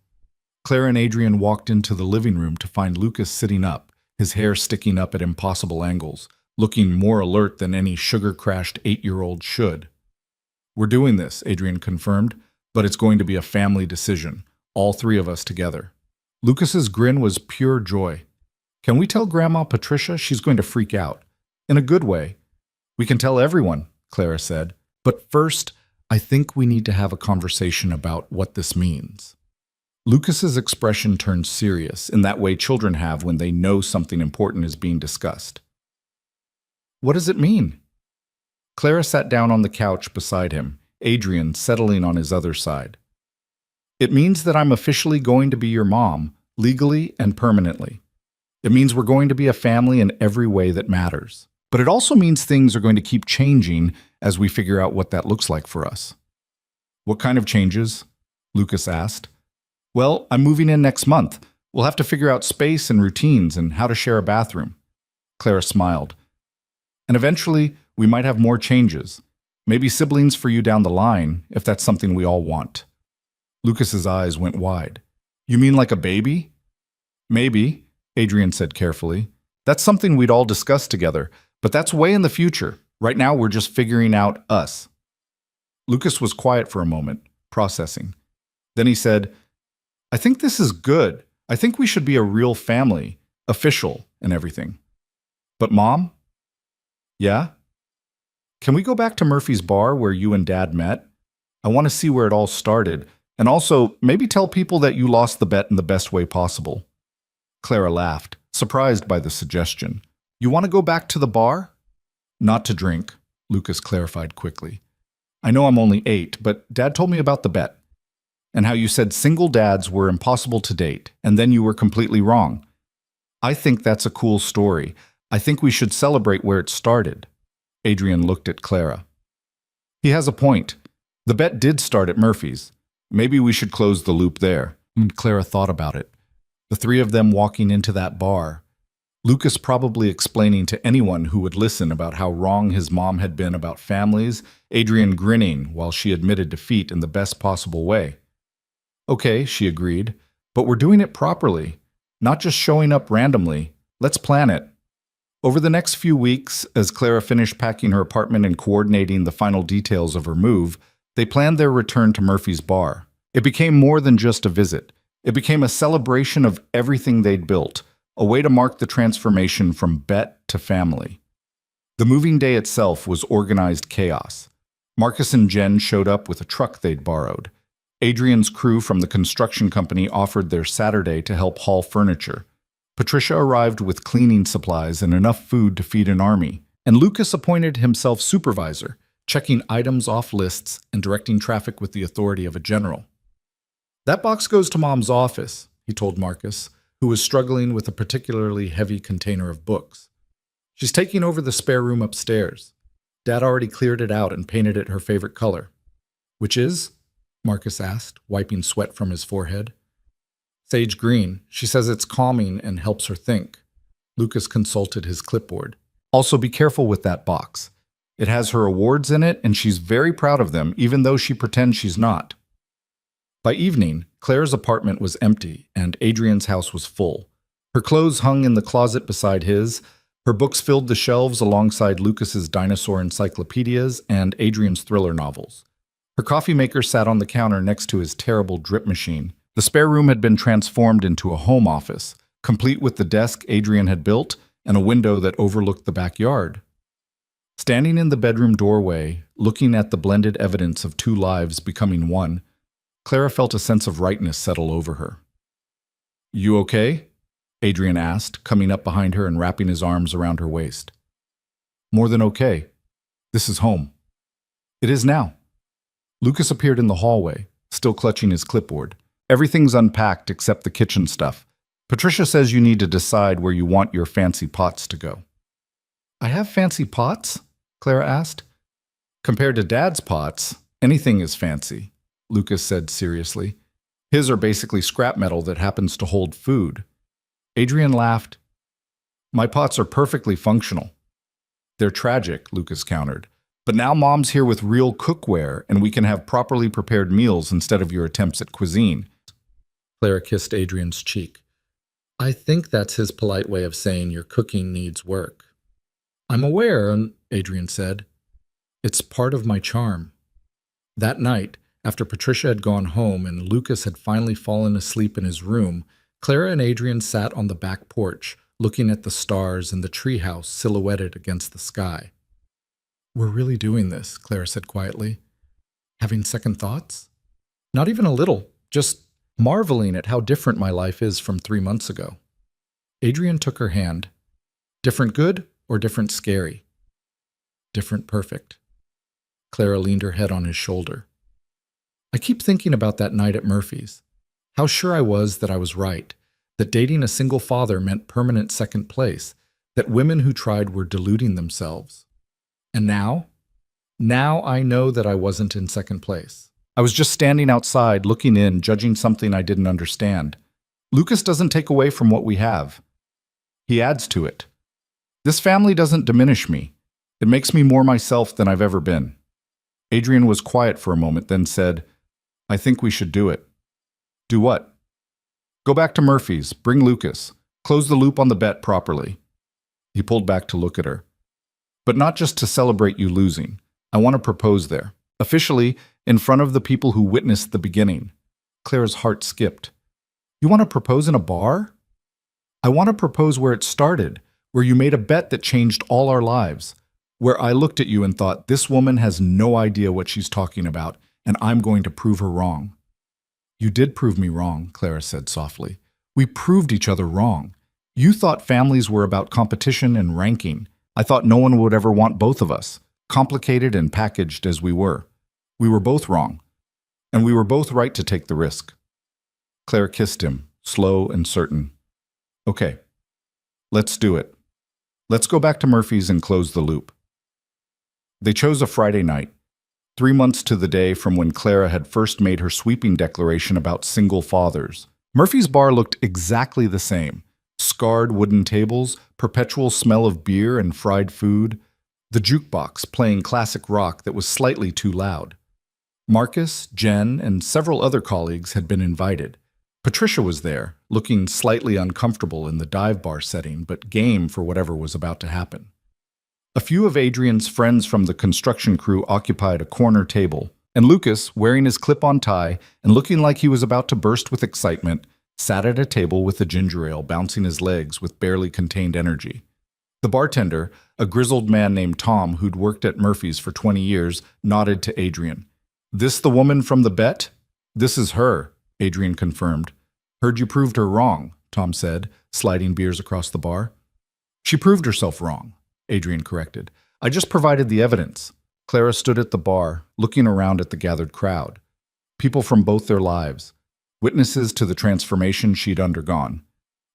Claire and Adrian walked into the living room to find Lucas sitting up, his hair sticking up at impossible angles, looking more alert than any sugar-crashed 8-year-old should. We're doing this, Adrian confirmed, but it's going to be a family decision, all three of us together. Lucas's grin was pure joy. Can we tell Grandma Patricia? She's going to freak out. In a good way. We can tell everyone, Clara said. But first, I think we need to have a conversation about what this means. Lucas's expression turned serious in that way children have when they know something important is being discussed. What does it mean? Clara sat down on the couch beside him, Adrian settling on his other side. It means that I'm officially going to be your mom, legally and permanently. It means we're going to be a family in every way that matters. But it also means things are going to keep changing as we figure out what that looks like for us. What kind of changes? Lucas asked. Well, I'm moving in next month. We'll have to figure out space and routines and how to share a bathroom. Clara smiled. And eventually, we might have more changes. Maybe siblings for you down the line, if that's something we all want. Lucas's eyes went wide. You mean like a baby? Maybe, Adrian said carefully. That's something we'd all discuss together, but that's way in the future. Right now, we're just figuring out us. Lucas was quiet for a moment, processing. Then he said, I think this is good. I think we should be a real family, official and everything. But Mom? Yeah? Can we go back to Murphy's bar where you and Dad met? I want to see where it all started, and also maybe tell people that you lost the bet in the best way possible. Clara laughed, surprised by the suggestion. You want to go back to the bar? Not to drink, Lucas clarified quickly. I know I'm only 8, but Dad told me about the bet. And how you said single dads were impossible to date, and then you were completely wrong. I think that's a cool story. I think we should celebrate where it started. Adrian looked at Clara. He has a point. The bet did start at Murphy's. Maybe we should close the loop there. And Clara thought about it. The three of them walking into that bar. Lucas probably explaining to anyone who would listen about how wrong his mom had been about families, Adrian grinning while she admitted defeat in the best possible way. Okay, she agreed, but we're doing it properly, not just showing up randomly. Let's plan it. Over the next few weeks, as Clara finished packing her apartment and coordinating the final details of her move, they planned their return to Murphy's bar. It became more than just a visit. It became a celebration of everything they'd built, a way to mark the transformation from bet to family. The moving day itself was organized chaos. Marcus and Jen showed up with a truck they'd borrowed. Adrian's crew from the construction company offered their Saturday to help haul furniture. Patricia arrived with cleaning supplies and enough food to feed an army, and Lucas appointed himself supervisor, checking items off lists and directing traffic with the authority of a general. That box goes to Mom's office, he told Marcus, who was struggling with a particularly heavy container of books. She's taking over the spare room upstairs. Dad already cleared it out and painted it her favorite color. Which is? Marcus asked, wiping sweat from his forehead. Sage green. She says it's calming and helps her think. Lucas consulted his clipboard. Also, be careful with that box. It has her awards in it, and she's very proud of them, even though she pretends she's not. By evening, Claire's apartment was empty, and Adrian's house was full. Her clothes hung in the closet beside his. Her books filled the shelves alongside Lucas's dinosaur encyclopedias and Adrian's thriller novels. Her coffee maker sat on the counter next to his terrible drip machine. The spare room had been transformed into a home office, complete with the desk Adrian had built and a window that overlooked the backyard. Standing in the bedroom doorway, looking at the blended evidence of two lives becoming one, Clara felt a sense of rightness settle over her. You okay? Adrian asked, coming up behind her and wrapping his arms around her waist. More than okay. This is home. It is now. Lucas appeared in the hallway, still clutching his clipboard. Everything's unpacked except the kitchen stuff. Patricia says you need to decide where you want your fancy pots to go. I have fancy pots? Clara asked. Compared to Dad's pots, anything is fancy, Lucas said seriously. His are basically scrap metal that happens to hold food. Adrian laughed. My pots are perfectly functional. They're tragic, Lucas countered. But now Mom's here with real cookware, and we can have properly prepared meals instead of your attempts at cuisine. Clara kissed Adrian's cheek. I think that's his polite way of saying your cooking needs work. I'm aware, Adrian said. It's part of my charm. That night, after Patricia had gone home and Lucas had finally fallen asleep in his room, Clara and Adrian sat on the back porch, looking at the stars and the treehouse silhouetted against the sky. We're really doing this, Clara said quietly. Having second thoughts? Not even a little, just marveling at how different my life is from 3 months ago. Adrian took her hand. Different good or different scary? Different perfect. Clara leaned her head on his shoulder. I keep thinking about that night at Murphy's. How sure I was that I was right, that dating a single father meant permanent second place, that women who tried were deluding themselves. And now? Now I know that I wasn't in second place. I was just standing outside, looking in, judging something I didn't understand. Lucas doesn't take away from what we have. He adds to it. This family doesn't diminish me. It makes me more myself than I've ever been. Adrian was quiet for a moment, then said, I think we should do it. Do what? Go back to Murphy's, bring Lucas, close the loop on the bet properly. He pulled back to look at her. But not just to celebrate you losing. I want to propose there, officially, in front of the people who witnessed the beginning. Clara's heart skipped. You want to propose in a bar? I want to propose where it started, where you made a bet that changed all our lives, where I looked at you and thought, this woman has no idea what she's talking about, and I'm going to prove her wrong. You did prove me wrong, Clara said softly. We proved each other wrong. You thought families were about competition and ranking. I thought no one would ever want both of us, complicated and packaged as we were. We were both wrong, and we were both right to take the risk. Claire kissed him, slow and certain. Okay, let's do it. Let's go back to Murphy's and close the loop. They chose a Friday night, 3 months to the day from when Clara had first made her sweeping declaration about single fathers. Murphy's bar looked exactly the same. Scarred wooden tables, perpetual smell of beer and fried food, the jukebox playing classic rock that was slightly too loud. Marcus, Jen, and several other colleagues had been invited. Patricia was there, looking slightly uncomfortable in the dive bar setting, but game for whatever was about to happen. A few of Adrian's friends from the construction crew occupied a corner table, and Lucas, wearing his clip-on tie and looking like he was about to burst with excitement, sat at a table with a ginger ale bouncing his legs with barely contained energy. The bartender, a grizzled man named Tom who'd worked at Murphy's for 20 years, nodded to Adrian. This the woman from the bet? This is her, Adrian confirmed. Heard you proved her wrong, Tom said, sliding beers across the bar. She proved herself wrong, Adrian corrected. I just provided the evidence. Clara stood at the bar, looking around at the gathered crowd. People from both their lives, witnesses to the transformation she'd undergone.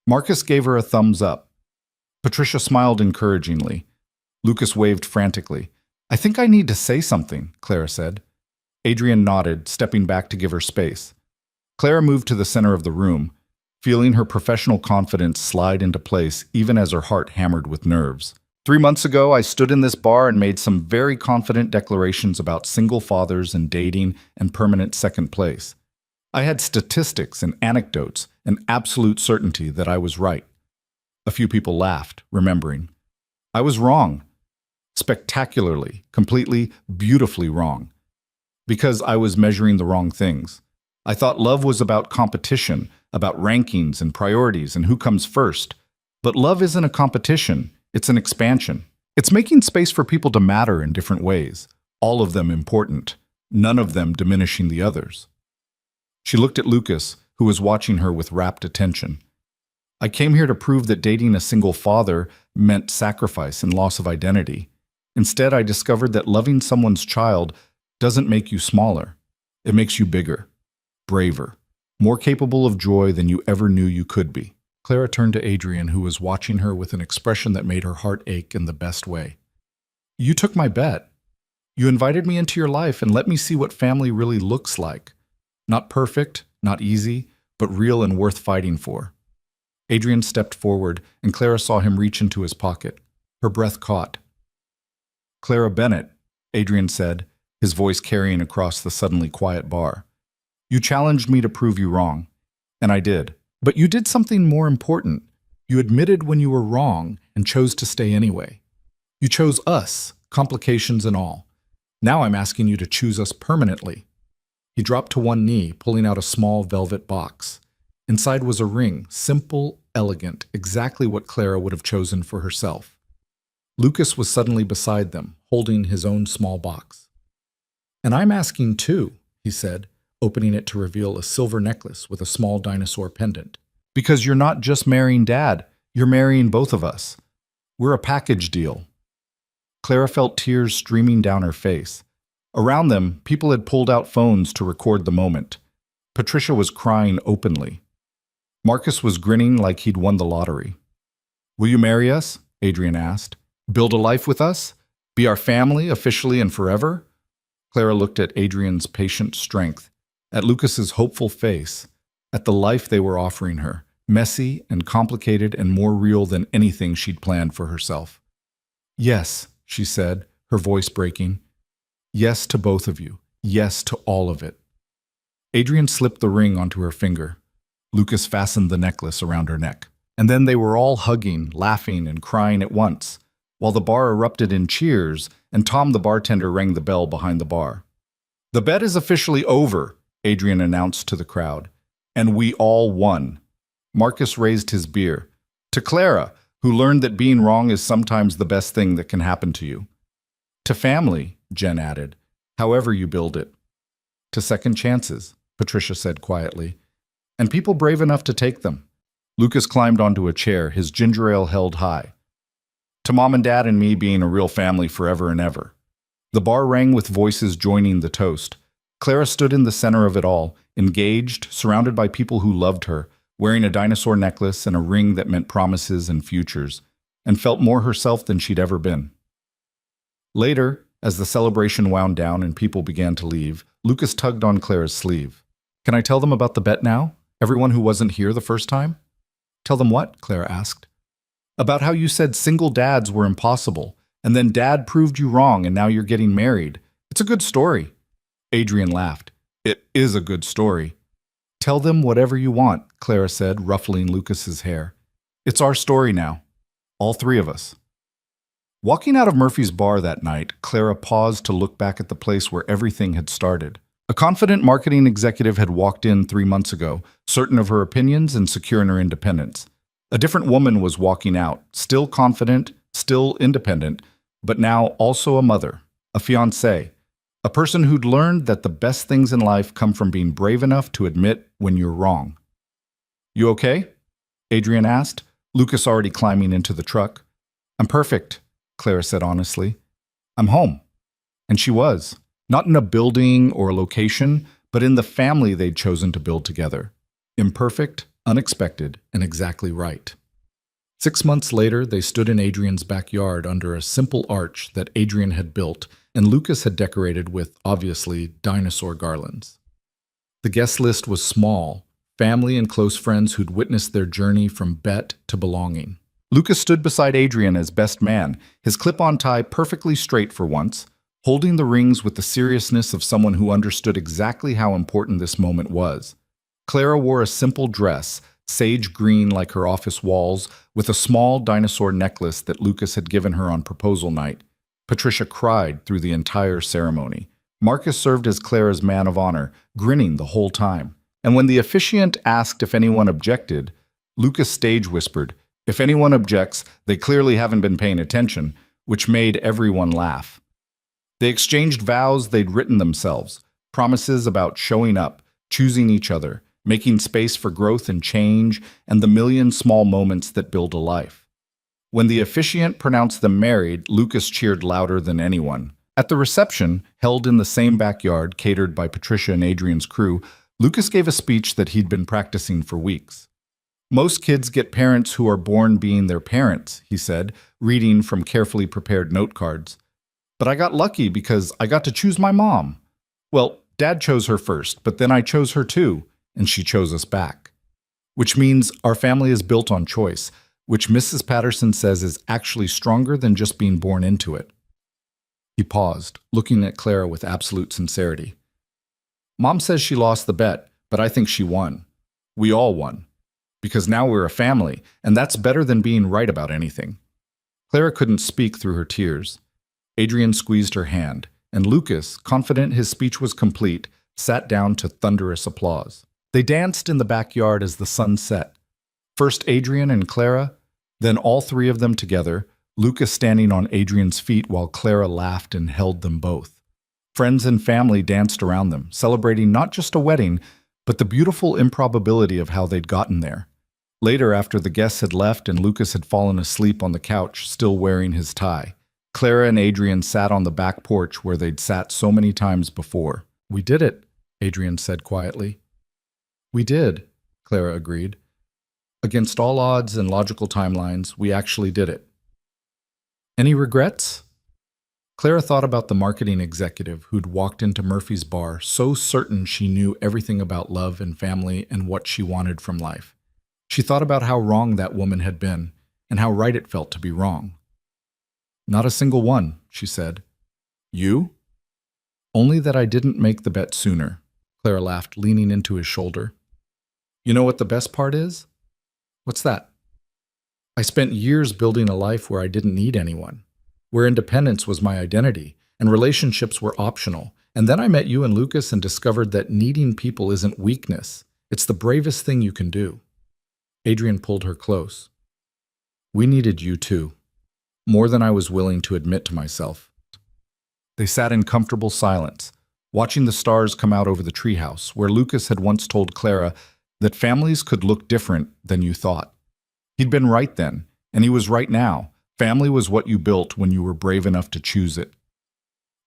Marcus gave her a thumbs up. Patricia smiled encouragingly. Lucas waved frantically. I think I need to say something, Clara said. Adrian nodded, stepping back to give her space. Clara moved to the center of the room, feeling her professional confidence slide into place even as her heart hammered with nerves. 3 months ago, I stood in this bar and made some very confident declarations about single fathers and dating and permanent second place. I had statistics and anecdotes and absolute certainty that I was right. A few people laughed, remembering. I was wrong. Spectacularly, completely, beautifully wrong. Because I was measuring the wrong things. I thought love was about competition, about rankings and priorities and who comes first. But love isn't a competition, it's an expansion. It's making space for people to matter in different ways, all of them important, none of them diminishing the others. She looked at Lucas, who was watching her with rapt attention. I came here to prove that dating a single father meant sacrifice and loss of identity. Instead, I discovered that loving someone's child doesn't make you smaller. It makes you bigger, braver, more capable of joy than you ever knew you could be. Clara turned to Adrian, who was watching her with an expression that made her heart ache in the best way. You took my bet. You invited me into your life and let me see what family really looks like. Not perfect, not easy, but real and worth fighting for. Adrian stepped forward, and Clara saw him reach into his pocket. Her breath caught. Clara Bennett, Adrian said, his voice carrying across the suddenly quiet bar. You challenged me to prove you wrong, and I did. But you did something more important. You admitted when you were wrong and chose to stay anyway. You chose us, complications and all. Now I'm asking you to choose us permanently. He dropped to one knee, pulling out a small velvet box. Inside was a ring, simple, elegant, exactly what Clara would have chosen for herself. Lucas was suddenly beside them, holding his own small box. And I'm asking too, he said, opening it to reveal a silver necklace with a small dinosaur pendant. Because you're not just marrying Dad, you're marrying both of us. We're a package deal. Clara felt tears streaming down her face. Around them, people had pulled out phones to record the moment. Patricia was crying openly. Marcus was grinning like he'd won the lottery. Will you marry us? Adrian asked. Build a life with us? Be our family, officially and forever? Clara looked at Adrian's patient strength, at Lucas's hopeful face, at the life they were offering her, messy and complicated and more real than anything she'd planned for herself. Yes, she said, her voice breaking. Yes to both of you. Yes to all of it. Adrian slipped the ring onto her finger. Lucas fastened the necklace around her neck. And then they were all hugging, laughing, and crying at once, while the bar erupted in cheers and Tom the bartender rang the bell behind the bar. The bet is officially over, Adrian announced to the crowd, and we all won. Marcus raised his beer. To Clara, who learned that being wrong is sometimes the best thing that can happen to you. To family, Jen added, however you build it. To second chances, Patricia said quietly, and people brave enough to take them. Lucas climbed onto a chair, his ginger ale held high. To Mom and Dad and me being a real family forever and ever. The bar rang with voices joining the toast. Clara stood in the center of it all, engaged, surrounded by people who loved her, wearing a dinosaur necklace and a ring that meant promises and futures, and felt more herself than she'd ever been. Later, as the celebration wound down and people began to leave, Lucas tugged on Clara's sleeve. Can I tell them about the bet now? Everyone who wasn't here the first time? Tell them what? Clara asked. About how you said single dads were impossible, and then Dad proved you wrong and now you're getting married. It's a good story. Adrian laughed. It is a good story. Tell them whatever you want, Clara said, ruffling Lucas's hair. It's our story now. All three of us. Walking out of Murphy's bar that night, Clara paused to look back at the place where everything had started. A confident marketing executive had walked in 3 months ago, certain of her opinions and secure in her independence. A different woman was walking out, still confident, still independent, but now also a mother, a fiancée, a person who'd learned that the best things in life come from being brave enough to admit when you're wrong. You okay? Adrian asked, Lucas already climbing into the truck. I'm perfect, Clara said honestly. I'm home. And she was. Not in a building or a location, but in the family they'd chosen to build together. Imperfect, unexpected, and exactly right. 6 months later, they stood in Adrian's backyard under a simple arch that Adrian had built and Lucas had decorated with, obviously, dinosaur garlands. The guest list was small, family and close friends who'd witnessed their journey from bet to belonging. Lucas stood beside Adrian as best man, his clip-on tie perfectly straight for once, holding the rings with the seriousness of someone who understood exactly how important this moment was. Clara wore a simple dress, sage green like her office walls, with a small dinosaur necklace that Lucas had given her on proposal night. Patricia cried through the entire ceremony. Marcus served as Clara's man of honor, grinning the whole time. And when the officiant asked if anyone objected, Lucas stage whispered, "If anyone objects, they clearly haven't been paying attention," which made everyone laugh. They exchanged vows they'd written themselves, promises about showing up, choosing each other, making space for growth and change, and the million small moments that build a life. When the officiant pronounced them married, Lucas cheered louder than anyone. At the reception, held in the same backyard catered by Patricia and Adrian's crew, Lucas gave a speech that he'd been practicing for weeks. "Most kids get parents who are born being their parents," he said, reading from carefully prepared note cards. "But I got lucky because I got to choose my mom. Well, Dad chose her first, but then I chose her too, and she chose us back. Which means our family is built on choice, which Mrs. Patterson says is actually stronger than just being born into it." He paused, looking at Clara with absolute sincerity. "Mom says she lost the bet, but I think she won. We all won. Because now we're a family, and that's better than being right about anything." Clara couldn't speak through her tears. Adrian squeezed her hand, and Lucas, confident his speech was complete, sat down to thunderous applause. They danced in the backyard as the sun set. First Adrian and Clara, then all three of them together, Lucas standing on Adrian's feet while Clara laughed and held them both. Friends and family danced around them, celebrating not just a wedding, but the beautiful improbability of how they'd gotten there. Later, after the guests had left and Lucas had fallen asleep on the couch, still wearing his tie, Clara and Adrian sat on the back porch where they'd sat so many times before. "We did it," Adrian said quietly. "We did," Clara agreed. "Against all odds and logical timelines, we actually did it." "Any regrets?" Clara thought about the marketing executive who'd walked into Murphy's bar so certain she knew everything about love and family and what she wanted from life. She thought about how wrong that woman had been and how right it felt to be wrong. "Not a single one," she said. "You?" "Only that I didn't make the bet sooner," Clara laughed, leaning into his shoulder. "You know what the best part is?" "What's that?" "I spent years building a life where I didn't need anyone, where independence was my identity and relationships were optional. And then I met you and Lucas and discovered that needing people isn't weakness. It's the bravest thing you can do." Adrian pulled her close. "We needed you too, more than I was willing to admit to myself." They sat in comfortable silence, watching the stars come out over the treehouse, where Lucas had once told Clara that families could look different than you thought. He'd been right then, and he was right now. Family was what you built when you were brave enough to choose it.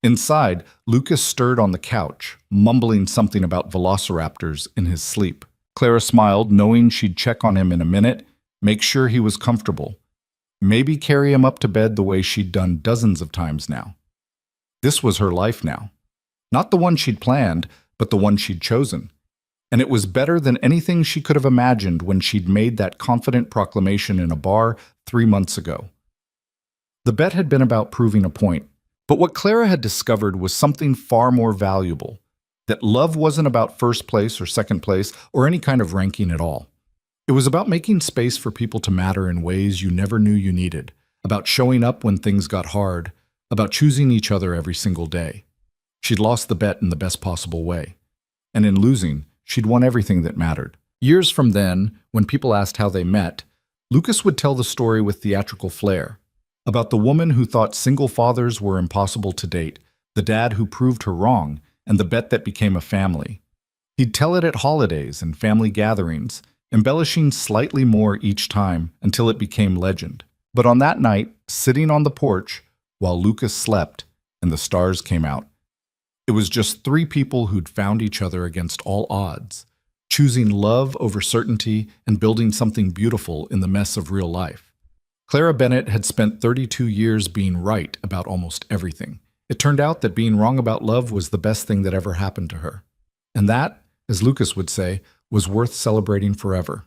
Inside, Lucas stirred on the couch, mumbling something about velociraptors in his sleep. Clara smiled, knowing she'd check on him in a minute, make sure he was comfortable. Maybe carry him up to bed the way she'd done dozens of times now. This was her life now. Not the one she'd planned, but the one she'd chosen. And it was better than anything she could have imagined when she'd made that confident proclamation in a bar 3 months ago. The bet had been about proving a point, but what Clara had discovered was something far more valuable, that love wasn't about first place or second place or any kind of ranking at all. It was about making space for people to matter in ways you never knew you needed, about showing up when things got hard, about choosing each other every single day. She'd lost the bet in the best possible way. And in losing, she'd won everything that mattered. Years from then, when people asked how they met, Lucas would tell the story with theatrical flair, about the woman who thought single fathers were impossible to date, the dad who proved her wrong, and the bet that became a family. He'd tell it at holidays and family gatherings, embellishing slightly more each time until it became legend. But on that night, sitting on the porch, while Lucas slept and the stars came out, it was just 3 people who'd found each other against all odds, choosing love over certainty and building something beautiful in the mess of real life. Clara Bennett had spent 32 years being right about almost everything. It turned out that being wrong about love was the best thing that ever happened to her. And that, as Lucas would say, was worth celebrating forever.